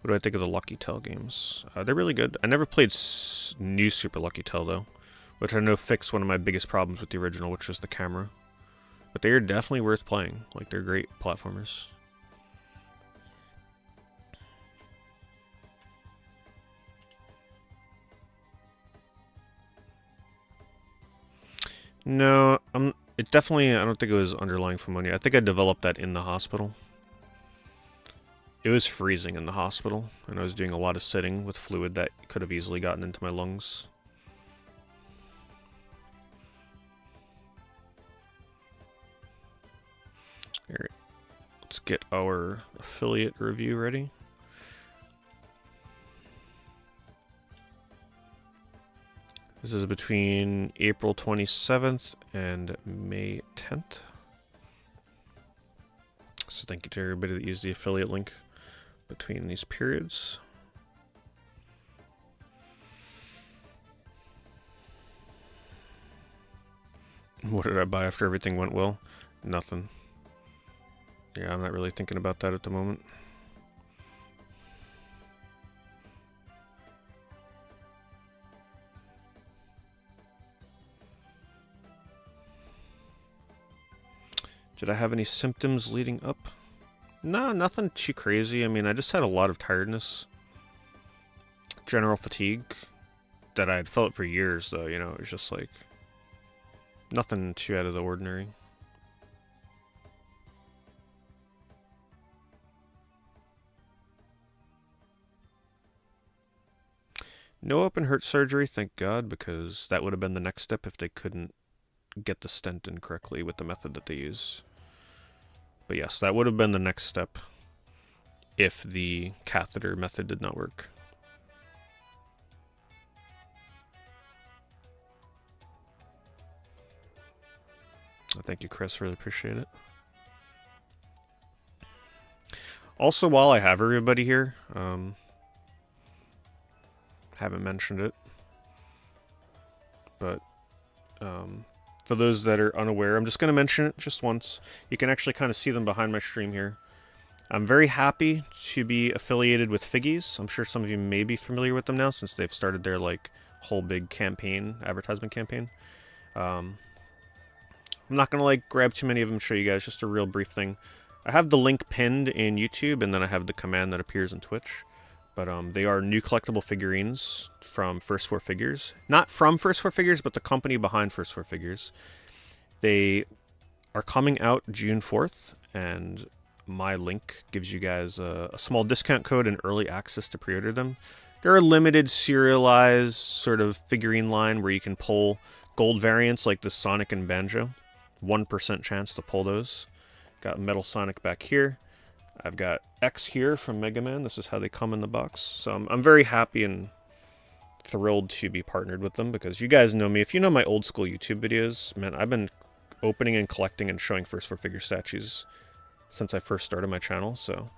What do I think of the Lucky Tell games? They're really good. I never played new Super Lucky Tell, though, which I know fixed one of my biggest problems with the original, which was the camera. But they are definitely worth playing. Like, they're great platformers. No, it definitely, I don't think it was underlying pneumonia. I think I developed that in the hospital. It was freezing in the hospital, and I was doing a lot of sitting with fluid that could have easily gotten into my lungs. Alright, let's get our affiliate review ready. This is between April 27th and May 10th. So thank you to everybody that used the affiliate link between these periods. What did I buy after everything went well? Nothing. Yeah, I'm not really thinking about that at the moment. Did I have any symptoms leading up? No, nothing too crazy. I mean, I just had a lot of tiredness. General fatigue that I had felt for years, though, you know, it was just like nothing too out of the ordinary. No open heart surgery, thank God, because that would have been the next step if they couldn't get the stent in correctly with the method that they use. But yes, that would have been the next step if the catheter method did not work. Thank you, Chris. Really appreciate it. Also, while I have everybody here, haven't mentioned it, but for those that are unaware, I'm just going to mention it just once. You can actually kind of see them behind my stream here. I'm very happy to be affiliated with Figgies. I'm sure some of you may be familiar with them now since they've started their like whole big campaign, advertisement campaign. I'm not going to like grab too many of them and show you guys, just a real brief thing. I have the link pinned in YouTube, and then I have the command that appears in Twitch. But they are new collectible figurines from First Four Figures. Not from First Four Figures, but the company behind First Four Figures. They are coming out June 4th, and my link gives you guys a small discount code and early access to pre-order them. They're a limited serialized sort of figurine line where you can pull gold variants like the Sonic and Banjo. 1% chance to pull those. Got Metal Sonic back here. I've got X here from Mega Man. This is how they come in the box. So I'm very happy and thrilled to be partnered with them because you guys know me. If you know my old school YouTube videos, man, I've been opening and collecting and showing First 4 Figure statues since I first started my channel. So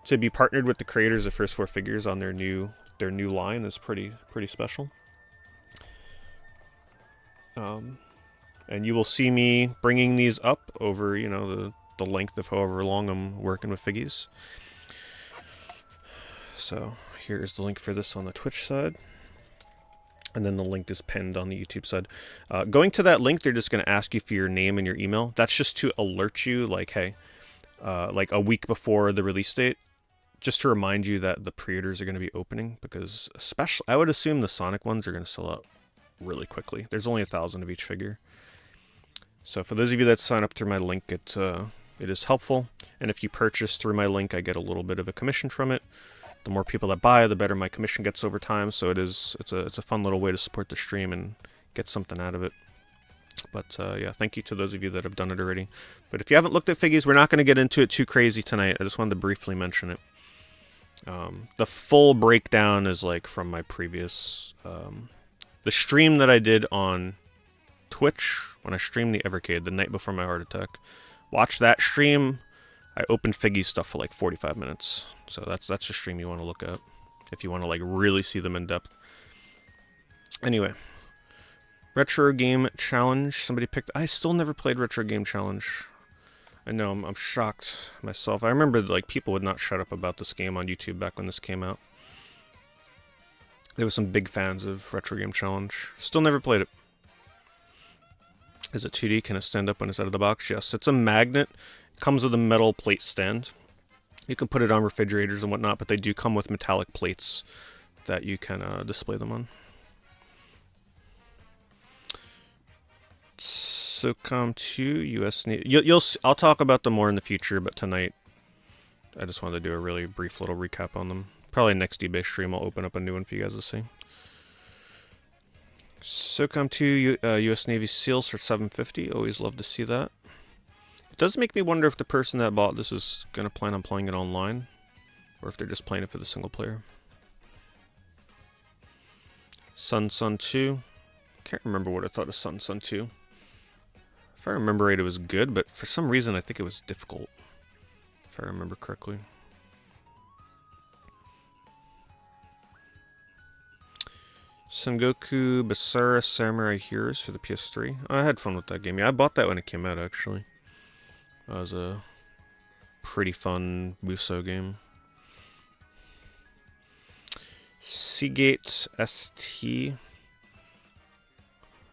to be partnered with the creators of First 4 Figures on their new line is pretty special. And you will see me bringing these up over, you know, the length of however long I'm working with figgies. So here's the link for this on the Twitch side. And then the link is pinned on the YouTube side. Going to that link, they're just going to ask you for your name and your email. That's just to alert you, like, hey, like a week before the release date, just to remind you that the pre-orders are going to be opening. Because especially, I would assume the Sonic ones are going to sell out really quickly. There's only 1,000 of each figure. So for those of you that sign up through my link, it is helpful. And if you purchase through my link, I get a little bit of a commission from it. The more people that buy, the better my commission gets over time. So it's a fun little way to support the stream and get something out of it. But yeah, thank you to those of you that have done it already. But if you haven't looked at figures, we're not going to get into it too crazy tonight. I just wanted to briefly mention it. The full breakdown is like from my previous the stream that I did on Twitch when I streamed the Evercade the night before my heart attack. Watch that stream. I opened Figgy stuff for like 45 minutes. So that's a stream you want to look at if you want to like really see them in depth. Anyway, Retro Game Challenge. Somebody picked. I still never played Retro Game Challenge. I know, I'm shocked myself. I remember like people would not shut up about this game on YouTube back when this came out. There were some big fans of Retro Game Challenge. Still never played it. Is it 2D? Can it stand up when it's out of the box? Yes. It's a magnet. It comes with a metal plate stand. You can put it on refrigerators and whatnot, but they do come with metallic plates that you can display them on. SOCOM 2, US Navy. I'll talk about them more in the future, but tonight I just wanted to do a really brief little recap on them. Probably next eBay stream I'll open up a new one for you guys to see. SOCOM 2 US Navy Seals for $750. Always love to see that. It does make me wonder if the person that bought this is going to plan on playing it online, or if they're just playing it for the single player. Sun 2. Can't remember what I thought of Sun 2. If I remember right, it was good, but for some reason I think it was difficult, if I remember correctly. Sengoku Basara Samurai Heroes for the PS3. I had fun with that game. Yeah, I bought that when it came out, actually. That was a pretty fun Musou game. Seagate ST.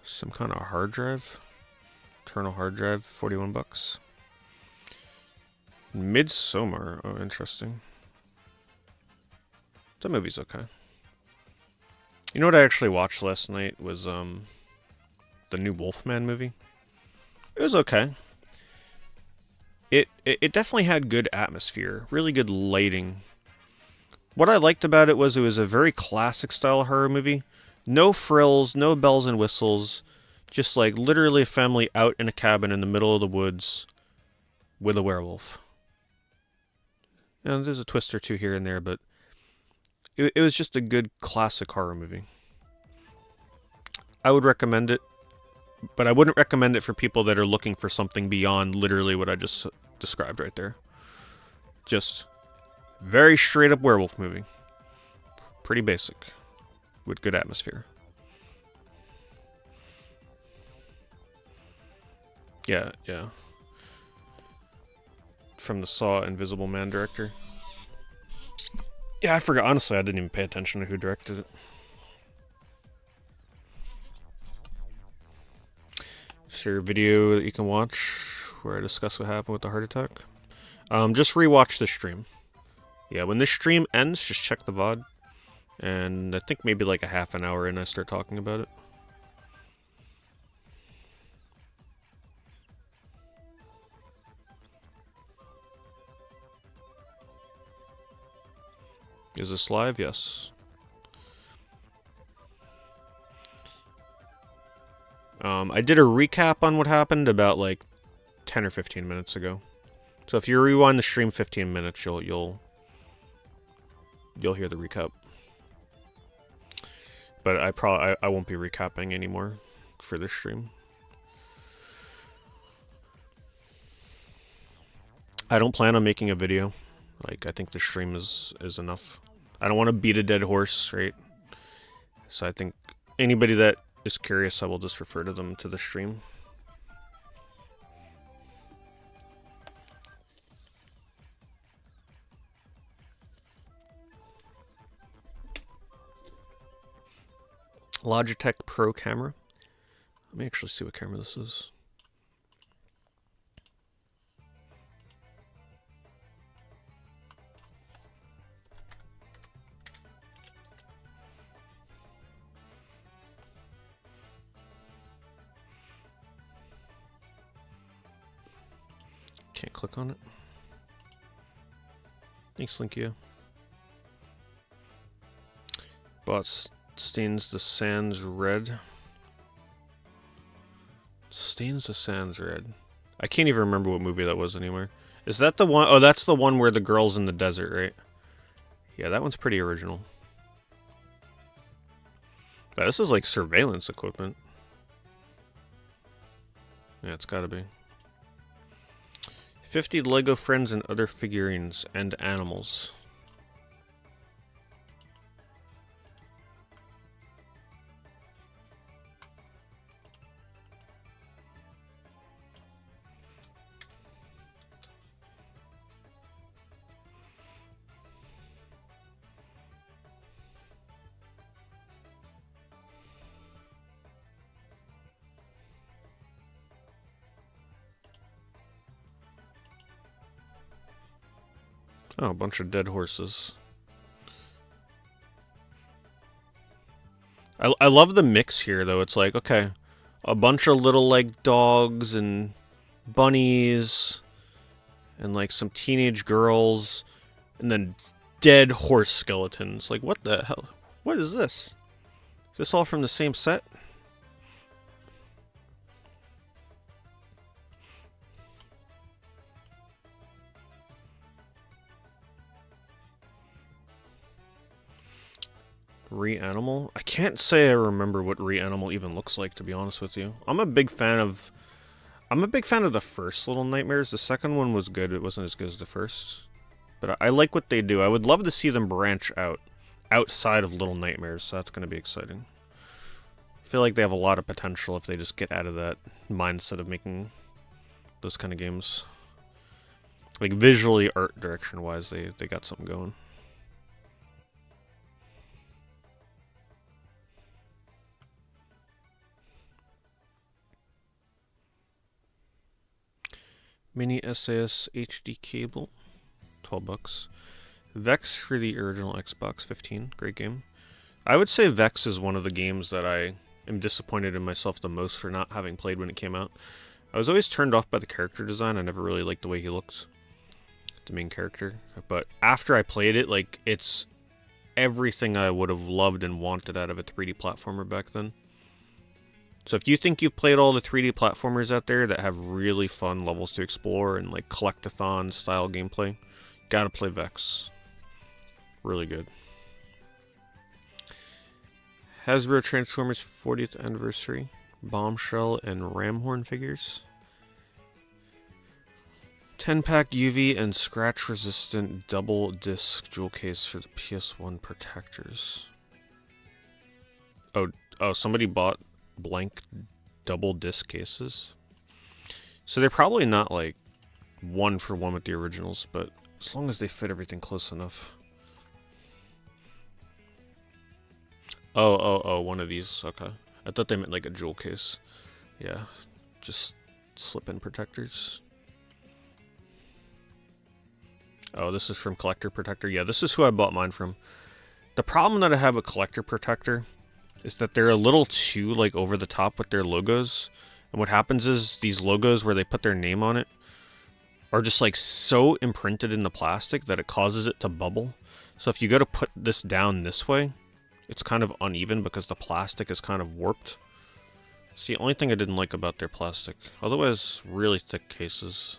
Some kind of hard drive. Internal hard drive, 41 bucks. Midsommar. Oh, interesting. That movie's okay. You know what I actually watched last night was the new Wolfman movie. It was okay. It definitely had good atmosphere, really good lighting. What I liked about it was a very classic style horror movie. No frills, no bells and whistles, just like literally a family out in a cabin in the middle of the woods with a werewolf. You know, there's a twist or two here and there, but it was just a good classic horror movie. I would recommend it, but I wouldn't recommend it for people that are looking for something beyond literally what I just described right there. Just very straight up werewolf movie. Pretty basic, with good atmosphere. Yeah. From the Saw Invisible Man director. Yeah, I forgot. Honestly, I didn't even pay attention to who directed it. Is there a video that you can watch where I discuss what happened with the heart attack? Just rewatch the stream. Yeah, when this stream ends, just check the VOD. And I think maybe like a half an hour in, I start talking about it. Is this live? Yes. I did a recap on what happened about like 10 or 15 minutes ago. So if you rewind the stream 15 minutes, you'll hear the recap. But I won't be recapping anymore for this stream. I don't plan on making a video. Like, I think the stream is enough. I don't want to beat a dead horse, right? So I think anybody that is curious, I will just refer to them to the stream. Logitech Pro camera. Let me actually see what camera this is. Can't click on it. Thanks, Linkia. Bought Stains the Sands Red. Stains the Sands Red. I can't even remember what movie that was anymore. Is that the one? Oh, that's the one where the girl's in the desert, right? Yeah, that one's pretty original. But this is like surveillance equipment. Yeah, it's gotta be. 50 Lego friends and other figurines and animals. Oh, a bunch of dead horses. I love the mix here, though. It's like, okay, a bunch of little, like, dogs and bunnies and, like, some teenage girls and then dead horse skeletons. Like, what the hell? What is this? Is this all from the same set? Reanimal? I can't say I remember what Reanimal even looks like, to be honest with you. I'm a big fan of the first Little Nightmares. The second one was good. It wasn't as good as the first. But I like what they do. I would love to see them branch out outside of Little Nightmares, so that's going to be exciting. I feel like they have a lot of potential if they just get out of that mindset of making those kind of games. Like, visually, art direction-wise, they got something going. Mini SAS HD cable, $12. Vex for the original Xbox, 15. Great game. I would say Vex is one of the games that I am disappointed in myself the most for not having played when it came out. I was always turned off by the character design. I never really liked the way he looked, the main character. But after I played it, like, it's everything I would have loved and wanted out of a 3D platformer back then. So if you think you've played all the 3D platformers out there that have really fun levels to explore and like collectathon style gameplay, gotta play Vex. Really good. Hasbro Transformers 40th Anniversary, Bombshell and Ramhorn figures. 10-pack UV and scratch resistant double disc jewel case for the PS1 protectors. Oh, somebody bought blank double disc cases. So they're probably not like one for one with the originals, but as long as they fit everything close enough. Oh, one of these. Okay. I thought they meant like a jewel case. Yeah, just slip-in protectors. Oh, this is from Collector Protector. Yeah, this is who I bought mine from. The problem that I have with Collector Protector is that they're a little too, like, over the top with their logos. And what happens is, these logos where they put their name on it, are just like so imprinted in the plastic that it causes it to bubble. So if you go to put this down this way, it's kind of uneven because the plastic is kind of warped. It's the only thing I didn't like about their plastic. Otherwise, really thick cases.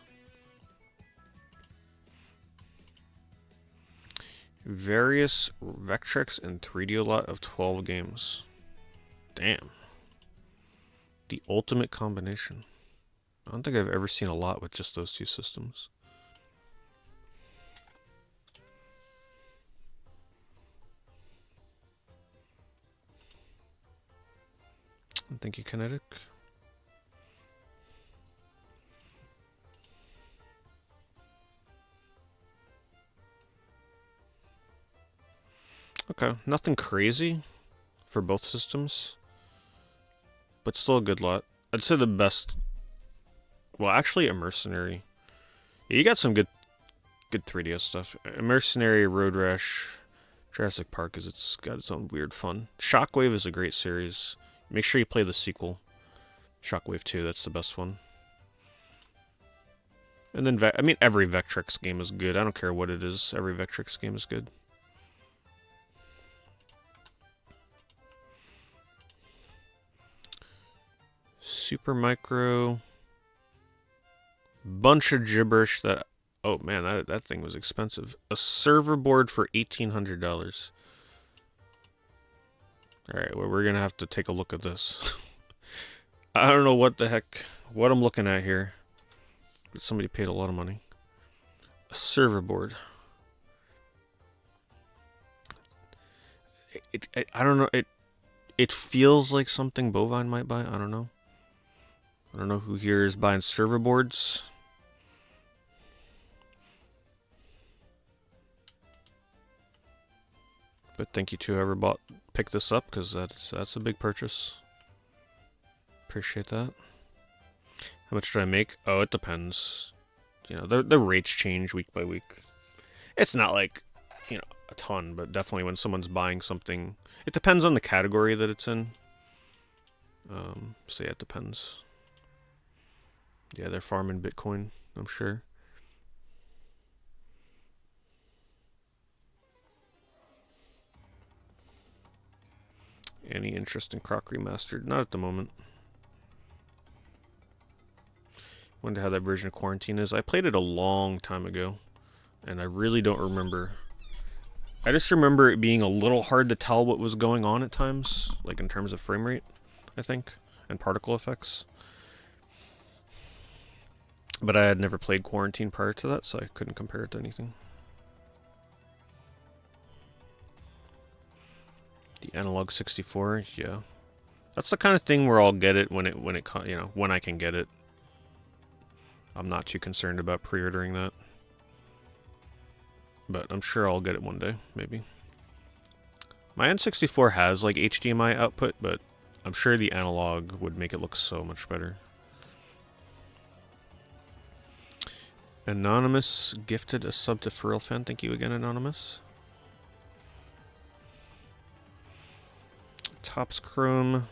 Various Vectrex and 3D lot of 12 games. Damn. The ultimate combination. I don't think I've ever seen a lot with just those two systems. Thank you, Kinetic. Okay, nothing crazy for both systems, but still a good lot. I'd say the best. Well, actually, a Mercenary. Yeah, you got some good 3DS stuff. A Mercenary, Road Rash, Jurassic Park it's got its own weird fun. Shockwave is a great series. Make sure you play the sequel, Shockwave 2. That's the best one. And then, I mean, every Vectrex game is good. I don't care what it is. Every Vectrex game is good. Super Micro. Bunch of gibberish that... Oh, man, that thing was expensive. A server board for $1,800. Alright, well, we're going to have to take a look at this. I don't know what I'm looking at here. But somebody paid a lot of money. A server board. I don't know. It feels like something Bovine might buy. I don't know. I don't know who here is buying server boards. But thank you to whoever picked this up, because that's a big purchase. Appreciate that. How much did I make? Oh, it depends. You know, the rates change week by week. It's not like, you know, a ton, but definitely when someone's buying something, it depends on the category that it's in. So yeah, it depends. Yeah, they're farming Bitcoin, I'm sure. Any interest in Croc Remastered? Not at the moment. Wonder how that version of Quarantine is. I played it a long time ago, and I really don't remember. I just remember it being a little hard to tell what was going on at times, like in terms of frame rate, I think, and particle effects. But I had never played Quarantine prior to that, so I couldn't compare it to anything. The Analog 64, yeah. That's the kind of thing where I'll get it when I can get it. I'm not too concerned about pre-ordering that. But I'm sure I'll get it one day, maybe. My N64 has like HDMI output, but I'm sure the analog would make it look so much better. Anonymous gifted a sub to Furl Fan. Thank you again, Anonymous. Topps Chrome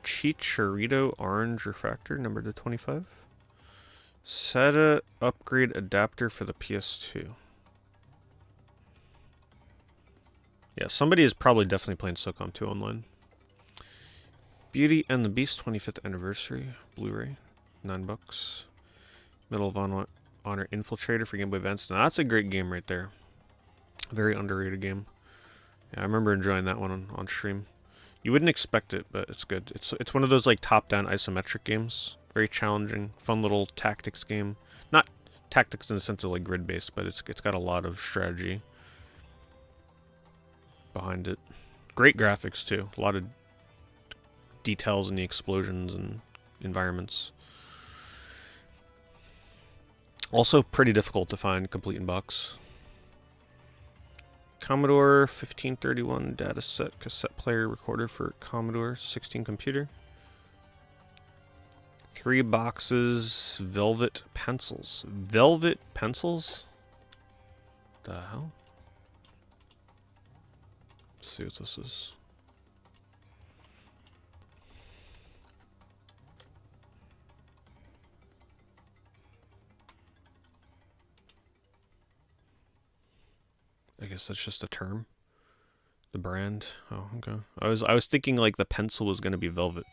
Chicharito Orange Refractor, number to 25. SATA upgrade adapter for the PS2. Yeah, somebody is probably definitely playing SOCOM 2 online. Beauty and the Beast 25th anniversary Blu-ray, $9. Medal of Honor Infiltrator for Game Boy Advance. Now that's a great game right there. Very underrated game. Yeah, I remember enjoying that one on stream. You wouldn't expect it, but it's good. It's one of those like top-down isometric games. Very challenging, fun little tactics game. Not tactics in the sense of like grid-based, but it's got a lot of strategy behind it. Great graphics too. A lot of details in the explosions and environments. Also pretty difficult to find complete in box. Commodore 1531 dataset cassette player recorder for Commodore 16 computer. 3 boxes velvet pencils. Velvet pencils? The hell? Let's see what this is. I guess that's just a term. The brand. Oh, okay. I was thinking like the pencil was gonna be velvet.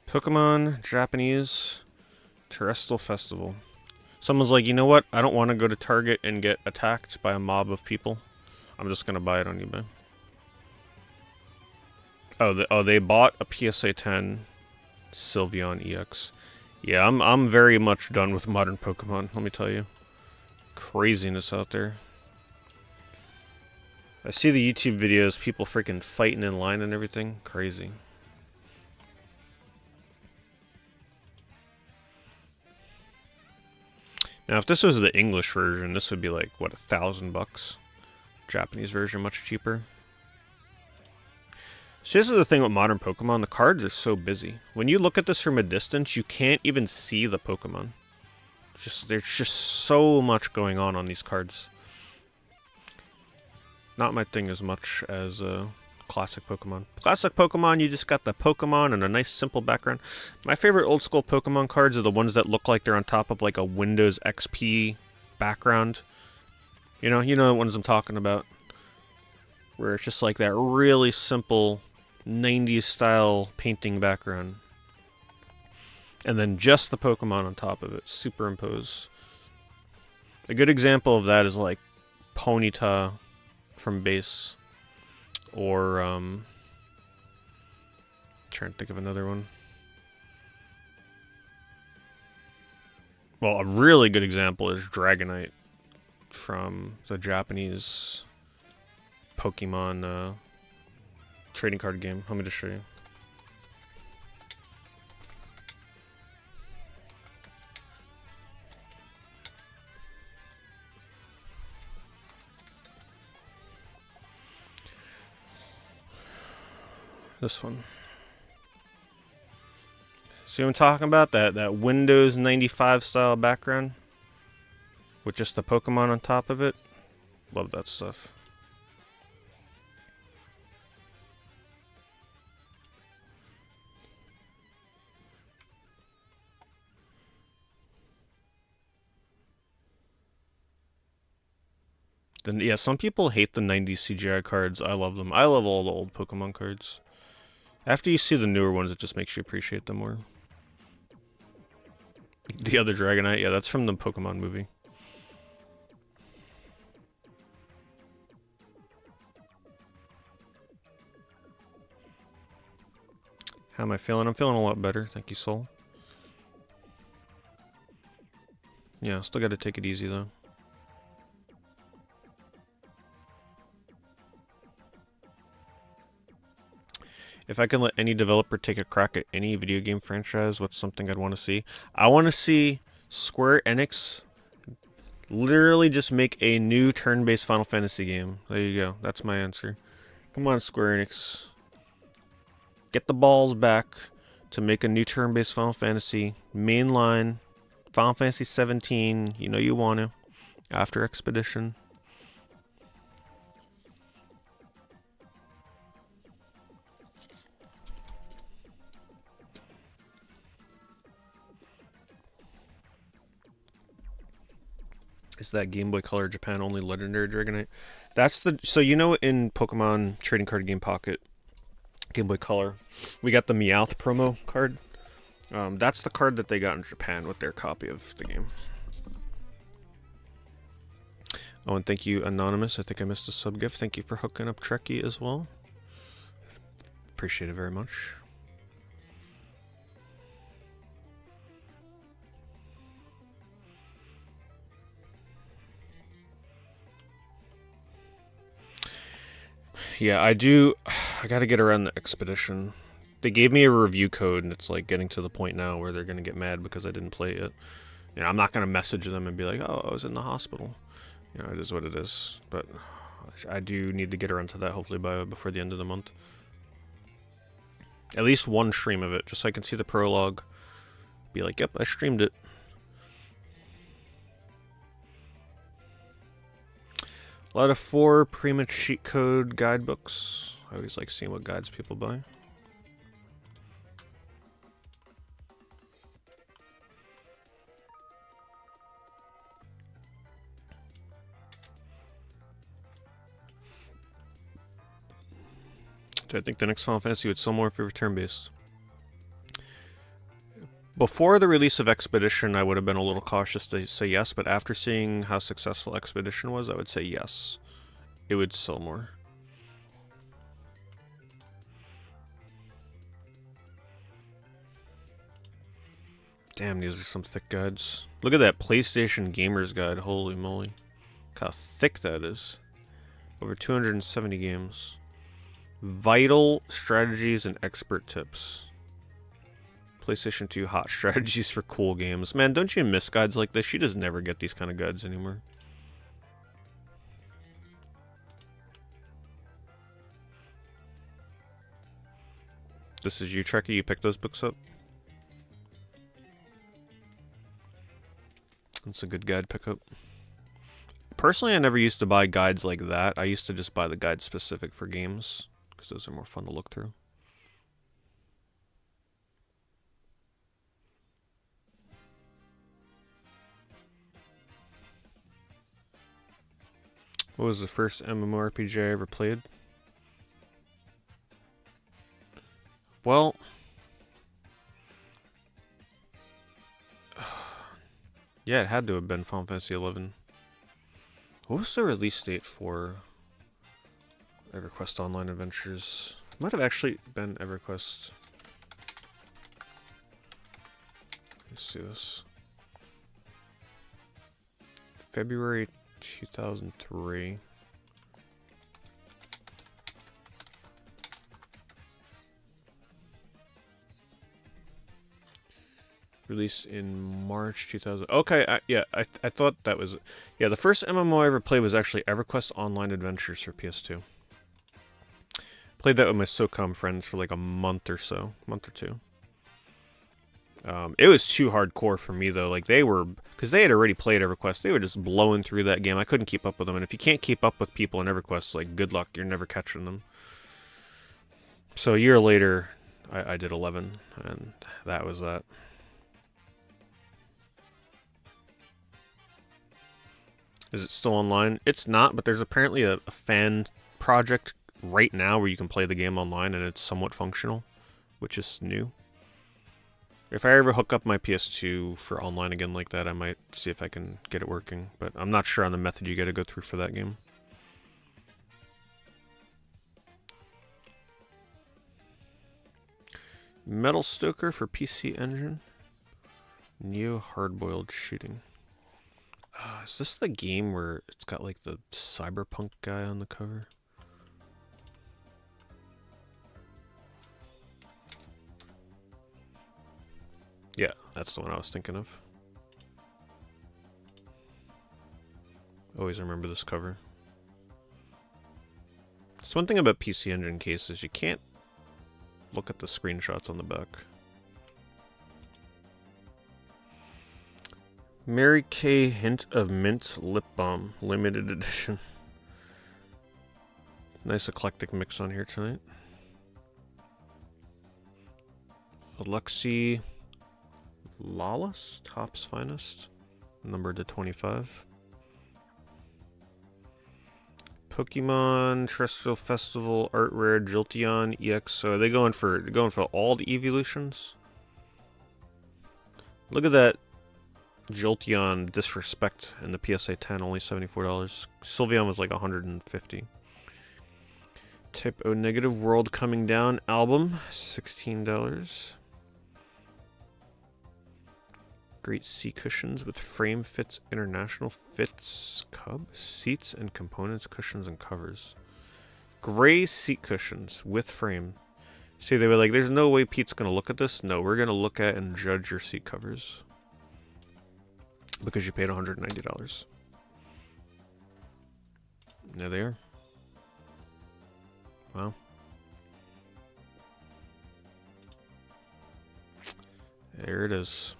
Pokemon Japanese Terrestrial Festival. Someone's like, you know what? I don't want to go to Target and get attacked by a mob of people. I'm just gonna buy it on eBay. Oh, they bought a PSA 10 Sylveon EX. Yeah, I'm very much done with modern Pokemon. Let me tell you, craziness out there. I see the YouTube videos, people freaking fighting in line and everything. Crazy. Now, if this was the English version, this would be like, what, $1,000? Japanese version, much cheaper. So this is the thing with modern Pokemon, the cards are so busy. When you look at this from a distance, you can't even see the Pokemon. There's just so much going on these cards. Not my thing as much as classic Pokemon. Classic Pokemon, you just got the Pokemon and a nice simple background. My favorite old school Pokemon cards are the ones that look like they're on top of like a Windows XP background. You know the ones I'm talking about. Where it's just like that really simple 90s style painting background. And then just the Pokemon on top of it, superimposed. A good example of that is like Ponyta from base. Or, trying to think of another one. Well, a really good example is Dragonite from the Japanese Pokemon trading card game. Let me just show you. This one. See what I'm talking about? That Windows 95 style background with just the Pokemon on top of it. Love that stuff. Then yeah, some people hate the 90s CGI cards. I love them. I love all the old Pokemon cards. After you see the newer ones, it just makes you appreciate them more. The other Dragonite, yeah, that's from the Pokemon movie. How am I feeling? I'm feeling a lot better. Thank you, Soul. Yeah, still got to take it easy, though. If I can let any developer take a crack at any video game franchise, what's something I'd want to see? I want to see Square Enix literally just make a new turn-based Final Fantasy game. There you go. That's my answer. Come on, Square Enix. Get the balls back to make a new turn-based Final Fantasy. Mainline. Final Fantasy 17. You know you want to. After Expedition. Is that Game Boy Color Japan only legendary Dragonite? That's the... So you know in Pokemon Trading Card Game Pocket, Game Boy Color, we got the Meowth promo card. That's the card that they got in Japan with their copy of the game. Oh, and thank you, Anonymous. I think I missed a sub gift. Thank you for hooking up Trekkie as well. Appreciate it very much. Yeah, I gotta get around the Expedition. They gave me a review code, and it's like getting to the point now where they're gonna get mad because I didn't play it. You know, I'm not gonna message them and be like, "Oh, I was in the hospital." You know, it is what it is. But I do need to get around to that hopefully before the end of the month. At least one stream of it, just so I can see the prologue. Be like, "Yep, I streamed it." A lot of 4 Prima cheat code guidebooks. I always like seeing what guides people buy. Do I think the next Final Fantasy would sell more if it were turn-based? Before the release of Expedition, I would have been a little cautious to say yes, but after seeing how successful Expedition was, I would say yes. It would sell more. Damn, these are some thick guides. Look at that PlayStation Gamers Guide. Holy moly. Look how thick that is. Over 270 games. Vital strategies and expert tips. PlayStation 2 hot strategies for cool games. Man, don't you miss guides like this? You just never get these kind of guides anymore. This is you, Trekkie. You picked those books up? That's a good guide pickup. Personally, I never used to buy guides like that. I used to just buy the guides specific for games, because those are more fun to look through. What was the first MMORPG I ever played? Well, yeah, it had to have been Final Fantasy XI. What was the release date for EverQuest Online Adventures? It might have actually been EverQuest. Let's see this. February 2003. Released in March 2000. Okay, I thought that was... Yeah, the first MMO I ever played was actually EverQuest Online Adventures for PS2. Played that with my SOCOM friends for like a month or so. Month or two. It was too hardcore for me, though. Like, they were... Because they had already played EverQuest. They were just blowing through that game. I couldn't keep up with them. And if you can't keep up with people in EverQuest, like, good luck. You're never catching them. So a year later, I did 11. And that was that. Is it still online? It's not, but there's apparently a fan project right now where you can play the game online and it's somewhat functional, which is new. If I ever hook up my PS2 for online again like that, I might see if I can get it working, but I'm not sure on the method you gotta go through for that game. Metal Stoker for PC Engine. Neo Hardboiled Shooting. Is this the game where it's got like the cyberpunk guy on the cover? Yeah, that's the one I was thinking of. Always remember this cover. So one thing about PC Engine cases, you can't look at the screenshots on the back. Mary Kay Hint of Mint Lip Balm, limited edition. Nice eclectic mix on here tonight. Alexi Lawless, Top's Finest, numbered to 25. Pokemon Terrestrial Festival Art Rare Jolteon EX. So are they going for all the evolutions? Look at that Jolteon Disrespect in the PSA 10, only $74. Sylveon was like $150. Type O Negative World Coming Down album, $16. Great seat cushions with frame fits international fits cub seats and components, cushions and covers. Gray seat cushions with frame. See, they were like, there's no way Pete's gonna look at this. No, we're gonna look at and judge your seat covers because you paid $190. There they are. Wow. There it is.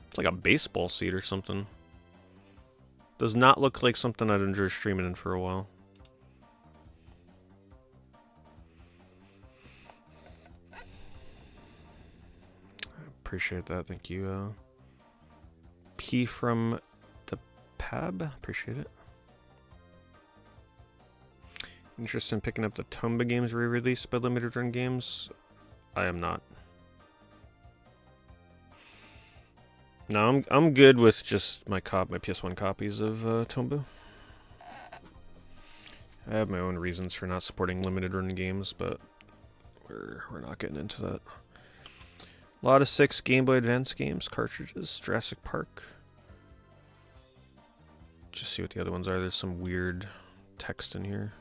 It's like a baseball seat or something. Does not look like something I'd enjoy streaming in for a while. Appreciate that, thank you. P from the Pab, appreciate it. Interested in picking up the Tomba games re-released by Limited Run Games? I am not. No, I'm good with just my PS1 copies of Tomba. I have my own reasons for not supporting Limited Run Games, but we're not getting into that. A lot of 6 Game Boy Advance games, cartridges, Jurassic Park. Just see what the other ones are. There's some weird text in here.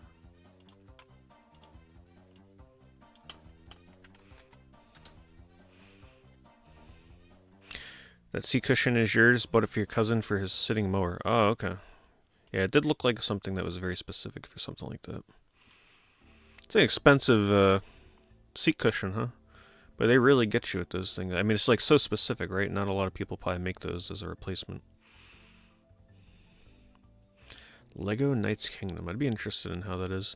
That seat cushion is yours, but for your cousin for his sitting mower. Oh, okay. Yeah, it did look like something that was very specific for something like that. It's an expensive seat cushion, huh? But they really get you with those things. I mean, it's like so specific, right? Not a lot of people probably make those as a replacement. Lego Knights Kingdom. I'd be interested in how that is.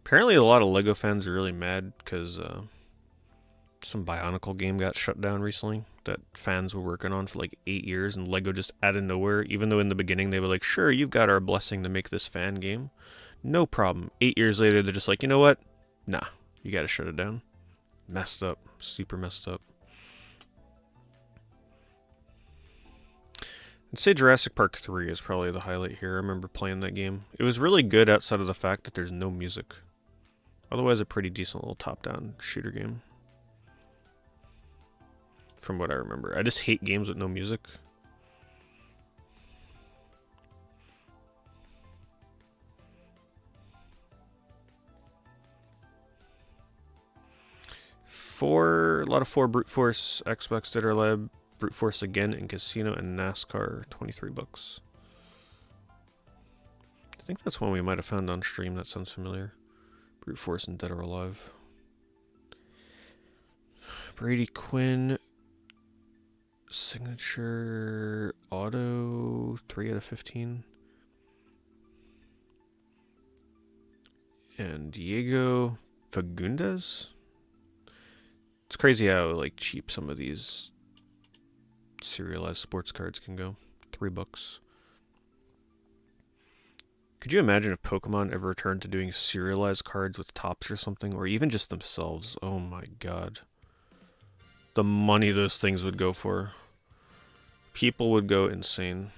Apparently a lot of Lego fans are really mad because some Bionicle game got shut down recently that fans were working on for like 8 years, and Lego just out of nowhere, even though in the beginning they were like, sure, you've got our blessing to make this fan game. No problem. 8 years later, they're just like, you know what? Nah, you gotta shut it down. Messed up. Super messed up. I'd say Jurassic Park 3 is probably the highlight here. I remember playing that game. It was really good outside of the fact that there's no music. Otherwise, a pretty decent little top-down shooter game. From what I remember. I just hate games with no music. A lot of 4 Brute Force, Xbox Dead or Lab, Brute Force again in Casino, and NASCAR, $23. I think that's one we might have found on stream. That sounds familiar. Brute Force and Dead or Alive. Brady Quinn. Signature Auto, 3 out of 15. And Diego Fagundes. It's crazy how like cheap some of these serialized sports cards can go. $3. Could you imagine if Pokemon ever returned to doing serialized cards with tops or something, or even just themselves? Oh my god. The money those things would go for. People would go insane.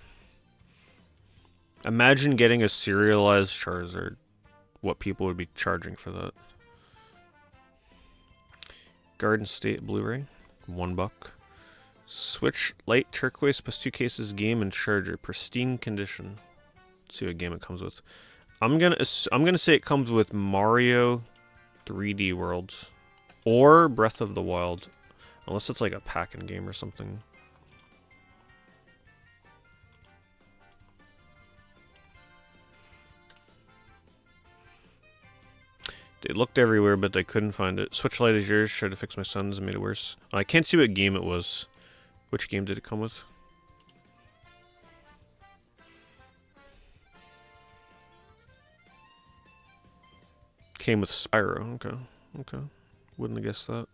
Imagine getting a serialized Charizard. What people would be charging for that. Garden State Blu-ray, $1. Switch Light Turquoise plus 2 cases game and charger, pristine condition. Let's see what game it comes with. I'm gonna say it comes with Mario 3D Worlds or Breath of the Wild, unless it's like a pack-in game or something. They looked everywhere, but they couldn't find it. Switch Lite is yours. Tried to fix my son's and made it worse. I can't see what game it was. Which game did it come with? Came with Spyro. Okay. Okay. Wouldn't have guessed that.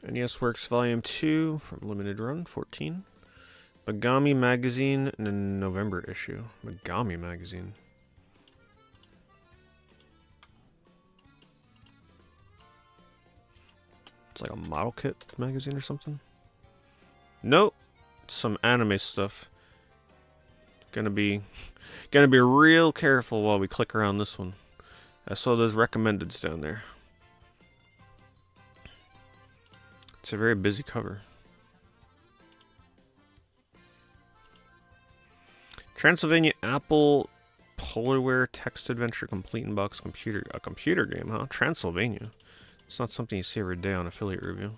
NES Works Volume 2 from Limited Run, 14. Megami Magazine in the November issue. Megami Magazine. It's like a model kit magazine or something. Nope. Some anime stuff. Gonna be real careful while we click around this one. I saw those recommendeds down there. It's a very busy cover. Transylvania Apple Polarware Text Adventure Complete in Box Computer. A computer game, huh? Transylvania. It's not something you see every day on affiliate review.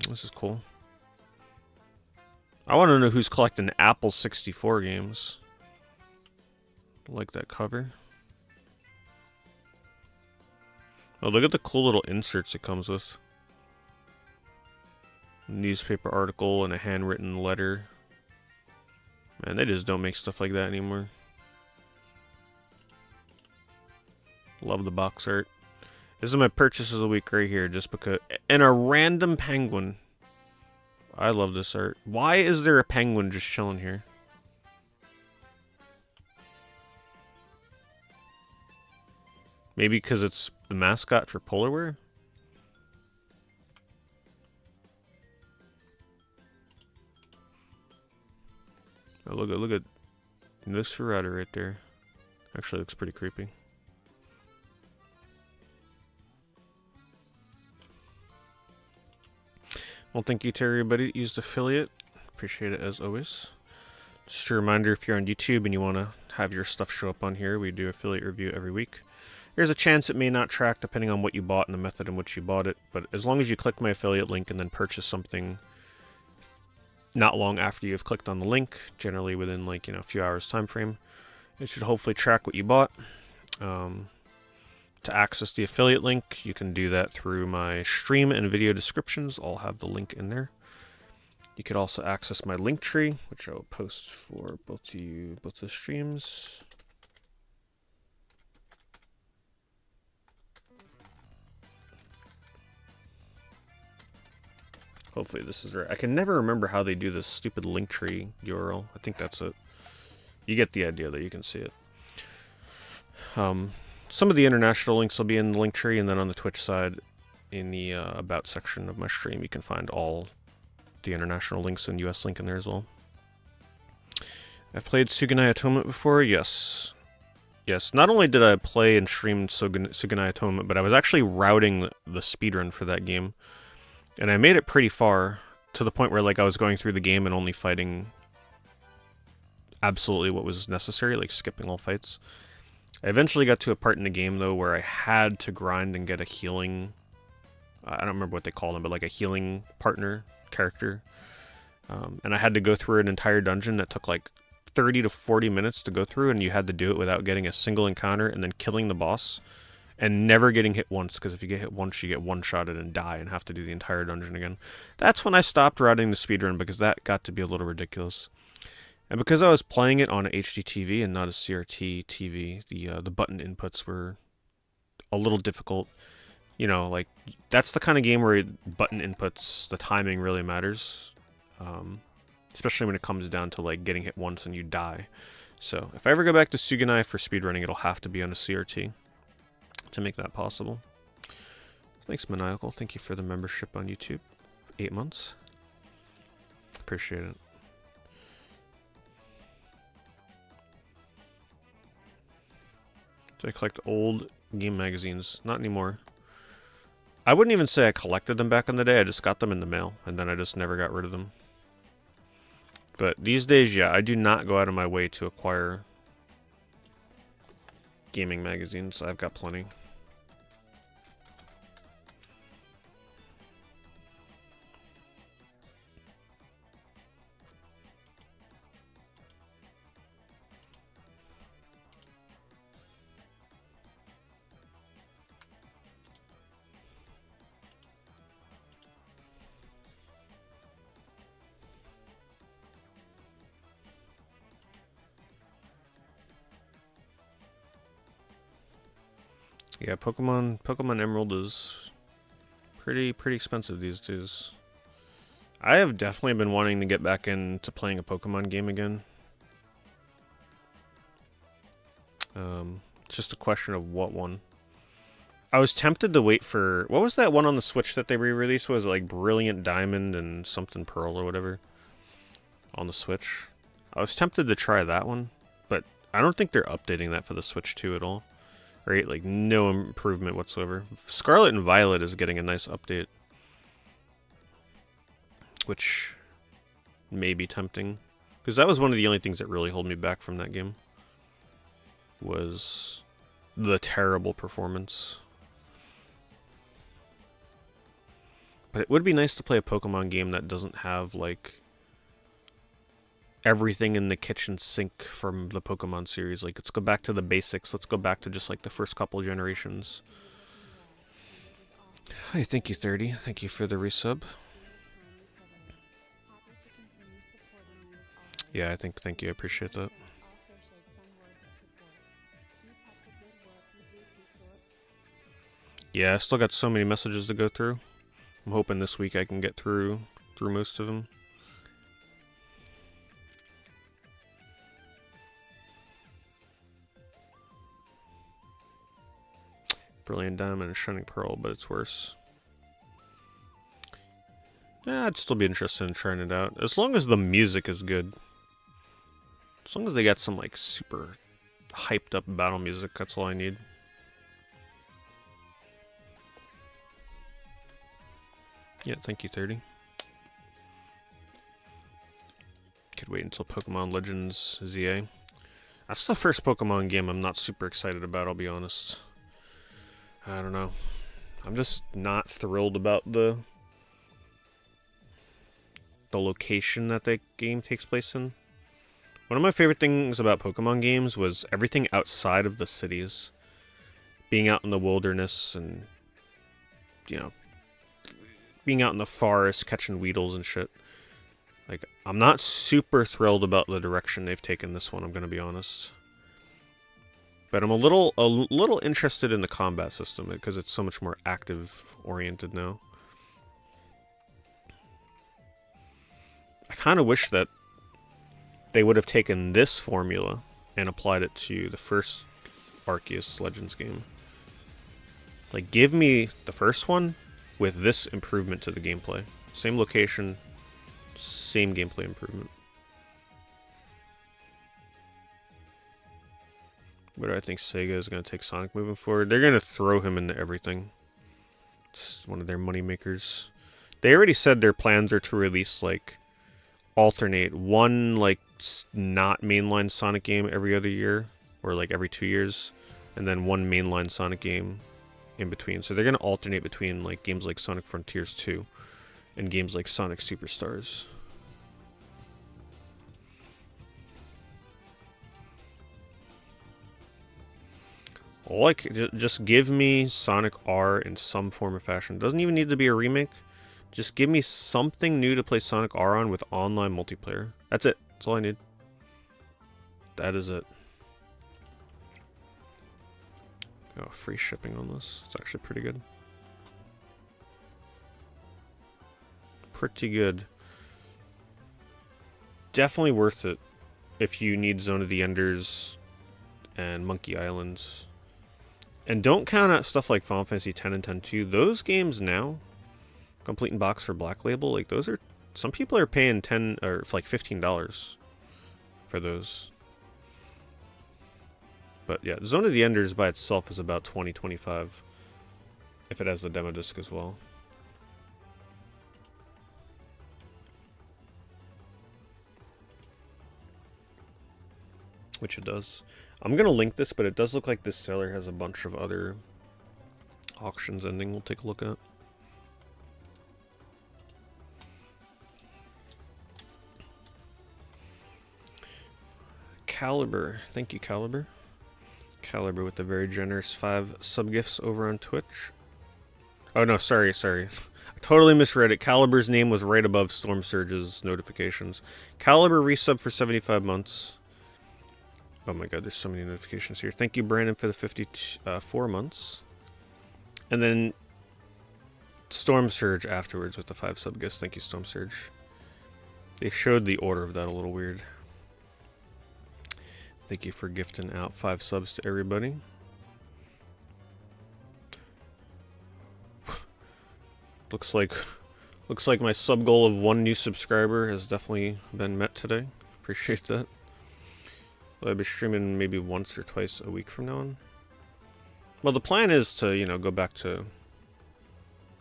This is cool. I want to know who's collecting Apple 64 games. I like that cover. Oh, look at the cool little inserts it comes with. Newspaper article and a handwritten letter. Man, they just don't make stuff like that anymore. Love the box art. This is my purchase of the week right here, just because. And a random penguin. I love this art. Why is there a penguin just chilling here? Maybe because it's the mascot for Polarware? Oh, look at Nosferatu right there. Actually looks pretty creepy. Well, thank you to everybody that used affiliate. Appreciate it as always. Just a reminder, if you're on YouTube and you want to have your stuff show up on here, we do affiliate review every week. There's a chance it may not track depending on what you bought and the method in which you bought it, but as long as you click my affiliate link and then purchase something not long after you've clicked on the link, generally within like, a few hours time frame, it should hopefully track what you bought. To access the affiliate link, you can do that through my stream and video descriptions. I'll have the link in there. You could also access my link tree, which I will post for both the streams. Hopefully this is right. I can never remember how they do this stupid link tree URL. I think that's it. You get the idea that you can see it. Some of the international links will be in the link tree, and then on the Twitch side, in the about section of my stream, you can find all the international links and US link in there as well. I've played Suganai Atonement before, yes. Yes, not only did I play and stream Suganai Atonement, but I was actually routing the speedrun for that game. And I made it pretty far, to the point where like I was going through the game and only fighting absolutely what was necessary, like skipping all fights. I eventually got to a part in the game, though, where I had to grind and get a healing... I don't remember what they call them, but like a healing partner character. And I had to go through an entire dungeon that took like 30 to 40 minutes to go through, and you had to do it without getting a single encounter and then killing the boss. And never getting hit once, because if you get hit once, you get one-shotted and die and have to do the entire dungeon again. That's when I stopped routing the speedrun, because that got to be a little ridiculous. And because I was playing it on a HD TV and not a CRT TV, the button inputs were a little difficult. Like, that's the kind of game where button inputs, the timing really matters. Especially when it comes down to, like, getting hit once and you die. So, if I ever go back to Suganai for speedrunning, it'll have to be on a CRT to make that possible. Thanks, Maniacal. Thank you for the membership on YouTube. 8 months. Appreciate it. So I collect old game magazines. Not anymore. I wouldn't even say I collected them back in the day. I just got them in the mail, and then I just never got rid of them. But these days, yeah, I do not go out of my way to acquire gaming magazines. I've got plenty. Yeah, Pokemon Emerald is pretty expensive these days. I have definitely been wanting to get back into playing a Pokemon game again. It's just a question of what one. I was tempted to wait for... What was that one on the Switch that they re-released? Was it like Brilliant Diamond and something Pearl or whatever? On the Switch. I was tempted to try that one, but I don't think they're updating that for the Switch 2 at all. Right? Like, no improvement whatsoever. Scarlet and Violet is getting a nice update, which may be tempting. Because that was one of the only things that really held me back from that game. Was the terrible performance. But it would be nice to play a Pokemon game that doesn't have, like, everything in the kitchen sink from the Pokemon series. Like, let's go back to the basics. Let's go back to just, like, the first couple generations. Hi, thank you, 30. Thank you for the resub. Yeah, thank you. I appreciate that. Yeah, I still got so many messages to go through. I'm hoping this week I can get through through most of them. Brilliant Diamond and Shining Pearl, but it's worse. Yeah, I'd still be interested in trying it out. As long as the music is good. As long as they got some, like, super hyped up battle music, that's all I need. Yeah, thank you, 30. Could wait until Pokemon Legends ZA. That's the first Pokemon game I'm not super excited about, I'll be honest. I don't know. I'm just not thrilled about the location that that game takes place in. One of my favorite things about Pokemon games was everything outside of the cities. Being out in the wilderness and, you know, being out in the forest, catching Weedles and shit. Like, I'm not super thrilled about the direction they've taken this one, I'm gonna be honest. But I'm a little interested in the combat system because it's so much more active-oriented now. I kind of wish that they would have taken this formula and applied it to the first Arceus Legends game. Like, give me the first one with this improvement to the gameplay. Same location, same gameplay improvement. What do I think Sega is going to take Sonic moving forward? They're going to throw him into everything. It's one of their money makers. They already said their plans are to release, like, alternate one, like, not mainline Sonic game every other year, or like every 2 years, and then one mainline Sonic game in between. So they're going to alternate between, like, games like Sonic Frontiers 2 and games like Sonic Superstars. Like, just give me Sonic R in some form or fashion. It doesn't even need to be a remake. Just give me something new to play Sonic R on with online multiplayer. That's it. That's all I need. That is it. Oh, free shipping on this. It's actually pretty good. Pretty good. Definitely worth it if you need Zone of the Enders and Monkey Islands. And don't count out stuff like Final Fantasy X and X-2. Those games now, complete in box for Black Label, like, those are, some people are paying $10 or like $15 for those. But yeah, Zone of the Enders by itself is about $20-25 if it has the demo disc as well. Which it does. I'm gonna link this, but it does look like this seller has a bunch of other auctions ending we'll take a look at. Caliber. Thank you, Caliber. Caliber with the very generous 5 sub-gifts over on Twitch. Oh no, sorry. I totally misread it. Caliber's name was right above Storm Surge's notifications. Caliber resub for 75 months. Oh my god, there's so many notifications here. Thank you, Brandon, for the 54 months. And then Storm Surge afterwards with the 5 sub-gifts. Thank you, Storm Surge. They showed the order of that a little weird. Thank you for gifting out 5 subs to everybody. Looks like my sub goal of 1 new subscriber has definitely been met today. Appreciate that. I'll be streaming maybe once or twice a week from now on. Well, the plan is to, you know, go back to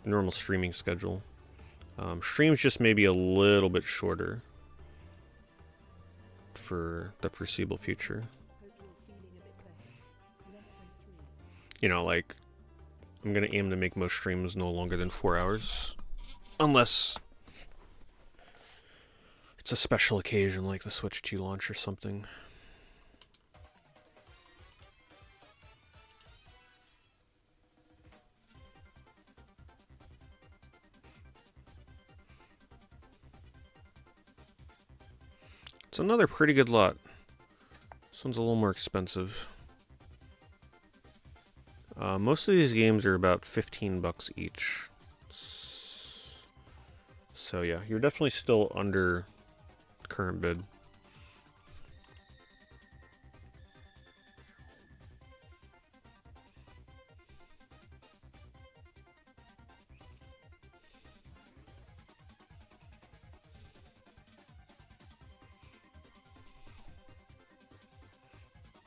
normal streaming schedule. Streams just maybe a little bit shorter for the foreseeable future. You know, like, I'm gonna aim to make most streams no longer than 4 hours. Unless it's a special occasion like the Switch 2 launch or something. It's another pretty good lot. This one's a little more expensive. Most of these games are about $15 each. So yeah, you're definitely still under current bid.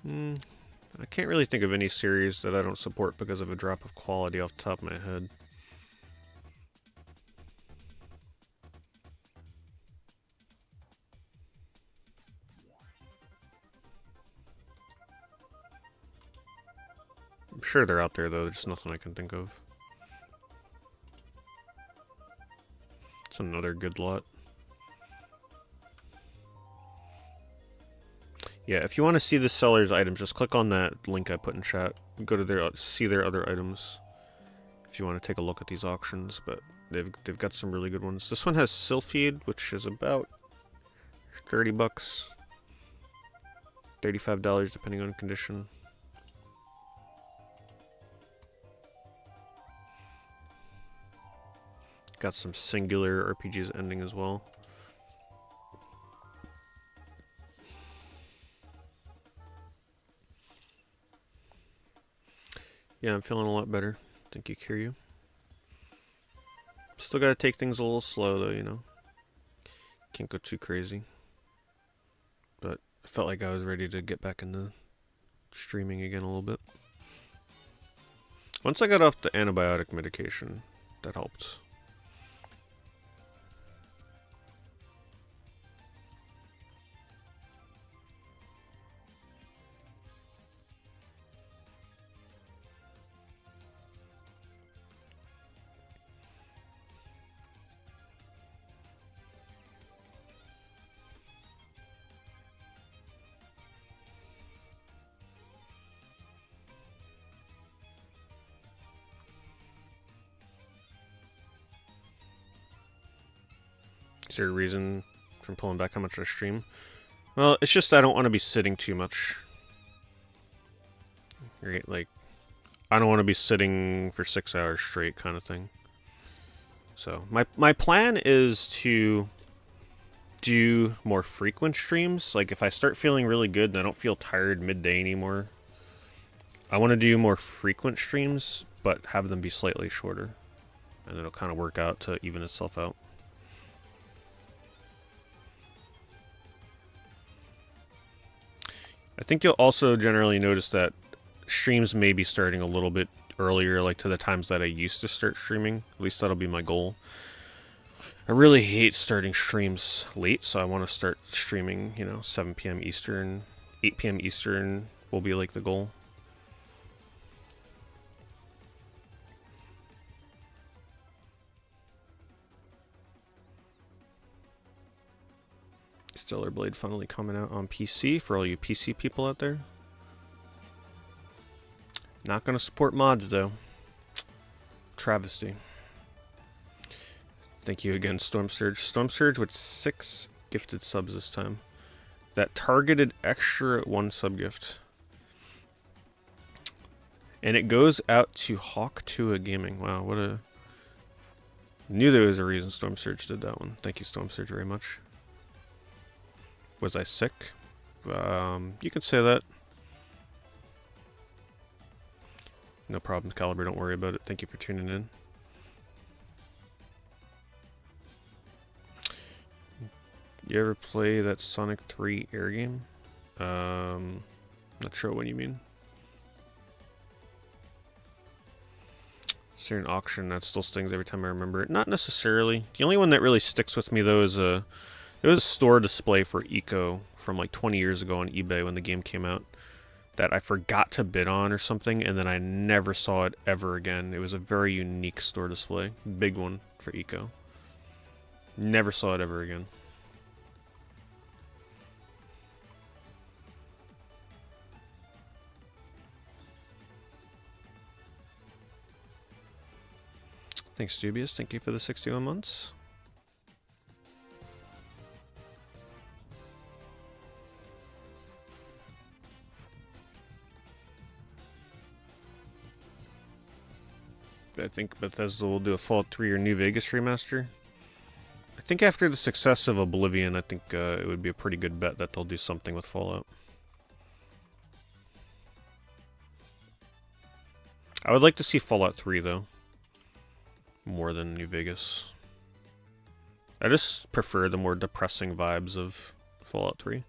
I can't really think of any series that I don't support because of a drop of quality off the top of my head. I'm sure they're out there though, there's just nothing I can think of. It's another good lot. Yeah, if you want to see the seller's items, just click on that link I put in chat. Go to their see their other items. If you want to take a look at these auctions, but they've got some really good ones. This one has Sylphied, which is about 30 bucks, $35 depending on condition. Got some Singular RPGs ending as well. Yeah, I'm feeling a lot better. Thank you, Kiryu. Still gotta take things a little slow though, you know. Can't go too crazy. But I felt like I was ready to get back into streaming again a little bit. Once I got off the antibiotic medication, that helped. Is there a reason from pulling back how much I stream? Well, it's just I don't want to be sitting too much. Right, like, I don't want to be sitting for 6 hours straight kind of thing. So, my plan is to do more frequent streams. Like, if I start feeling really good and I don't feel tired midday anymore, I want to do more frequent streams, but have them be slightly shorter. And it'll kind of work out to even itself out. I think you'll also generally notice that streams may be starting a little bit earlier, like to the times that I used to start streaming. At least that'll be my goal. I really hate starting streams late, so I want to start streaming, you know, 7 p.m. Eastern, 8 p.m. Eastern will be like the goal. Stellar Blade finally coming out on PC for all you PC people out there. Not gonna support mods though. Travesty. Thank you again, Storm Surge. Storm Surge with 6 gifted subs this time. That targeted extra 1 sub gift. And it goes out to Hawk2A Gaming. Wow, what a... Knew there was a reason Storm Surge did that one. Thank you, Storm Surge, very much. Was I sick? You could say that. No problem, Caliber, don't worry about it. Thank you for tuning in. You ever play that Sonic 3 air game? Not sure what you mean. Is there an auction that still stings every time I remember it? Not necessarily. The only one that really sticks with me though is there was a store display for Eco from like 20 years ago on eBay when the game came out that I forgot to bid on or something, and then I never saw it ever again. It was a very unique store display. Big one for Eco. Never saw it ever again. Thanks, Dubious. Thank you for the 61 months. I think Bethesda will do a Fallout 3 or New Vegas remaster. think after the success of Oblivion, I think it would be a pretty good bet that they'll do something with Fallout. I would like to see Fallout 3, though. More than New Vegas. I just prefer the more depressing vibes of Fallout 3.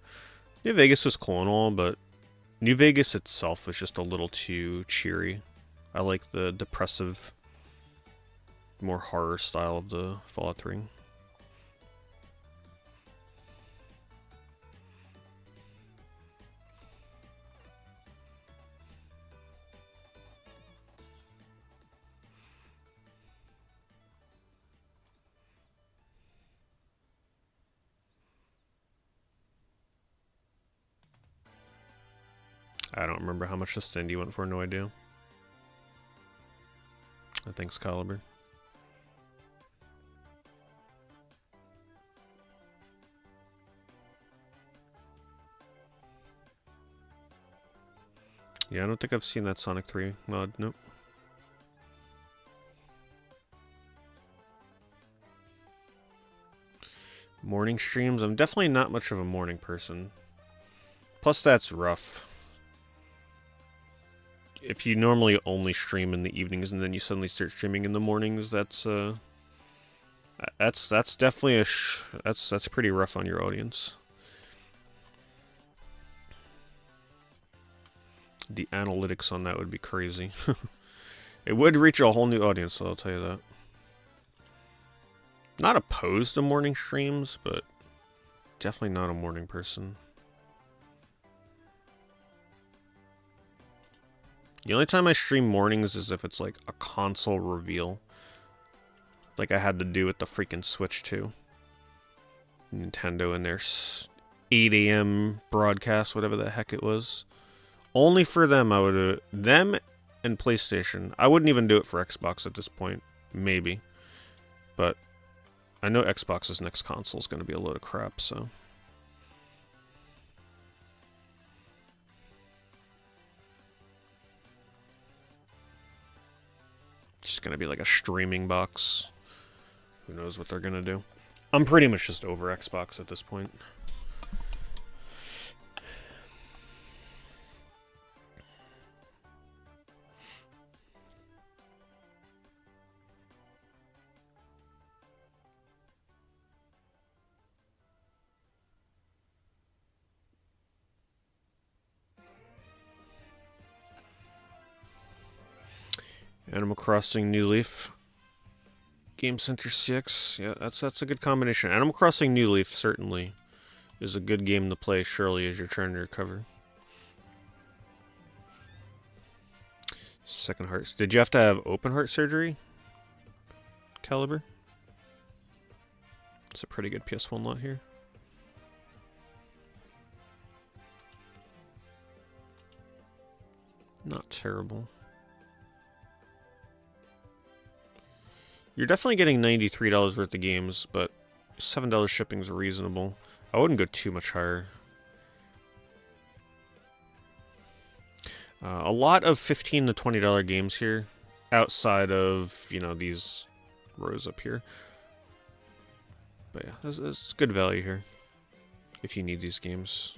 New Vegas was cool and all, but New Vegas itself was just a little too cheery. I like the depressive, more horror style of the Fallout 3. I don't remember how much the Cindy went for, no idea. Thanks, Caliber. Yeah, I don't think I've seen that Sonic 3 mod, nope. Morning streams? I'm definitely not much of a morning person. Plus, that's rough. If you normally only stream in the evenings and then you suddenly start streaming in the mornings, that's definitely that's pretty rough on your audience. The analytics on that would be crazy. It would reach a whole new audience, so I'll tell you that. Not opposed to morning streams, but definitely not a morning person. The only time I stream mornings is if it's like a console reveal. Like I had to do with the freaking Switch 2. Nintendo and their 8 a.m. broadcast, whatever the heck it was. Only for them, I would do it. Them and PlayStation. I wouldn't even do it for Xbox at this point. Maybe. But I know Xbox's next console is going to be a load of crap, so... Just gonna be like a streaming box. Who knows what they're gonna do? I'm pretty much just over Xbox at this point. Animal Crossing New Leaf. Game Center 6. Yeah, that's a good combination. Animal Crossing New Leaf certainly is a good game to play, surely, as you're trying to recover. Second heart. Did you have to have open heart surgery? Caliber? It's a pretty good PS1 lot here. Not terrible. You're definitely getting $93 worth of games, but $7 shipping is reasonable. I wouldn't go too much higher. A lot of $15 to $20 games here, outside of, you know, these rows up here. But yeah, it's good value here, if you need these games.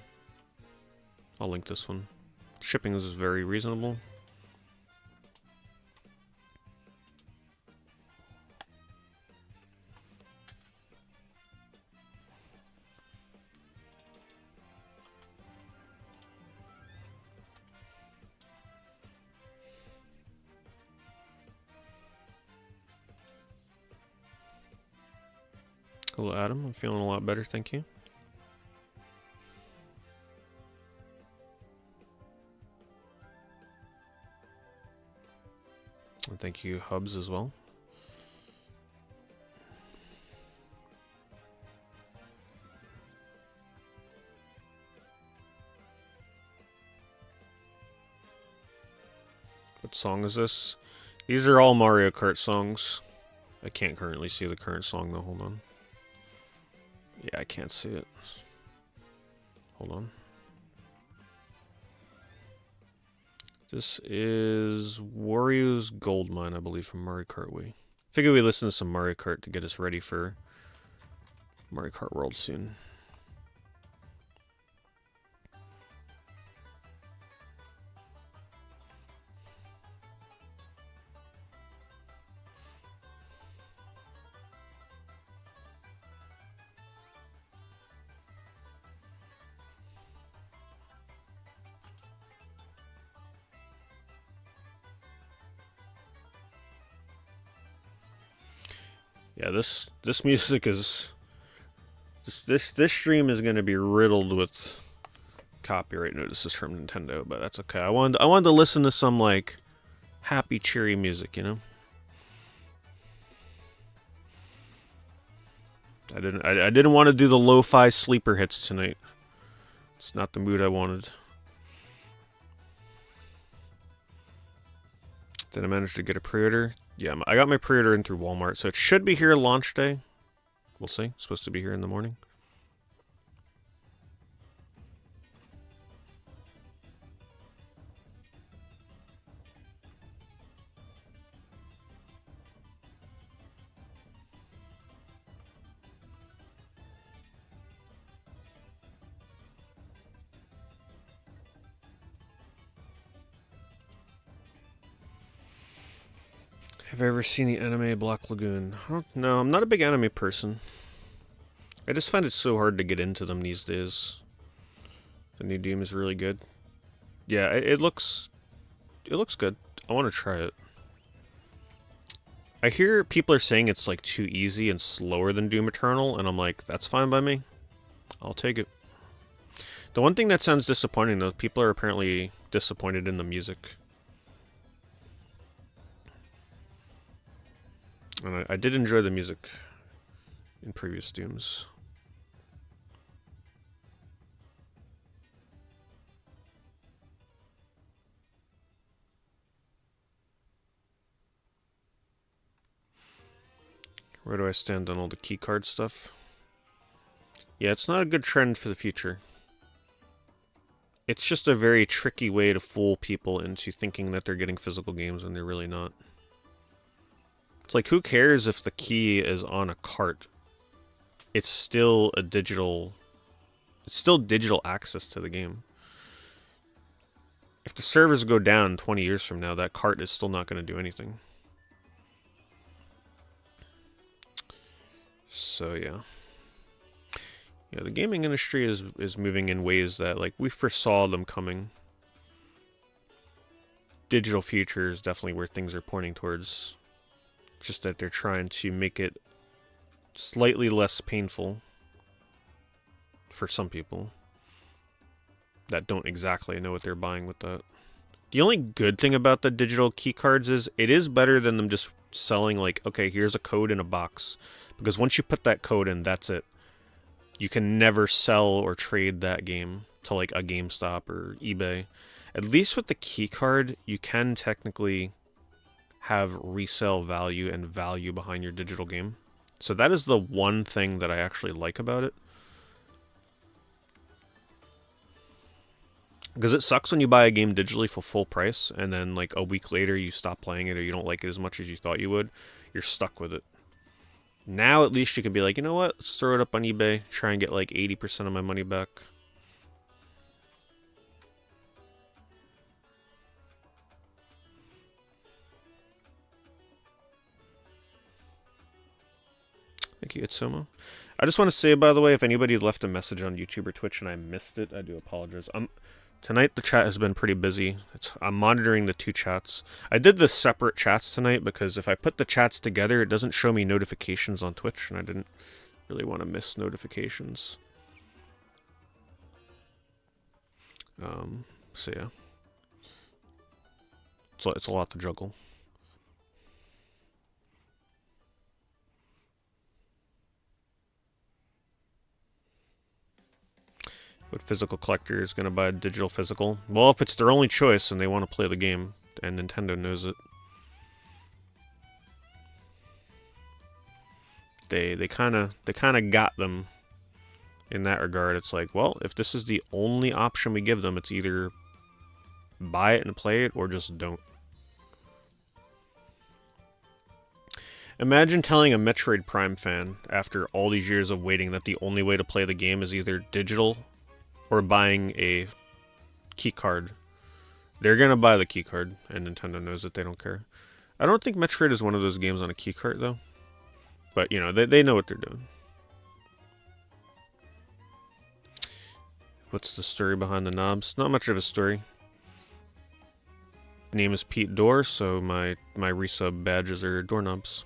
I'll link this one. Shipping is very reasonable. Hello, Adam. I'm feeling a lot better, thank you. And thank you, Hubs, as well. What song is this? These are all Mario Kart songs. I can't currently see the current song, though. Hold on. Yeah, I can't see it. Hold on. This is Wario's Goldmine, I believe, from Mario Kart Wii. Figure we listen to some Mario Kart to get us ready for Mario Kart World soon. Yeah, this music is this stream is going to be riddled with copyright notices from Nintendo, but that's okay. I wanted to listen to some like happy, cheery music, you know. I didn't want to do the lo-fi sleeper hits tonight. It's not the mood I wanted. Did I manage to get a pre-order? Yeah, I got my pre-order in through Walmart, so it should be here launch day. We'll see. It's supposed to be here in the morning. Have I ever seen the anime Black Lagoon? No, I'm not a big anime person. I just find it so hard to get into them these days. The new Doom is really good. Yeah, it looks good. I want to try it. I hear people are saying it's like too easy and slower than Doom Eternal, and I'm like, that's fine by me. I'll take it. The one thing that sounds disappointing though, people are apparently disappointed in the music. And I did enjoy the music in previous Dooms. Where do I stand on all the keycard stuff? Yeah, it's not a good trend for the future. It's just a very tricky way to fool people into thinking that they're getting physical games when they're really not. It's like, who cares if the key is on a cart? It's still a digital... It's still digital access to the game. If the servers go down 20 years from now, that cart is still not going to do anything. So, yeah. Yeah, the gaming industry is moving in ways that, like, we foresaw them coming. Digital future is definitely where things are pointing towards. Just that they're trying to make it slightly less painful for some people that don't exactly know what they're buying with that. The only good thing about the digital keycards is it is better than them just selling like, okay, here's a code in a box. Because once you put that code in, that's it. You can never sell or trade that game to like a GameStop or eBay. At least with the keycard, you can technically have resale value and value behind your digital game. So that is the one thing that I actually like about it. Because it sucks when you buy a game digitally for full price and then like a week later you stop playing it or you don't like it as much as you thought you would. You're stuck with it. Now at least you can be like, you know what? Let's throw it up on eBay. Try and get like 80% of my money back. Thank you, Itsumo. I just want to say, by the way, if anybody left a message on YouTube or Twitch and I missed it, I do apologize. Tonight the chat has been pretty busy. I'm monitoring the two chats. I did the separate chats tonight because if I put the chats together, it doesn't show me notifications on Twitch, and I didn't really want to miss notifications. So yeah. It's a lot to juggle. What physical collector is going to buy a digital physical? Well, if it's their only choice and they want to play the game, and Nintendo knows it. They kind of got them in that regard. It's like, well, if this is the only option we give them, it's either buy it and play it or just don't. Imagine telling a Metroid Prime fan after all these years of waiting that the only way to play the game is either digital or buying a key card. They're gonna buy the key card, and Nintendo knows that they don't care. I don't think Metroid is one of those games on a key card though, but you know they know what they're doing. What's the story behind the knobs? Not much of a story. Name is Pete Door, so my resub badges are doorknobs.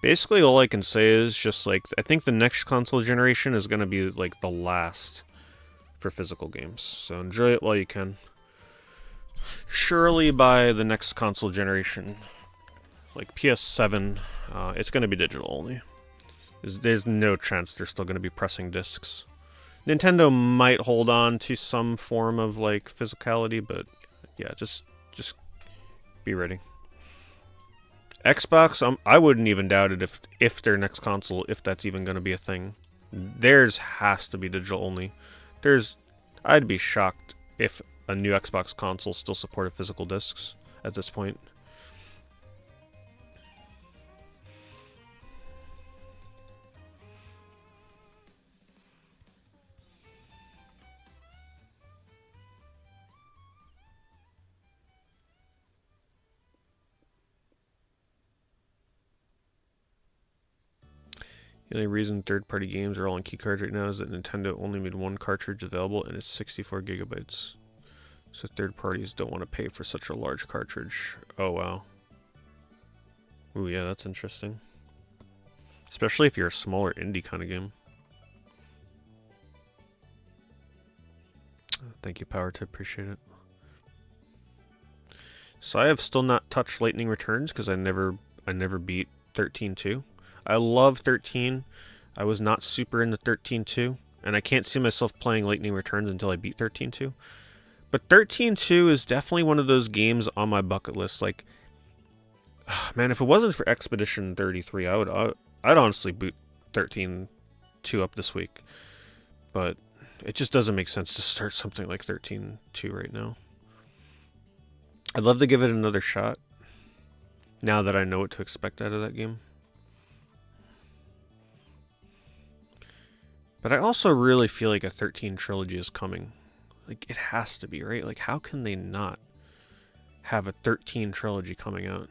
Basically, all I can say is just like I think the next console generation is gonna be like the last for physical games. So enjoy it while you can. Surely by the next console generation, like PS7, it's gonna be digital only. There's no chance they're still gonna be pressing discs. Nintendo might hold on to some form of like physicality, but yeah, just be ready. Xbox, I wouldn't even doubt it if their next console, if that's even going to be a thing. Theirs has to be digital only. I'd be shocked if a new Xbox console still supported physical discs at this point. The only reason third-party games are all on keycards right now is that Nintendo only made one cartridge available and it's 64 gigabytes. So third parties don't want to pay for such a large cartridge. Oh wow. Ooh yeah, that's interesting. Especially if you're a smaller indie kind of game. Thank you, Power Tip, appreciate it. So I have still not touched Lightning Returns because I never beat 13.2. I love 13. I was not super into 13.2, and I can't see myself playing Lightning Returns until I beat 13.2. But 13.2 is definitely one of those games on my bucket list. Like, man, if it wasn't for Expedition 33, I'd honestly boot 13.2 up this week. But it just doesn't make sense to start something like 13.2 right now. I'd love to give it another shot now that I know what to expect out of that game. But I also really feel like a 13 trilogy is coming. Like, it has to be, right? Like, how can they not have a 13 trilogy coming out?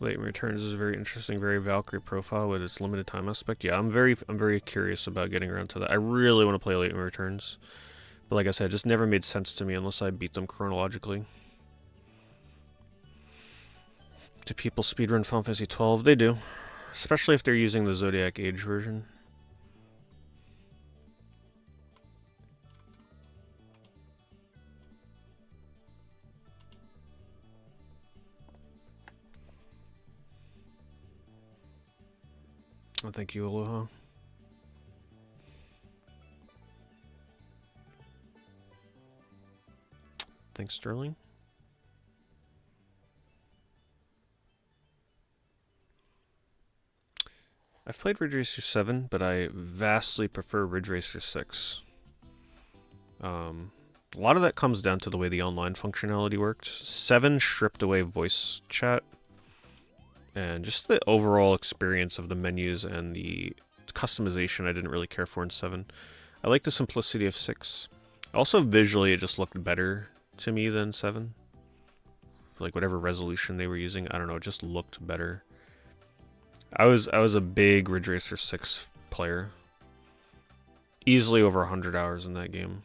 Lightning Returns is a very interesting, very Valkyrie profile with its limited time aspect. Yeah, I'm very curious about getting around to that. I really want to play Lightning Returns, but like I said, it just never made sense to me unless I beat them chronologically. Do people speedrun Final Fantasy 12? They do, especially if they're using the Zodiac Age version. Oh, thank you, Aloha. Thanks, Sterling. I've played Ridge Racer 7, but I vastly prefer Ridge Racer 6. A lot of that comes down to the way the online functionality worked. 7 stripped away voice chat, and just the overall experience of the menus and the customization I didn't really care for in 7. I like the simplicity of 6. Also, visually, it just looked better to me than 7. Like, whatever resolution they were using, I don't know, it just looked better. I was a big Ridge Racer 6 player. Easily over 100 hours in that game.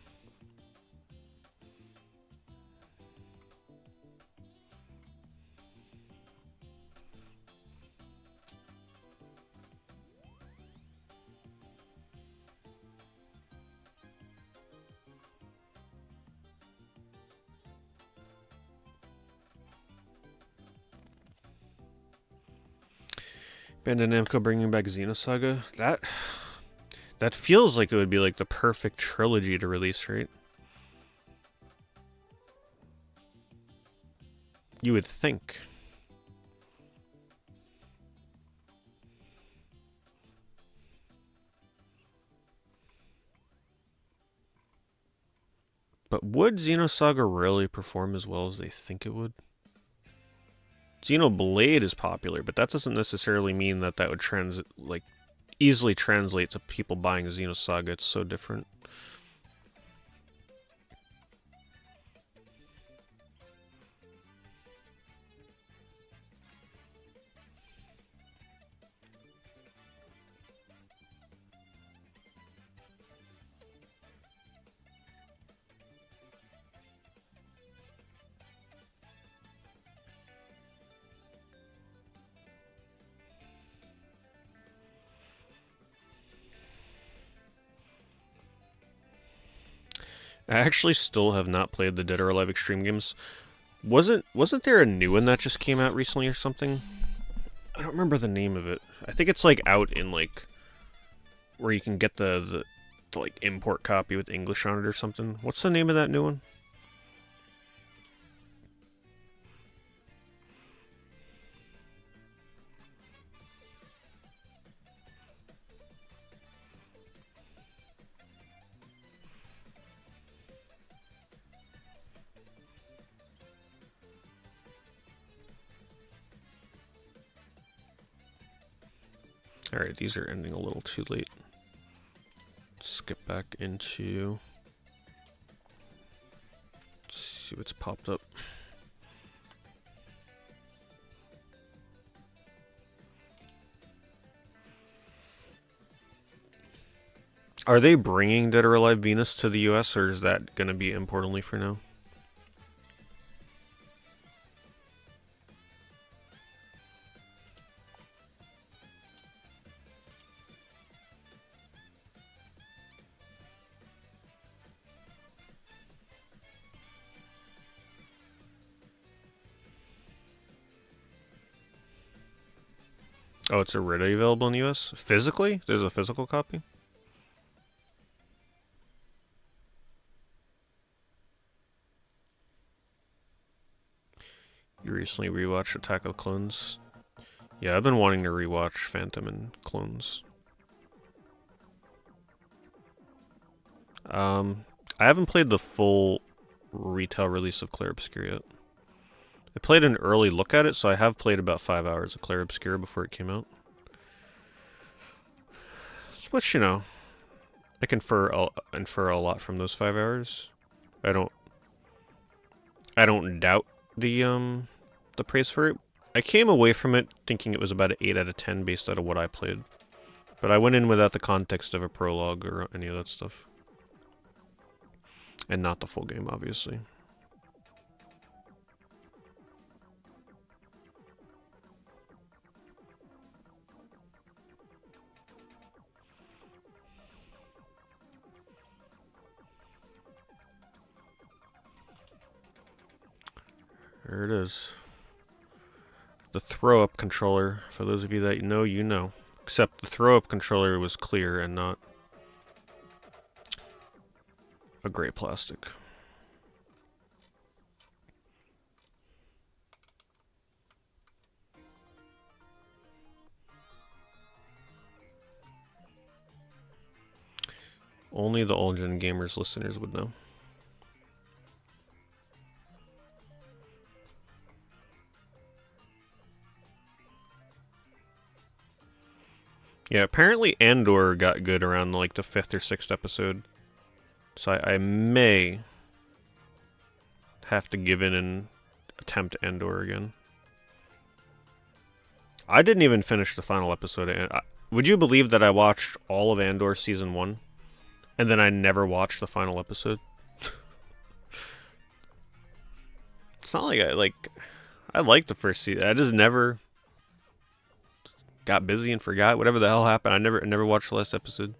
Bandai Namco bringing back Xenosaga. That feels like it would be like the perfect trilogy to release, right? You would think. But would Xenosaga really perform as well as they think it would? Xenoblade is popular, but that doesn't necessarily mean that would easily translate to people buying Xenosaga. It's so different. I actually still have not played the Dead or Alive Extreme games. Wasn't there a new one that just came out recently or something? I don't remember the name of it. I think it's like out in like where you can get the like import copy with English on it or something. What's the name of that new one? Alright, these are ending a little too late. Let's get back into... Let's see what's popped up. Are they bringing Dead or Alive Venus to the US, or is that going to be import only for now? Oh, it's already available in the US? Physically? There's a physical copy? You recently rewatched Attack of the Clones? Yeah, I've been wanting to rewatch Phantom and Clones. I haven't played the full retail release of Clair Obscur yet. I played an early look at it, so I have played about 5 hours of Clair Obscur before it came out. Which, you know, I can infer a lot from those 5 hours. I don't doubt the praise for it. I came away from it thinking it was about an 8 out of 10 based out of what I played. But I went in without the context of a prologue or any of that stuff. And not the full game, obviously. There it is. The throw-up controller. For those of you that know, you know. Except the throw-up controller was clear and not a gray plastic. Only the All-Gen Gamers listeners would know. Yeah, apparently Andor got good around like the 5th or 6th episode. So I may have to give in and attempt Andor again. I didn't even finish the final episode. Would you believe that I watched all of Andor Season 1? And then I never watched the final episode? It's not like I liked the first season. I just never got busy and forgot. Whatever the hell happened, I never watched the last episode.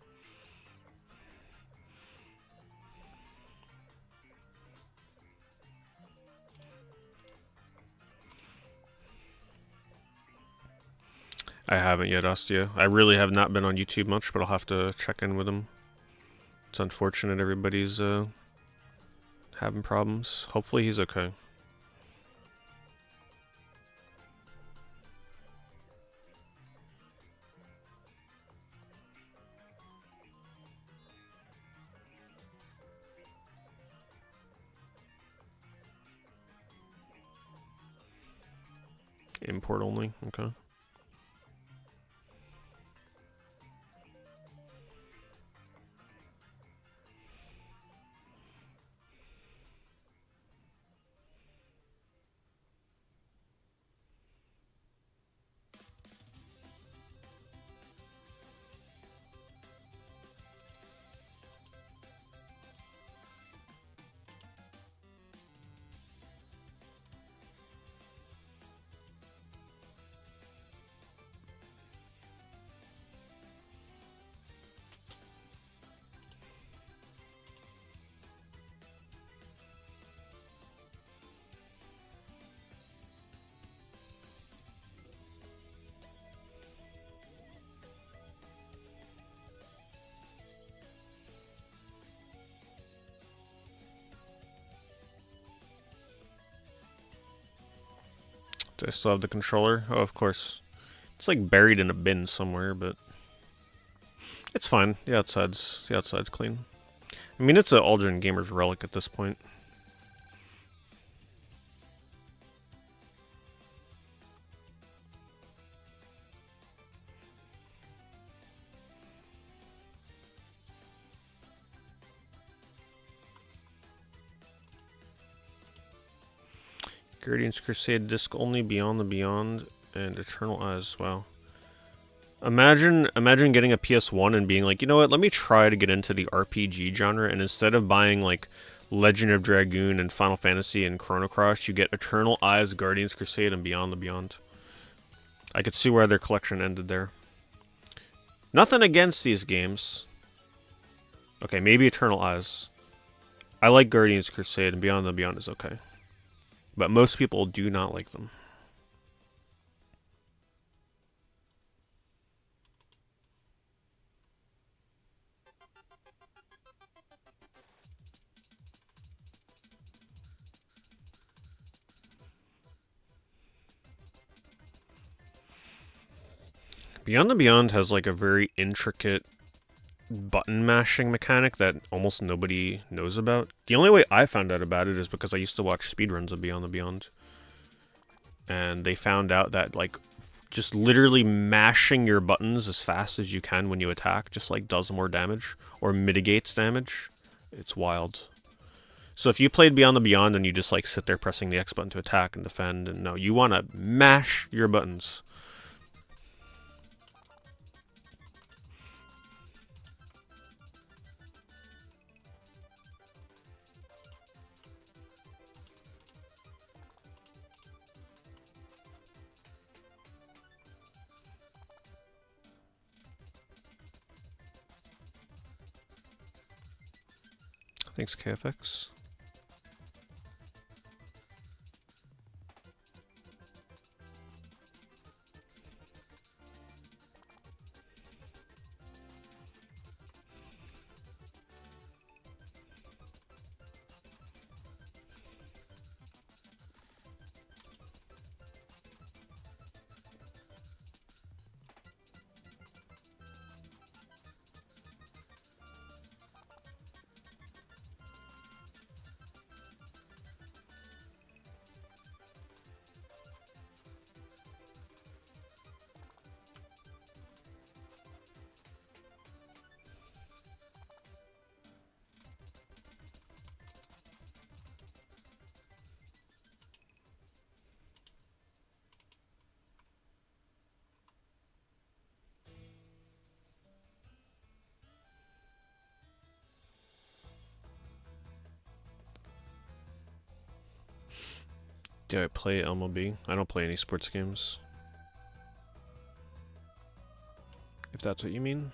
I haven't yet, Ostia. I really have not been on YouTube much, but I'll have to check in with him. It's unfortunate everybody's having problems. Hopefully he's okay. Import only, okay. Do I still have the controller? Oh, of course. It's like buried in a bin somewhere, but it's fine. The outside's clean. I mean, it's an Aldrin Gamer's relic at this point. Guardians Crusade disc only, Beyond the Beyond, and Eternal Eyes. Wow. Imagine getting a PS1 and being like, you know what, let me try to get into the RPG genre, and instead of buying like Legend of Dragoon and Final Fantasy and Chrono Cross, you get Eternal Eyes, Guardians Crusade, and Beyond the Beyond. I could see where their collection ended there. Nothing against these games. Okay, maybe Eternal Eyes. I like Guardians Crusade, and Beyond the Beyond is okay. But most people do not like them. Beyond the Beyond has like a very intricate button mashing mechanic that almost nobody knows about. The only way I found out about it is because I used to watch speedruns of Beyond the Beyond. And they found out that like just literally mashing your buttons as fast as you can when you attack just like does more damage or mitigates damage. It's wild. So if you played Beyond the Beyond and you just like sit there pressing the X button to attack and defend, and no, you want to mash your buttons. Thanks, KFX. Do I play MLB? I don't play any sports games. If that's what you mean.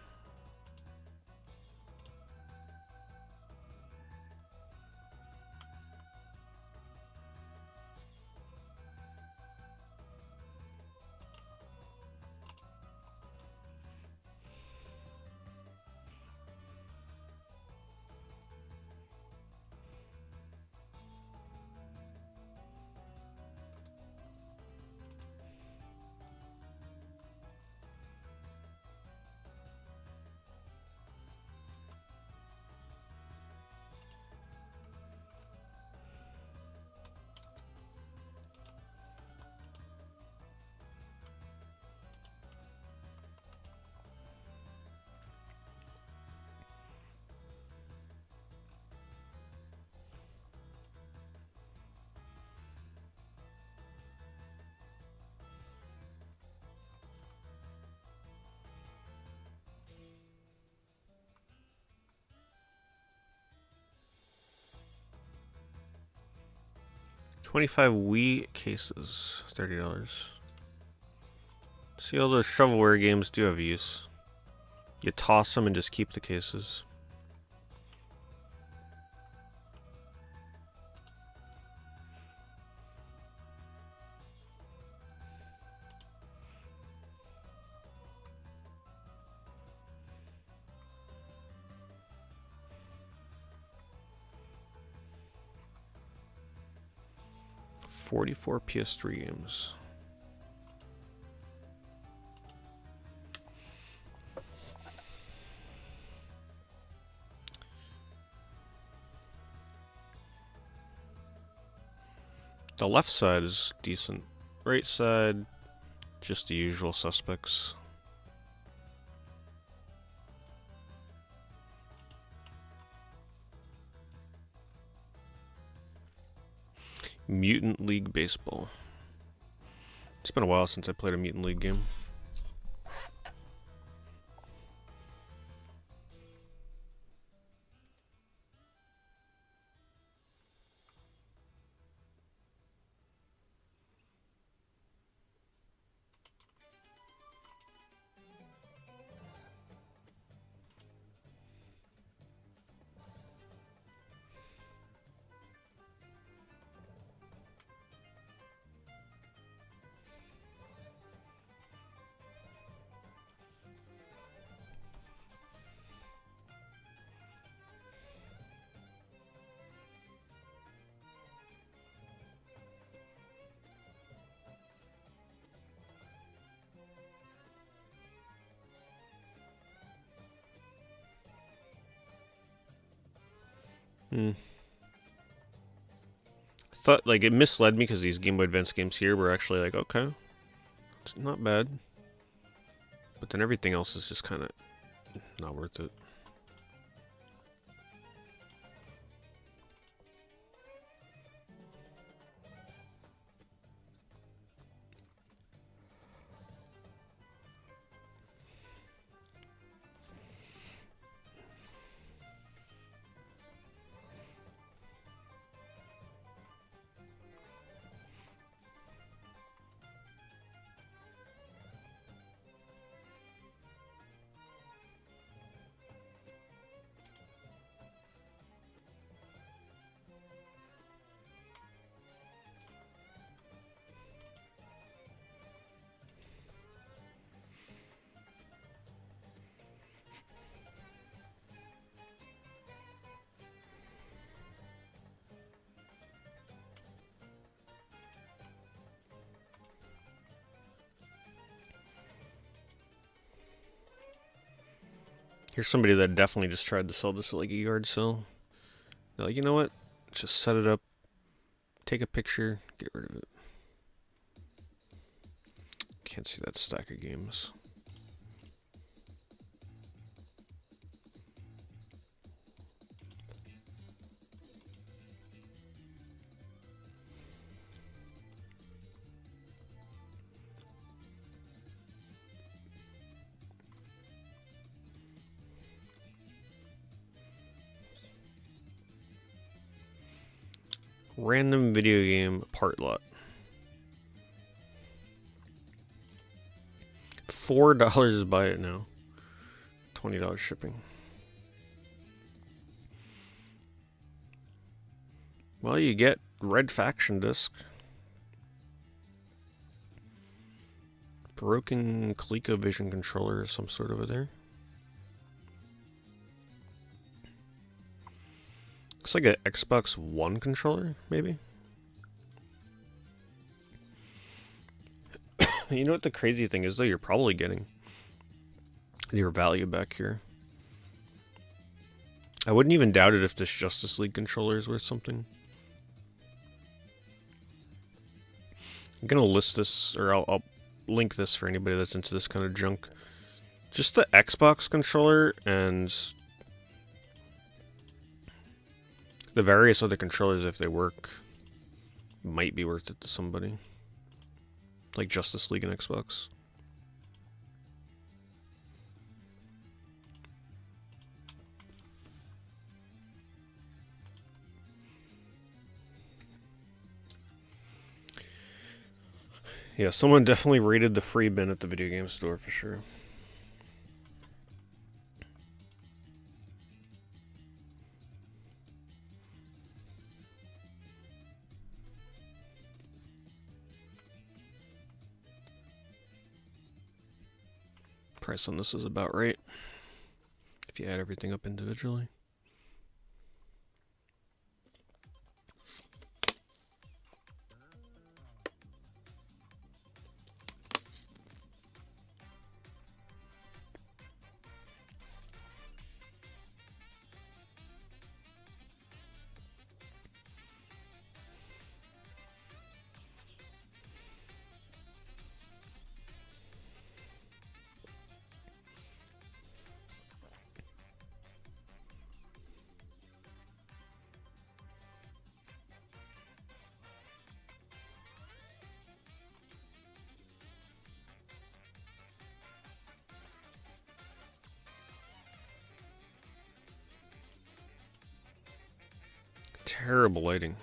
25 Wii cases, $30. See, all those shovelware games do have use. You toss them and just keep the cases. $44 PS3 games. The left side is decent. Right side, just the usual suspects. Mutant League Baseball. It's been a while since I played a Mutant League game. Thought, like, it misled me because these Game Boy Advance games here were actually like, okay, it's not bad. But then everything else is just kind of not worth it. Here's somebody that definitely just tried to sell this at like a yard sale. They're like, you know what? Just set it up, take a picture, get rid of it. Can't see that stack of games. Random video game part lot. $4 to buy it now. $20 shipping. Well, you get Red Faction disc. Broken ColecoVision controller or some sort over there. Looks like an Xbox One controller, maybe. You know what the crazy thing is, though? You're probably getting your value back here. I wouldn't even doubt it if this Justice League controller is worth something. I'm gonna list this, or I'll link this for anybody that's into this kind of junk. Just the Xbox controller and the various other controllers, if they work, might be worth it to somebody. Like Justice League and Xbox. Yeah, someone definitely raided the free bin at the video game store for sure. Price on this is about right if you add everything up individually. Terrible lighting.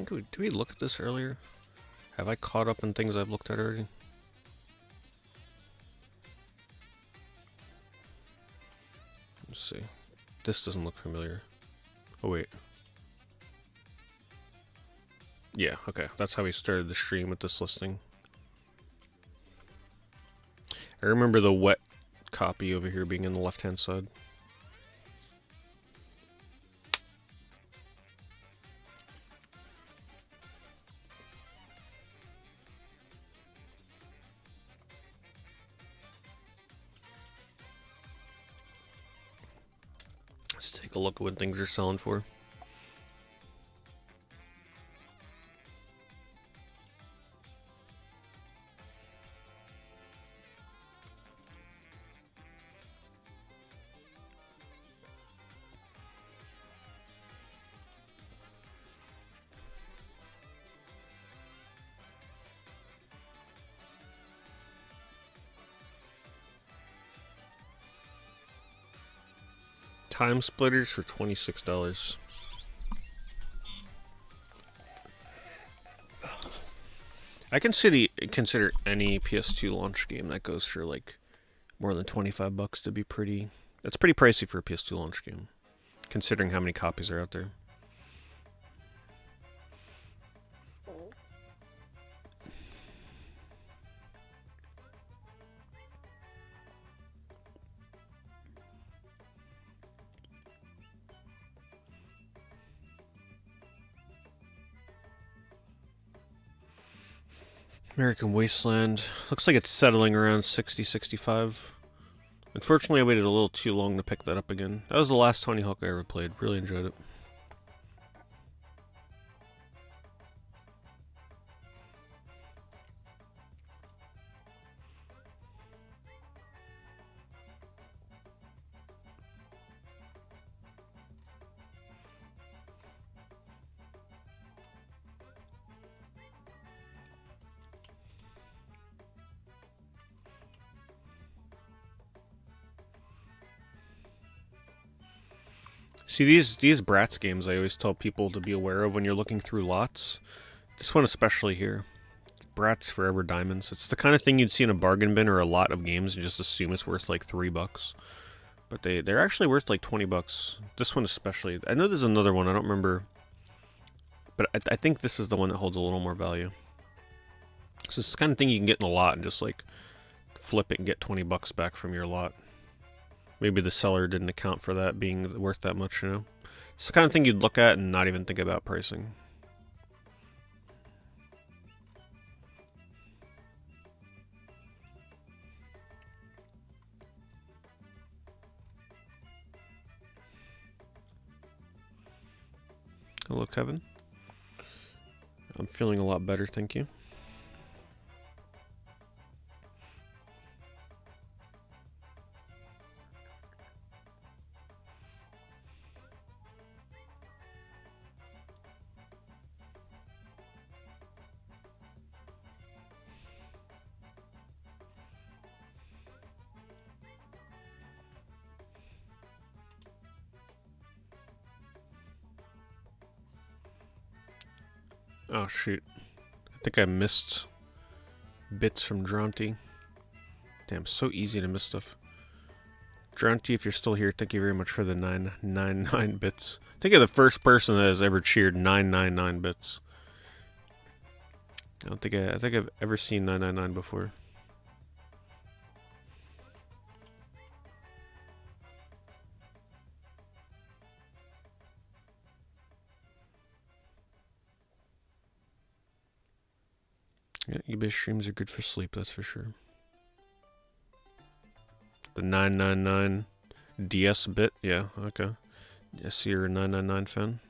Did we look at this earlier? Have I caught up in things I've looked at already? Let's see. This doesn't look familiar. Oh wait. Yeah, okay. That's how we started the stream with this listing. I remember the wet copy over here being in the left-hand side. Let's take a look at what things are selling for. Time splitters for $26. I consider any PS2 launch game that goes for like more than $25 to be pretty. That's pretty pricey for a PS2 launch game, considering how many copies are out there. American Wasteland. Looks like it's settling around 60, 65. Unfortunately, I waited a little too long to pick that up again. That was the last Tony Hawk I ever played. Really enjoyed it. See, these Bratz games I always tell people to be aware of when you're looking through lots. This one especially here. Bratz Forever Diamonds. It's the kind of thing you'd see in a bargain bin or a lot of games and just assume it's worth like $3. But they're actually worth like $20. This one especially. I know there's another one, I don't remember. But I think this is the one that holds a little more value. So it's the kind of thing you can get in a lot and just like flip it and get $20 back from your lot. Maybe the seller didn't account for that being worth that much, you know? It's the kind of thing you'd look at and not even think about pricing. Hello, Kevin. I'm feeling a lot better, thank you. Oh shoot. I think I missed bits from Dronty. Damn, so easy to miss stuff. Dronty, if you're still here, thank you very much for the 999 bits. I think you're the first person that has ever cheered 999 bits. I think I've ever seen 999 before. Yeah, eBay streams are good for sleep, that's for sure. The 999 DS bit, yeah, okay. I see you're a 999 fan.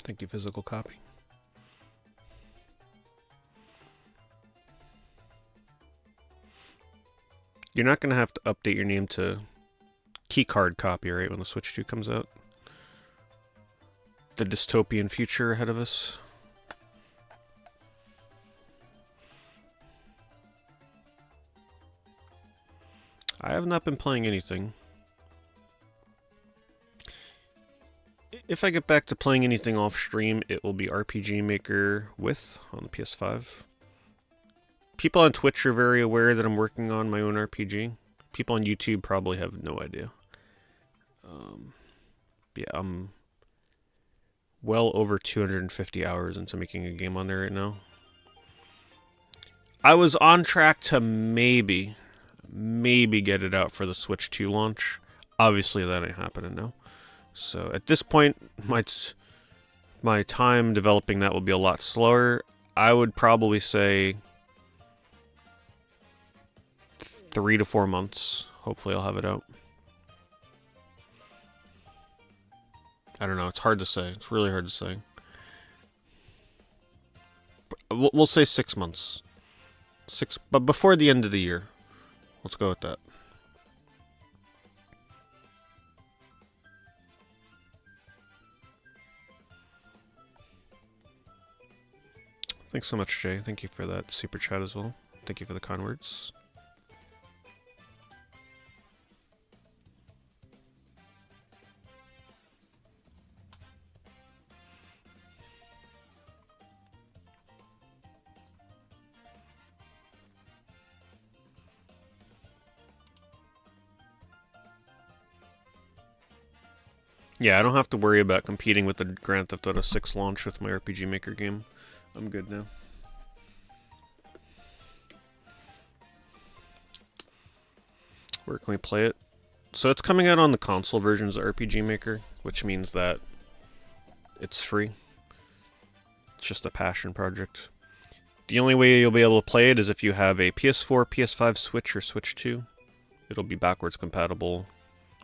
Thank you, physical copy. You're not going to have to update your name to keycard copy, right, when the Switch 2 comes out? The dystopian future ahead of us. I have not been playing anything. If I get back to playing anything off stream, it will be RPG Maker with on the PS5. People on Twitch are very aware that I'm working on my own RPG. People on YouTube probably have no idea. Yeah, I'm well over 250 hours into making a game on there right now. I was on track to maybe get it out for the Switch 2 launch. Obviously, that ain't happening now. So at this point, my time developing that will be a lot slower. I would probably say 3 to 4 months. Hopefully I'll have it out. I don't know. It's hard to say. It's really hard to say. We'll say 6 months. But before the end of the year. Let's go with that. Thanks so much, Jay. Thank you for that super chat as well. Thank you for the kind words. Yeah, I don't have to worry about competing with the Grand Theft Auto 6 launch with my RPG Maker game. I'm good now. Where can we play it? So it's coming out on the console versions of RPG Maker, which means that it's free. It's just a passion project. The only way you'll be able to play it is if you have a PS4, PS5, Switch, or Switch 2. It'll be backwards compatible,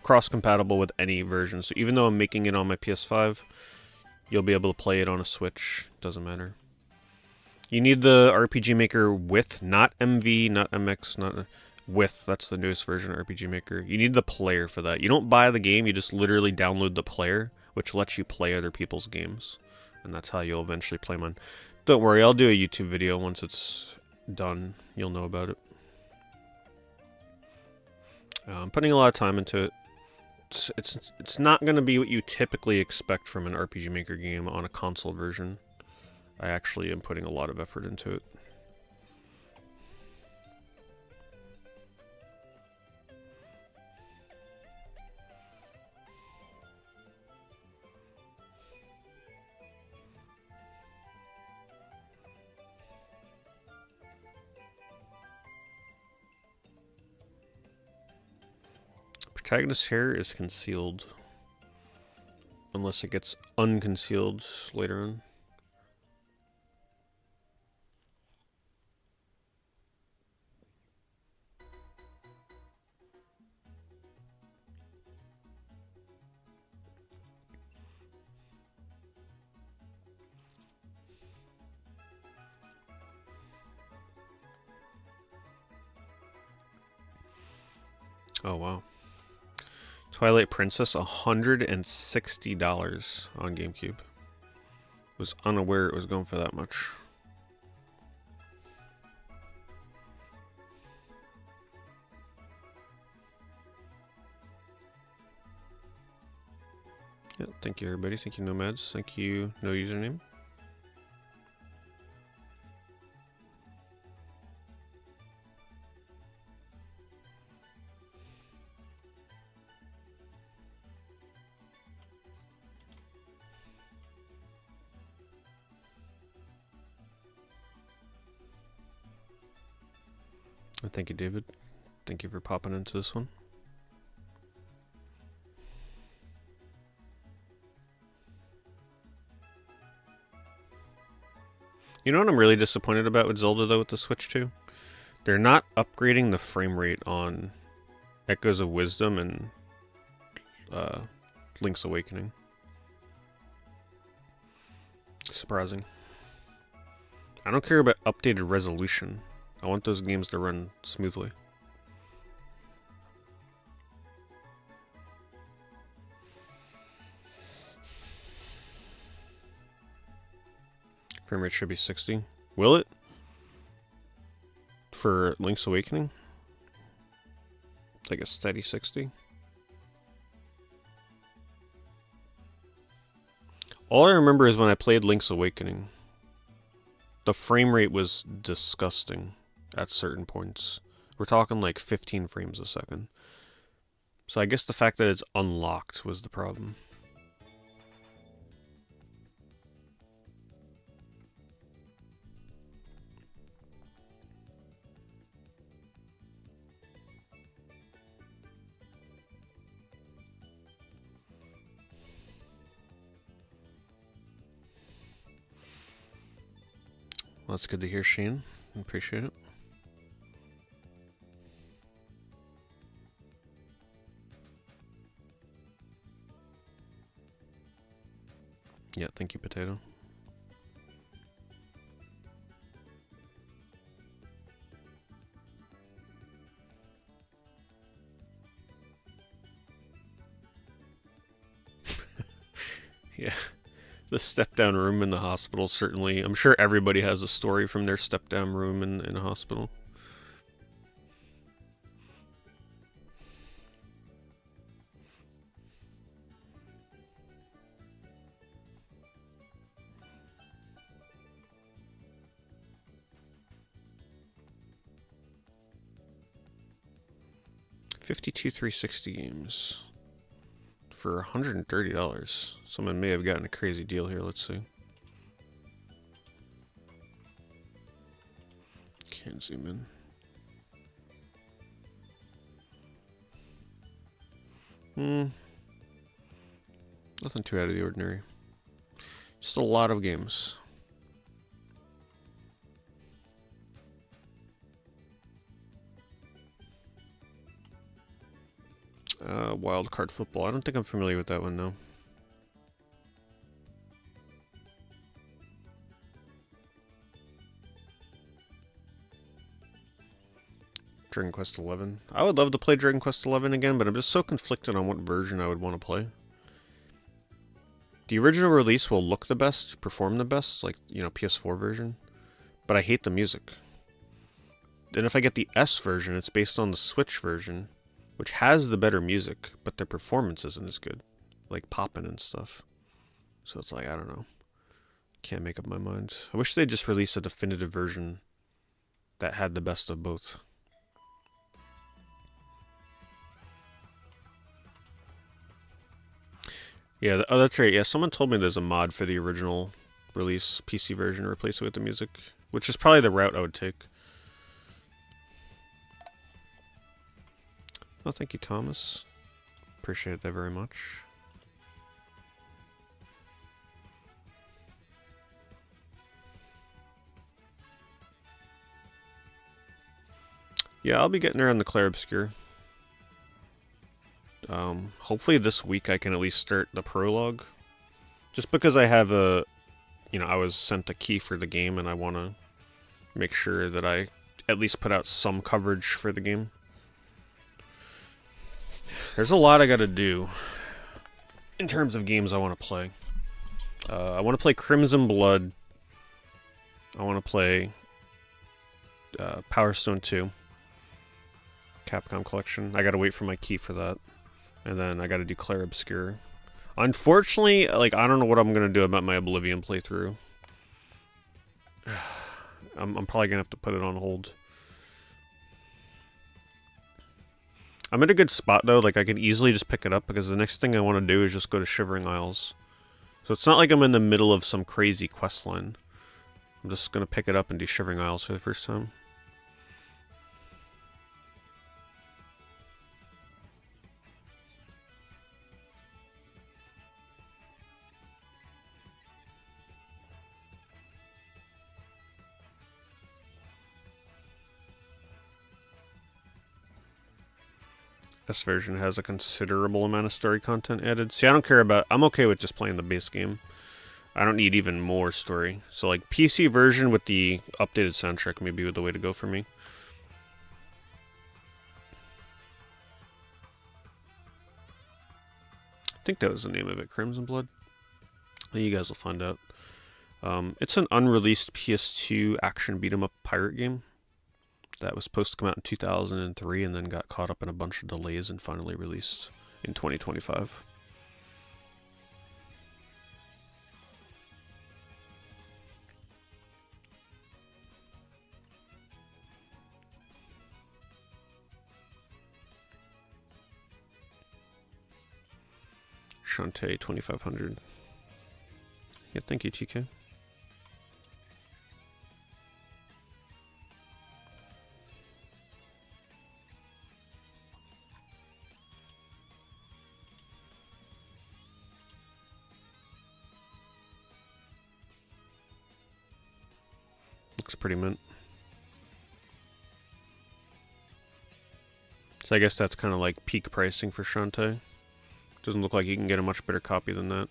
cross-compatible with any version. So even though I'm making it on my PS5, you'll be able to play it on a Switch. Doesn't matter. You need the RPG Maker with, not MV, not MX, not with. That's the newest version of RPG Maker. You need the player for that. You don't buy the game, you just literally download the player, which lets you play other people's games. And that's how you'll eventually play mine. Don't worry, I'll do a YouTube video once it's done. You'll know about it. I'm putting a lot of time into it. It's not going to be what you typically expect from an RPG Maker game on a console version. I actually am putting a lot of effort into it. protagonist's hair is concealed. Unless it gets unconcealed later on. Oh, wow. Twilight Princess, $160 on GameCube. Was unaware it was going for that much. Yeah, thank you, everybody. Thank you, Nomads. Thank you, No Username. Thank you, David. Thank you for popping into this one. You know what I'm really disappointed about with Zelda, though, with the Switch 2? They're not upgrading the frame rate on Echoes of Wisdom and Link's Awakening. Surprising. I don't care about updated resolution. I want those games to run smoothly. Frame rate should be 60. Will it? For Link's Awakening? Like a steady 60? All I remember is when I played Link's Awakening, the frame rate was disgusting at certain points. We're talking like 15 frames a second. So I guess the fact that it's unlocked was the problem. Well, that's good to hear, Shane. I appreciate it. Yeah, thank you, Potato. Yeah. The step-down room in the hospital, certainly. I'm sure everybody has a story from their step-down room in a hospital. $52 360 games for $130. Someone may have gotten a crazy deal here. Let's see. Can't zoom in. Nothing too out of the ordinary. Just a lot of games. Wild Card Football. I don't think I'm familiar with that one, though. Dragon Quest 11. I would love to play Dragon Quest 11 again, but I'm just so conflicted on what version I would want to play. The original release will look the best, perform the best, like, you know, PS4 version. But I hate the music. And if I get the S version, it's based on the Switch version, which has the better music, but the performance isn't as good. Like popping and stuff. So it's like, I don't know. Can't make up my mind. I wish they'd just release a definitive version that had the best of both. Yeah, oh, that's right. Yeah, someone told me there's a mod for the original release PC version to replace it with the music, which is probably the route I would take. Oh, thank you, Thomas. Appreciate that very much. Yeah, I'll be getting there on the Clair Obscure. Hopefully this week I can at least start the prologue. Just because I have a, I was sent a key for the game and I want to make sure that I at least put out some coverage for the game. There's a lot I gotta do in terms of games I want to play. I want to play Crimson Blood. I want to play Power Stone 2. Capcom Collection. I gotta wait for my key for that. And then I gotta do Clair Obscure. Unfortunately, like, I don't know what I'm gonna do about my Oblivion playthrough. I'm probably gonna have to put it on hold. I'm in a good spot though, like I can easily just pick it up because the next thing I want to do is just go to Shivering Isles. So it's not like I'm in the middle of some crazy quest line. I'm just gonna pick it up and do Shivering Isles for the first time. This version has a considerable amount of story content added. See, I don't care about... I'm okay with just playing the base game. I don't need even more story. So, like, PC version with the updated soundtrack may be the way to go for me. I think that was the name of it, Crimson Blood. You guys will find out. It's an unreleased PS2 action beat-em-up pirate game that was supposed to come out in 2003 and then got caught up in a bunch of delays and finally released in 2025. Shantae 2500. Yeah, thank you, TK. Looks pretty mint. So I guess that's kind of like peak pricing for Shantae. Doesn't look like you can get a much better copy than that.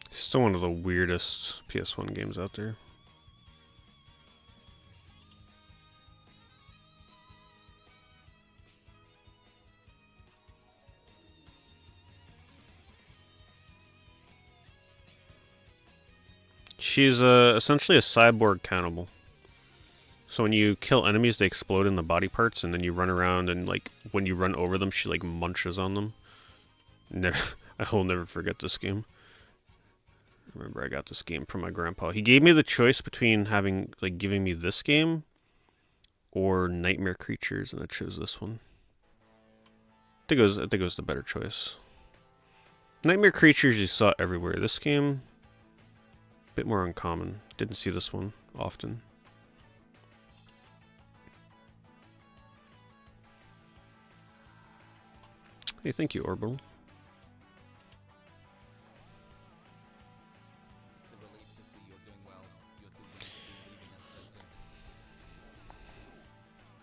Still one of the weirdest PS1 games out there. She's essentially a cyborg cannibal. So when you kill enemies, they explode in the body parts, and then you run around, and like when you run over them, she like munches on them. I will never forget this game. I remember I got this game from my grandpa. He gave me the choice between giving me this game or Nightmare Creatures, and I chose this one. I think it was the better choice. Nightmare Creatures you saw everywhere. This game, a bit more uncommon. Didn't see this one often. Hey, thank you, Orbital.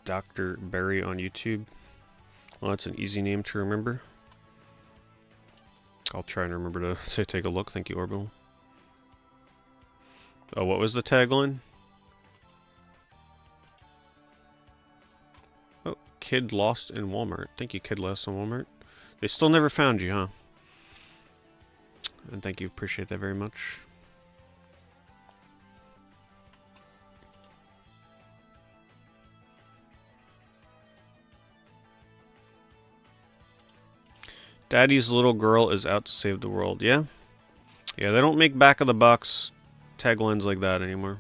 Dr. Barry on YouTube. Well, that's an easy name to remember. I'll try and remember to take a look. Thank you, Orbital. Oh, what was the tagline? Oh, kid lost in Walmart. Thank you, kid lost in Walmart. They still never found you, huh? And thank you. Appreciate that very much. Daddy's little girl is out to save the world. Yeah? Yeah, they don't make back of the box taglines like that anymore.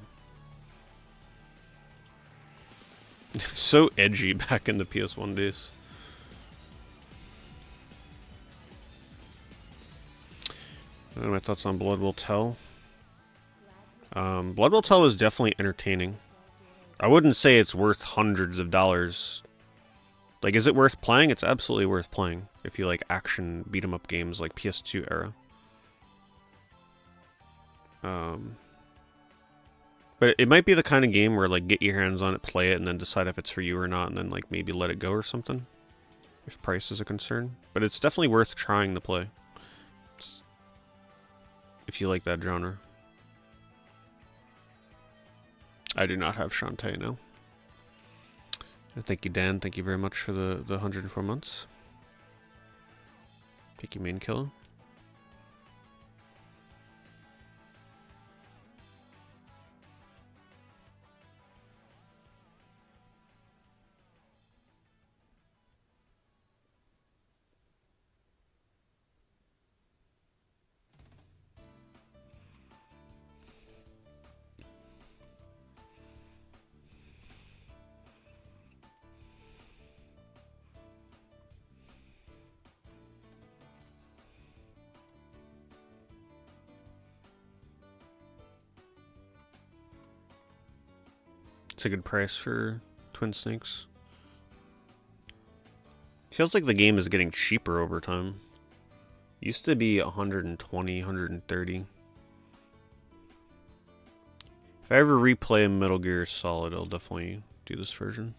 So edgy back in the PS1 days. What are my thoughts on Blood Will Tell? Blood Will Tell is definitely entertaining. I wouldn't say it's worth hundreds of dollars. Like, is it worth playing? It's absolutely worth playing if you like action beat-em-up games like PS2 era. But it might be the kind of game where, like, get your hands on it, play it, and then decide if it's for you or not, and then, like, maybe let it go or something, if price is a concern. But it's definitely worth trying to play, if you like that genre. I do not have Shantae now. Thank you, Dan. Thank you very much for the 104 months. Thank you, Main Killer. It's a good price for Twin Snakes. Feels like the game is getting cheaper over time. Used to be 120, 130. If I ever replay Metal Gear Solid, I'll definitely do this version.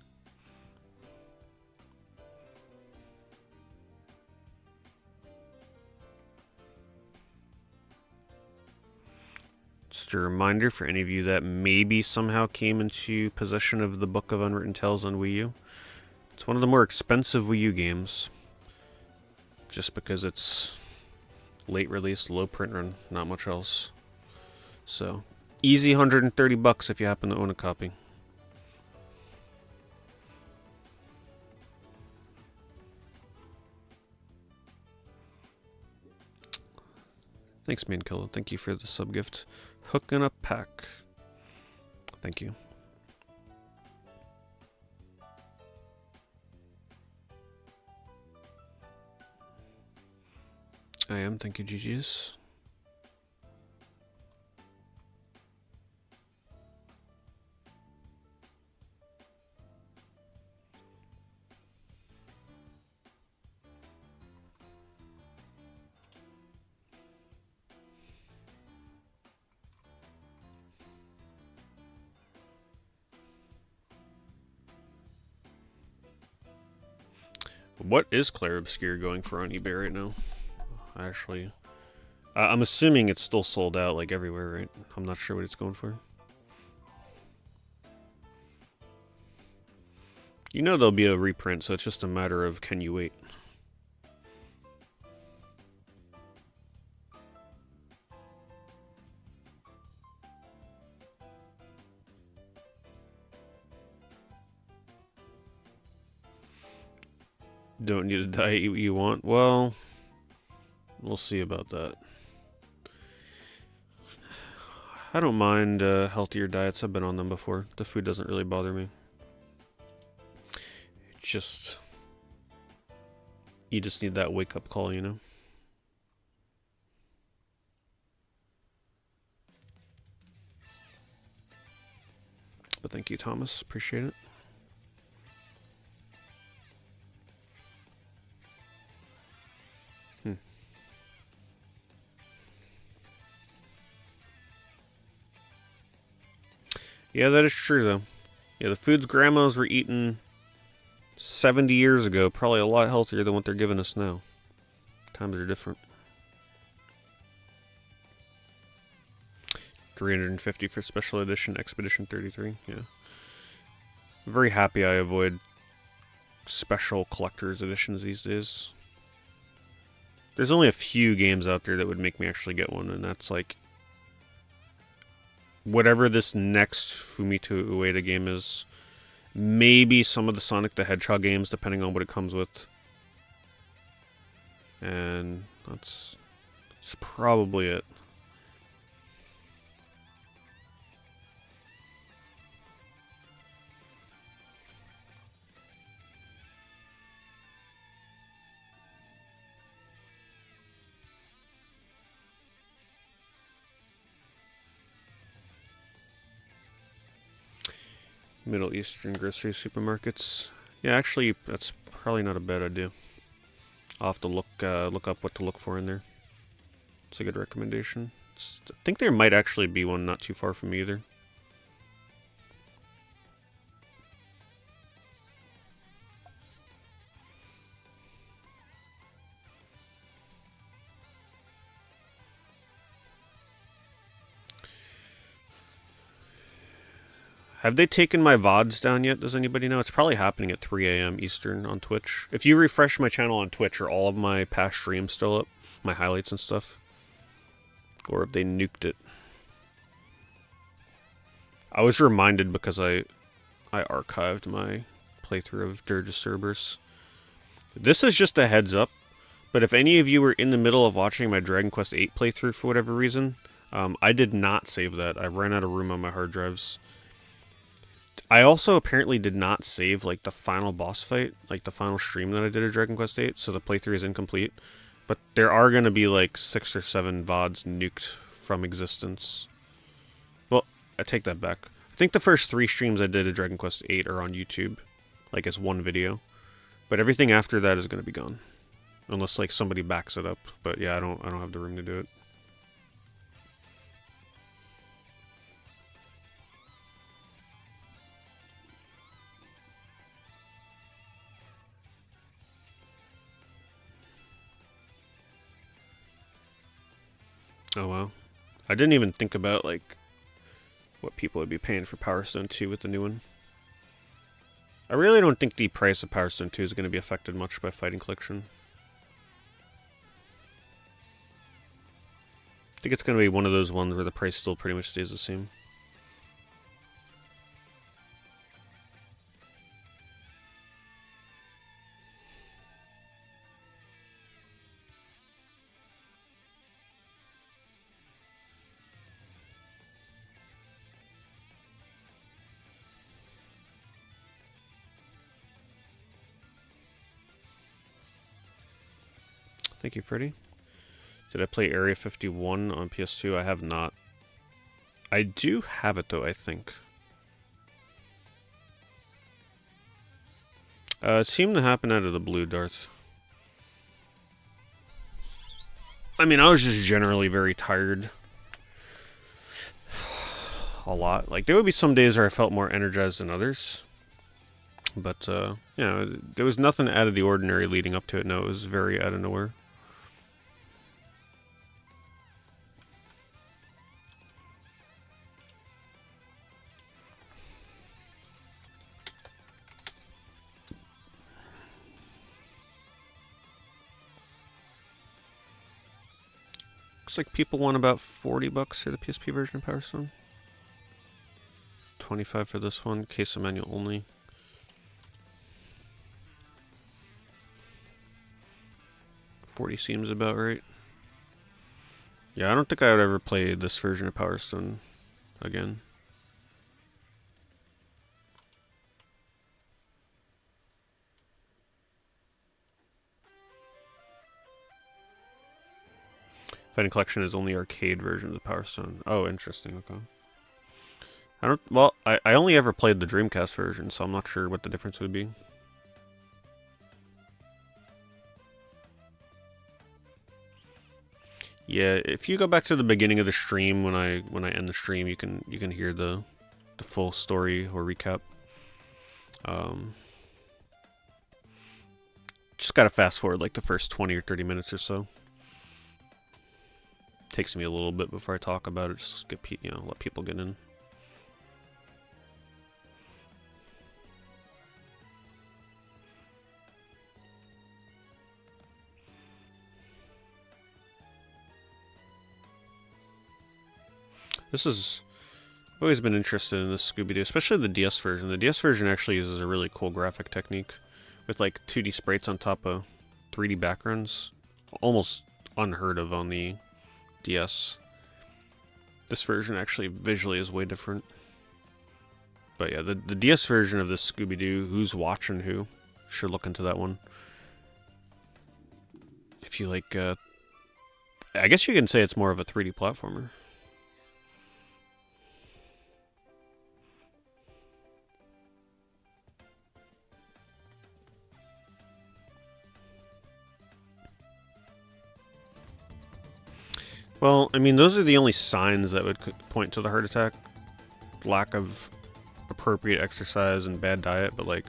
Just a reminder for any of you that maybe somehow came into possession of the Book of Unwritten Tales on Wii U. It's one of the more expensive Wii U games. Just because it's late release, low print run, not much else. So, easy 130 bucks if you happen to own a copy. Thanks, Main Killer. Thank you for the sub gift. Hooking up pack. Thank you. I am. Thank you, GG's. What is Claire Obscure going for on eBay right now? Actually, I'm assuming it's still sold out like everywhere, right? I'm not sure what it's going for. You know there'll be a reprint, so it's just a matter of can you wait. Don't need a diet you want? Well, we'll see about that. I don't mind healthier diets. I've been on them before. The food doesn't really bother me. It's just... you just need that wake-up call, you know? But thank you, Thomas. Appreciate it. Yeah, that is true, though. Yeah, the foods grandmas were eating 70 years ago, probably a lot healthier than what they're giving us now. Times are different. 350 for Special Edition Expedition 33, yeah. I'm very happy I avoid special collector's editions these days. There's only a few games out there that would make me actually get one, and that's like... whatever this next Fumito Ueda game is. Maybe some of the Sonic the Hedgehog games, depending on what it comes with. And that's probably it. Middle Eastern grocery supermarkets. Yeah, actually, that's probably not a bad idea. I'll have to look up what to look for in there. It's a good recommendation. I think there might actually be one not too far from me either. Have they taken my VODs down yet? Does anybody know? It's probably happening at 3 a.m. Eastern on Twitch. If you refresh my channel on Twitch, are all of my past streams still up? My highlights and stuff? Or have they nuked it? I was reminded because I archived my playthrough of Dirge of Cerberus. This is just a heads up, but if any of you were in the middle of watching my Dragon Quest VIII playthrough for whatever reason, I did not save that. I ran out of room on my hard drives. I also apparently did not save like the final boss fight, like the final stream that I did of Dragon Quest VIII, so the playthrough is incomplete. But there are going to be like 6 or 7 VODs nuked from existence. Well, I take that back. I think the first 3 streams I did of Dragon Quest VIII are on YouTube, like as one video. But everything after that is going to be gone, unless like somebody backs it up. But yeah, I don't have the room to do it. Oh wow. I didn't even think about like what people would be paying for Power Stone 2 with the new one. I really don't think the price of Power Stone 2 is going to be affected much by Fighting Collection. I think it's going to be one of those ones where the price still pretty much stays the same. Thank you, Freddy. Did I play Area 51 on PS2? I have not. I do have it, though, I think. It seemed to happen out of the blue, Darth. I mean, I was just generally very tired. A lot. Like, there would be some days where I felt more energized than others. But, you know, there was nothing out of the ordinary leading up to it. No, it was very out of nowhere. Looks like people want about $40 for the PSP version of Power Stone. 25 for this one, case of manual only. $40 seems about right. Yeah, I don't think I would ever play this version of Power Stone again. Fighting Collection is only arcade versions of Power Stone. Oh, interesting. Okay. I only ever played the Dreamcast version, so I'm not sure what the difference would be. Yeah, if you go back to the beginning of the stream when I end the stream, you can hear the full story or recap. Just gotta fast forward like the first 20 or 30 minutes or so. Takes me a little bit before I talk about it. Just get let people get in. I've always been interested in this Scooby-Doo, especially the DS version. The DS version actually uses a really cool graphic technique with like 2D sprites on top of 3D backgrounds. almost unheard of on the DS. This version actually visually is way different. But yeah, the DS version of this Scooby-Doo, Who's Watching Who, should look into that one. If you like, I guess you can say it's more of a 3D platformer. Well, I mean, those are the only signs that would point to the heart attack. Lack of appropriate exercise and bad diet, but like,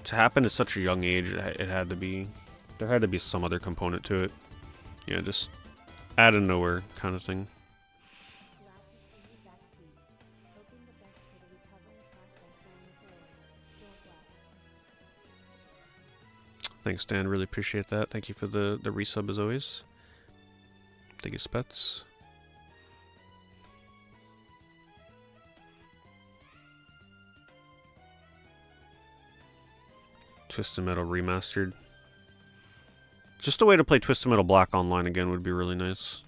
to happen at such a young age, it had to be, there had to be some other component to it. You know, just out of nowhere kind of thing. Thanks, Dan. Really appreciate that. Thank you for the resub as always. Thank you, Spets. Twisted Metal Remastered. Just a way to play Twisted Metal Black online again would be really nice.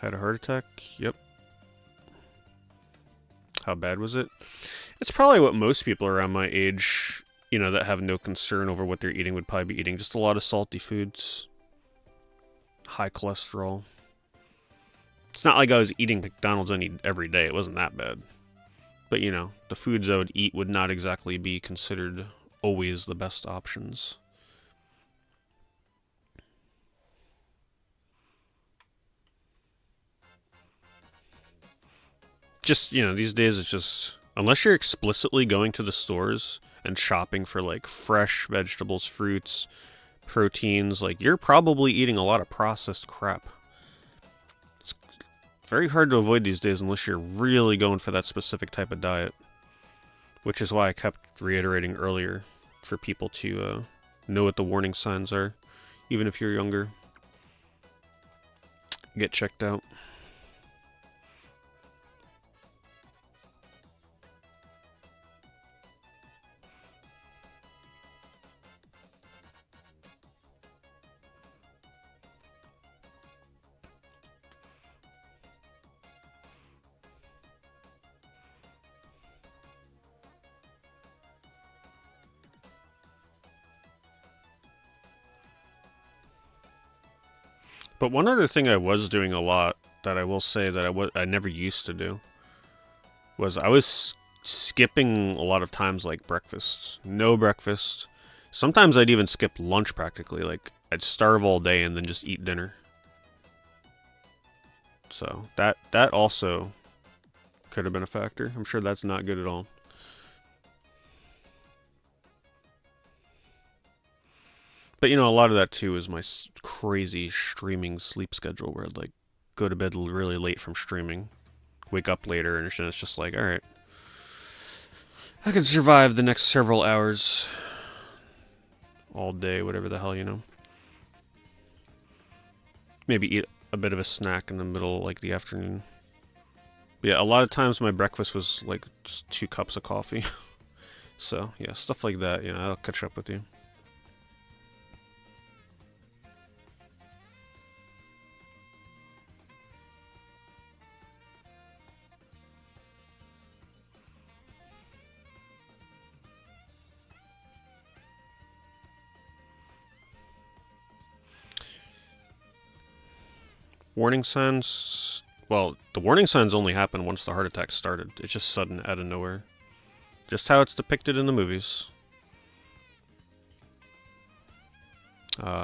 Had a heart attack? Yep. How bad was it? It's probably what most people around my age, you know, that have no concern over what they're eating would probably be eating. Just a lot of salty foods. High cholesterol. It's not like I was eating McDonald's every day. It wasn't that bad. But, you know, the foods I would eat would not exactly be considered always the best options. Just, you know, these days it's just, unless you're explicitly going to the stores and shopping for like fresh vegetables, fruits, proteins, like you're probably eating a lot of processed crap. It's very hard to avoid these days unless you're really going for that specific type of diet. Which is why I kept reiterating earlier for people to know what the warning signs are, even if you're younger. Get checked out. But one other thing I was doing a lot that I will say that I never used to do was I was skipping a lot of times like breakfast. No breakfast. Sometimes I'd even skip lunch practically. Like I'd starve all day and then just eat dinner. So that also could have been a factor. I'm sure that's not good at all. But, you know, a lot of that, too, is my crazy streaming sleep schedule where I'd, like, go to bed really late from streaming, wake up later, and it's just like, alright, I could survive the next several hours, all day, whatever the hell, you know. Maybe eat a bit of a snack in the middle, like, the afternoon. But yeah, a lot of times my breakfast was, like, just 2 cups of coffee. So, yeah, stuff like that, you know, I'll catch up with you. Warning signs, well, the warning signs only happen once the heart attack started. It's just sudden, out of nowhere. Just how it's depicted in the movies.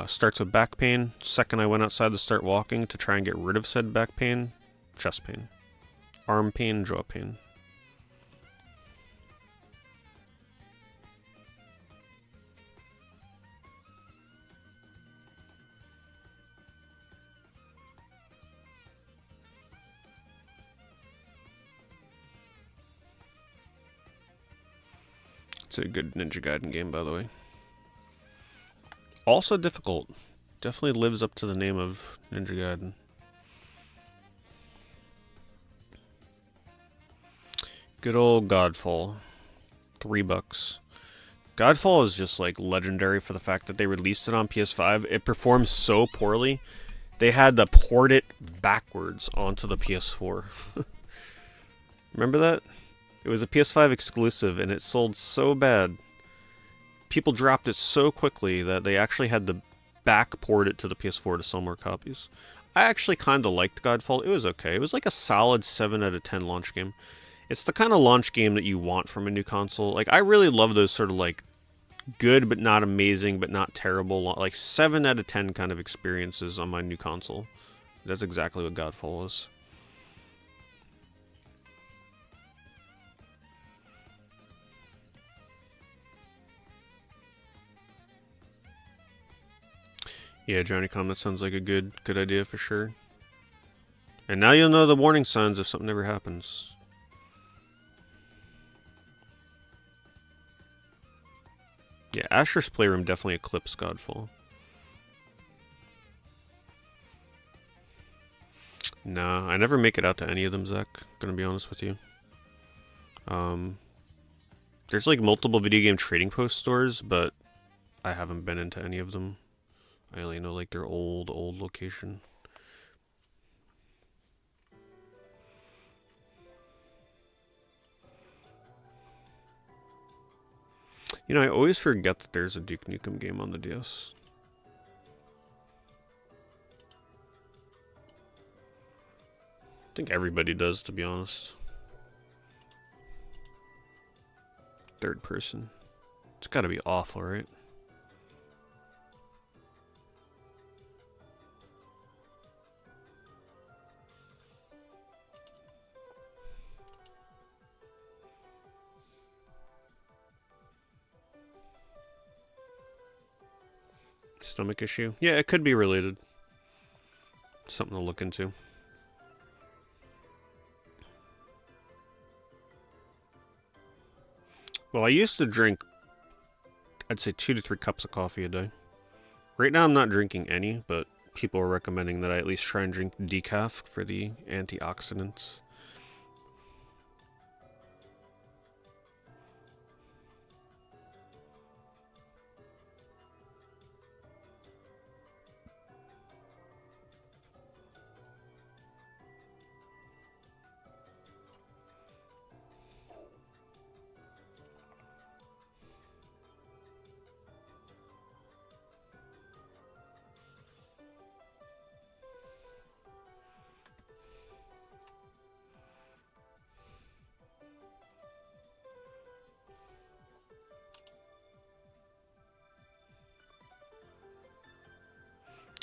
Starts with back pain. Second I went outside to start walking to try and get rid of said back pain, chest pain. Arm pain, jaw pain. It's a good Ninja Gaiden game, by the way. Also difficult. Definitely lives up to the name of Ninja Gaiden. Good old Godfall. $3. Godfall is just like legendary for the fact that they released it on PS5. It performs so poorly, they had to port it backwards onto the PS4. Remember that? It was a PS5 exclusive and it sold so bad. People dropped it so quickly that they actually had to backport it to the PS4 to sell more copies. I actually kind of liked Godfall. It was okay. It was like a solid 7 out of 10 launch game. It's the kind of launch game that you want from a new console. Like, I really love those sort of like good but not amazing but not terrible, like 7 out of 10 kind of experiences on my new console. That's exactly what Godfall is. Yeah, JohnnyCom, that sounds like a good idea for sure. And now you'll know the warning signs if something ever happens. Yeah, Asher's Playroom definitely eclipsed Godfall. Nah, I never make it out to any of them, Zach. Gonna be honest with you. There's like multiple video game trading post stores, but I haven't been into any of them. I only know like their old location. You know, I always forget that there's a Duke Nukem game on the DS. I think everybody does, to be honest. Third person. It's gotta be awful, right? Stomach issue? Yeah, it could be related. Something to look into. Well, I used to drink, I'd say 2 to 3 cups of coffee a day. Right now I'm not drinking any, but people are recommending that I at least try and drink decaf for the antioxidants.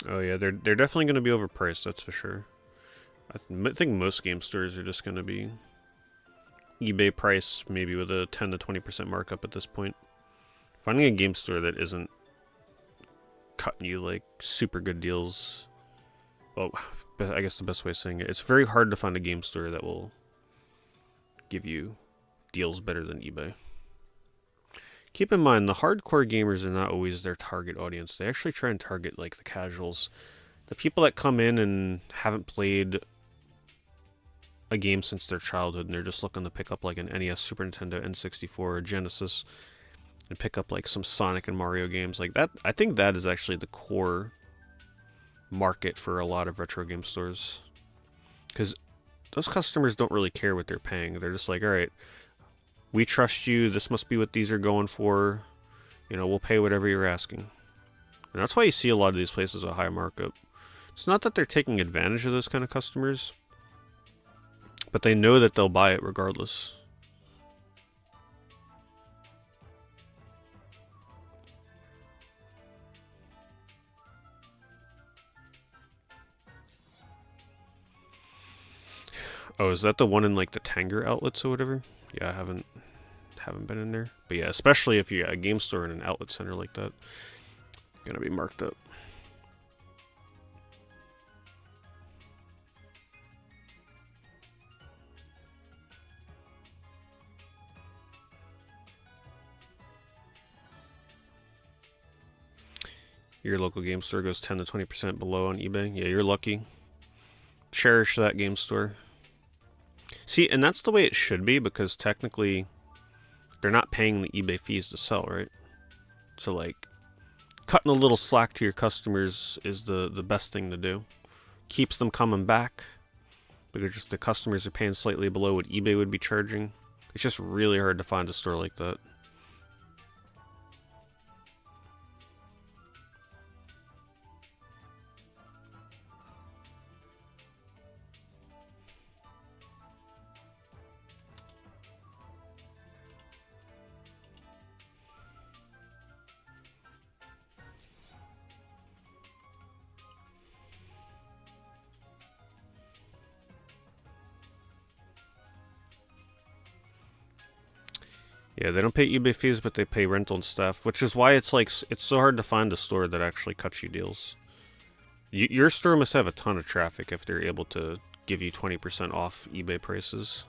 Oh yeah, they're definitely going to be overpriced, that's for sure. I think most game stores are just going to be eBay price, maybe with a 10 to 20% markup at this point. Finding a game store that isn't cutting you like super good deals, well, I guess the best way of saying it, it's very hard to find a game store that will give you deals better than eBay. Keep in mind, the hardcore gamers are not always their target audience. They actually try and target like the casuals, the people that come in and haven't played a game since their childhood and they're just looking to pick up like an NES, Super Nintendo, N64, or Genesis and pick up like some Sonic and Mario games like that. I think that is actually the core market for a lot of retro game stores, because those customers don't really care what they're paying. They're just like, all right, we trust you, this must be what these are going for, you know, we'll pay whatever you're asking. And that's why you see a lot of these places with high markup. It's not that they're taking advantage of those kind of customers, but they know that they'll buy it regardless. Oh, is that the one in like the Tanger outlets or whatever? Yeah, I haven't been in there. But yeah, especially if you're at a game store in an outlet center like that, gonna be marked up. Your local game store goes 10 to 20% below on eBay. Yeah, you're lucky. Cherish that game store. See, and that's the way it should be, because technically they're not paying the eBay fees to sell, right? So, like, cutting a little slack to your customers is the best thing to do. Keeps them coming back, because just the customers are paying slightly below what eBay would be charging. It's just really hard to find a store like that. Yeah, they don't pay eBay fees, but they pay rental and stuff, which is why it's like it's so hard to find a store that actually cuts you deals. Your store must have a ton of traffic if they're able to give you 20% off eBay prices.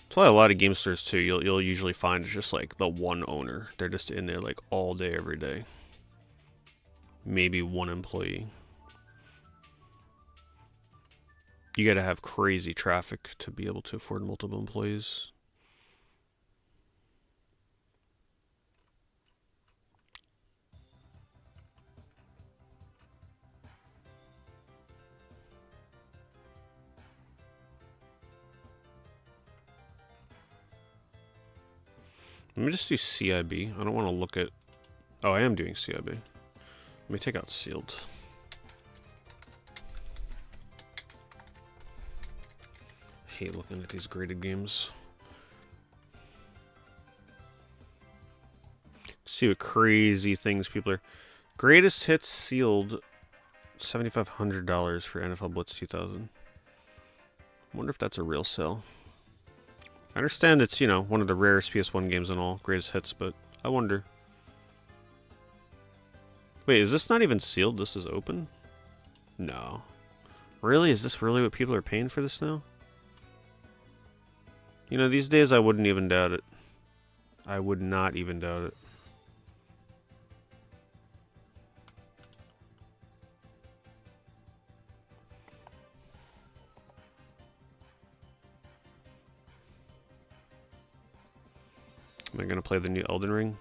That's why a lot of game stores too, you'll usually find it's just like the one owner. They're just in there like all day, every day. Maybe one employee. You gotta have crazy traffic to be able to afford multiple employees. Let me just do CIB. I don't want to look at... Oh, I am doing CIB. Let me take out sealed. I hate looking at these graded games. See what crazy things people are... Greatest hits sealed, $7,500 for NFL Blitz 2000. Wonder if that's a real sale. I understand it's, you know, one of the rarest PS1 games in all, greatest hits, but I wonder. Wait, is this not even sealed? This is open? No. Really? Is this really what people are paying for this now? You know, these days I wouldn't even doubt it. I would not even doubt it. Am I going to play the new Elden Ring?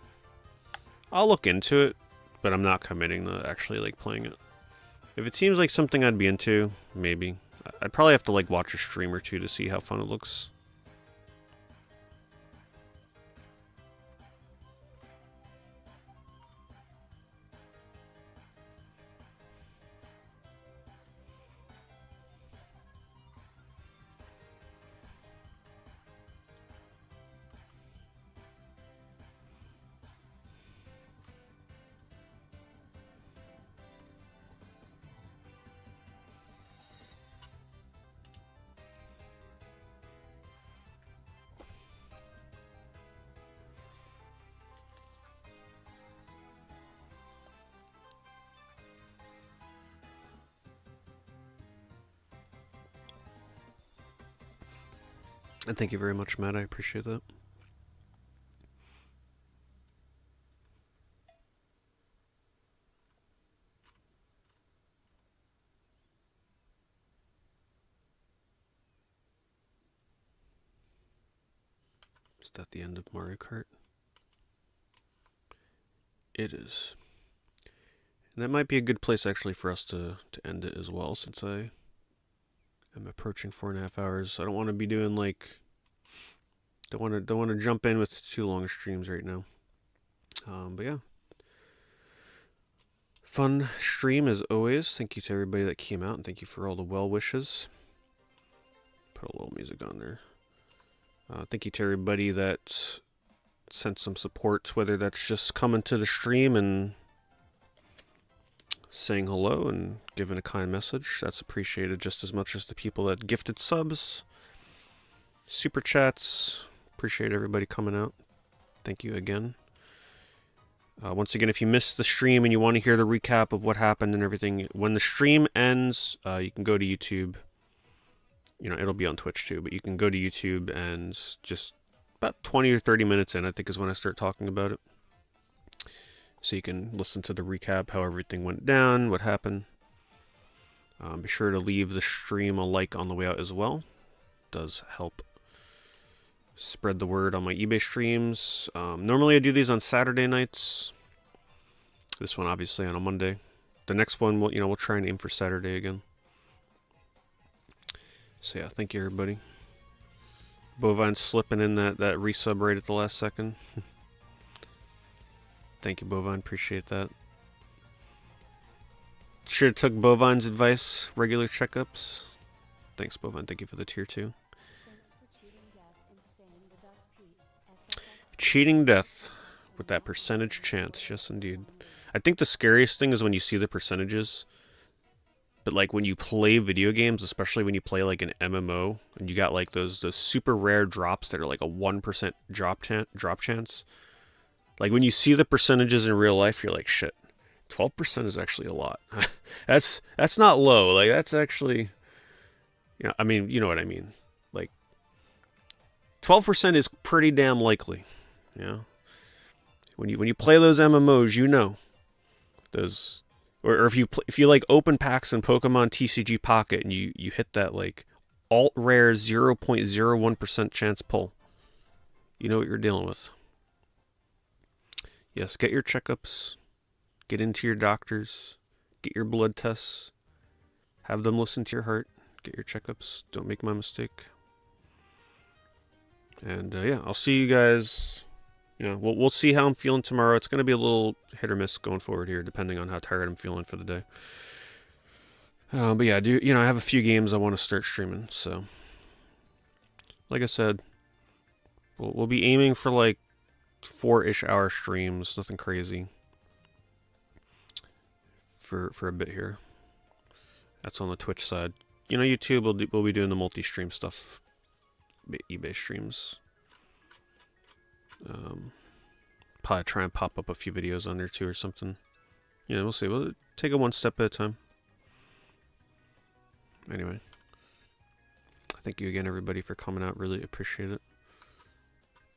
I'll look into it, but I'm not committing to actually, like, playing it. If it seems like something I'd be into, maybe. I'd probably have to, like, watch a stream or two to see how fun it looks. And thank you very much, Matt. I appreciate that. Is that the end of Mario Kart? It is. And that might be a good place, actually, for us to end it as well, since I am approaching 4.5 hours. I don't want to be doing, like... Don't want to jump in with too long streams right now. But yeah. Fun stream as always. Thank you to everybody that came out, and thank you for all the well wishes. Put a little music on there. Thank you to everybody that sent some support, whether that's just coming to the stream and saying hello and giving a kind message. That's appreciated just as much as the people that gifted subs, super chats. Appreciate everybody coming out. Thank you again. Once again, if you missed the stream and you want to hear the recap of what happened and everything, when the stream ends, you can go to YouTube. You know, it'll be on Twitch too, but you can go to YouTube and just about 20 or 30 minutes in, I think is when I start talking about it. So you can listen to the recap, how everything went down, what happened. Be sure to leave the stream a like on the way out as well. Does help spread the word on my eBay streams. Normally I do these on Saturday nights. This one obviously on a Monday. The next one, we'll try and aim for Saturday again. So yeah, thank you everybody. Bovine slipping in that resub right at the last second. Thank you, Bovine. Appreciate that. Should have took Bovine's advice. Regular checkups. Thanks, Bovine. Thank you for the tier 2. Cheating death with that percentage chance. Yes, indeed. I think the scariest thing is when you see the percentages. But like when you play video games, especially when you play like an MMO, and you got like those super rare drops that are like a 1% drop chance. Like when you see the percentages in real life, you're like, shit, 12% is actually a lot. That's not low. Like that's actually, I mean, you know what I mean. Like 12% is pretty damn likely. When you play those MMOs, you know those. Or if you like open packs in Pokemon TCG Pocket and you hit that like alt rare 0.01% chance pull, you know what you're dealing with. Yes, get your checkups, get into your doctors, get your blood tests, have them listen to your heart, get your checkups. Don't make my mistake. And yeah, I'll see you guys. We'll see how I'm feeling tomorrow. It's going to be a little hit or miss going forward here, depending on how tired I'm feeling for the day. But yeah, I have a few games I want to start streaming. So, like I said, we'll be aiming for like 4-ish hour streams, nothing crazy. For a bit here. That's on the Twitch side. YouTube will be doing the multi-stream stuff, eBay streams. Probably try and pop up a few videos on there too or something. We'll see. We'll take it one step at a time. Anyway. Thank you again, everybody, for coming out. Really appreciate it.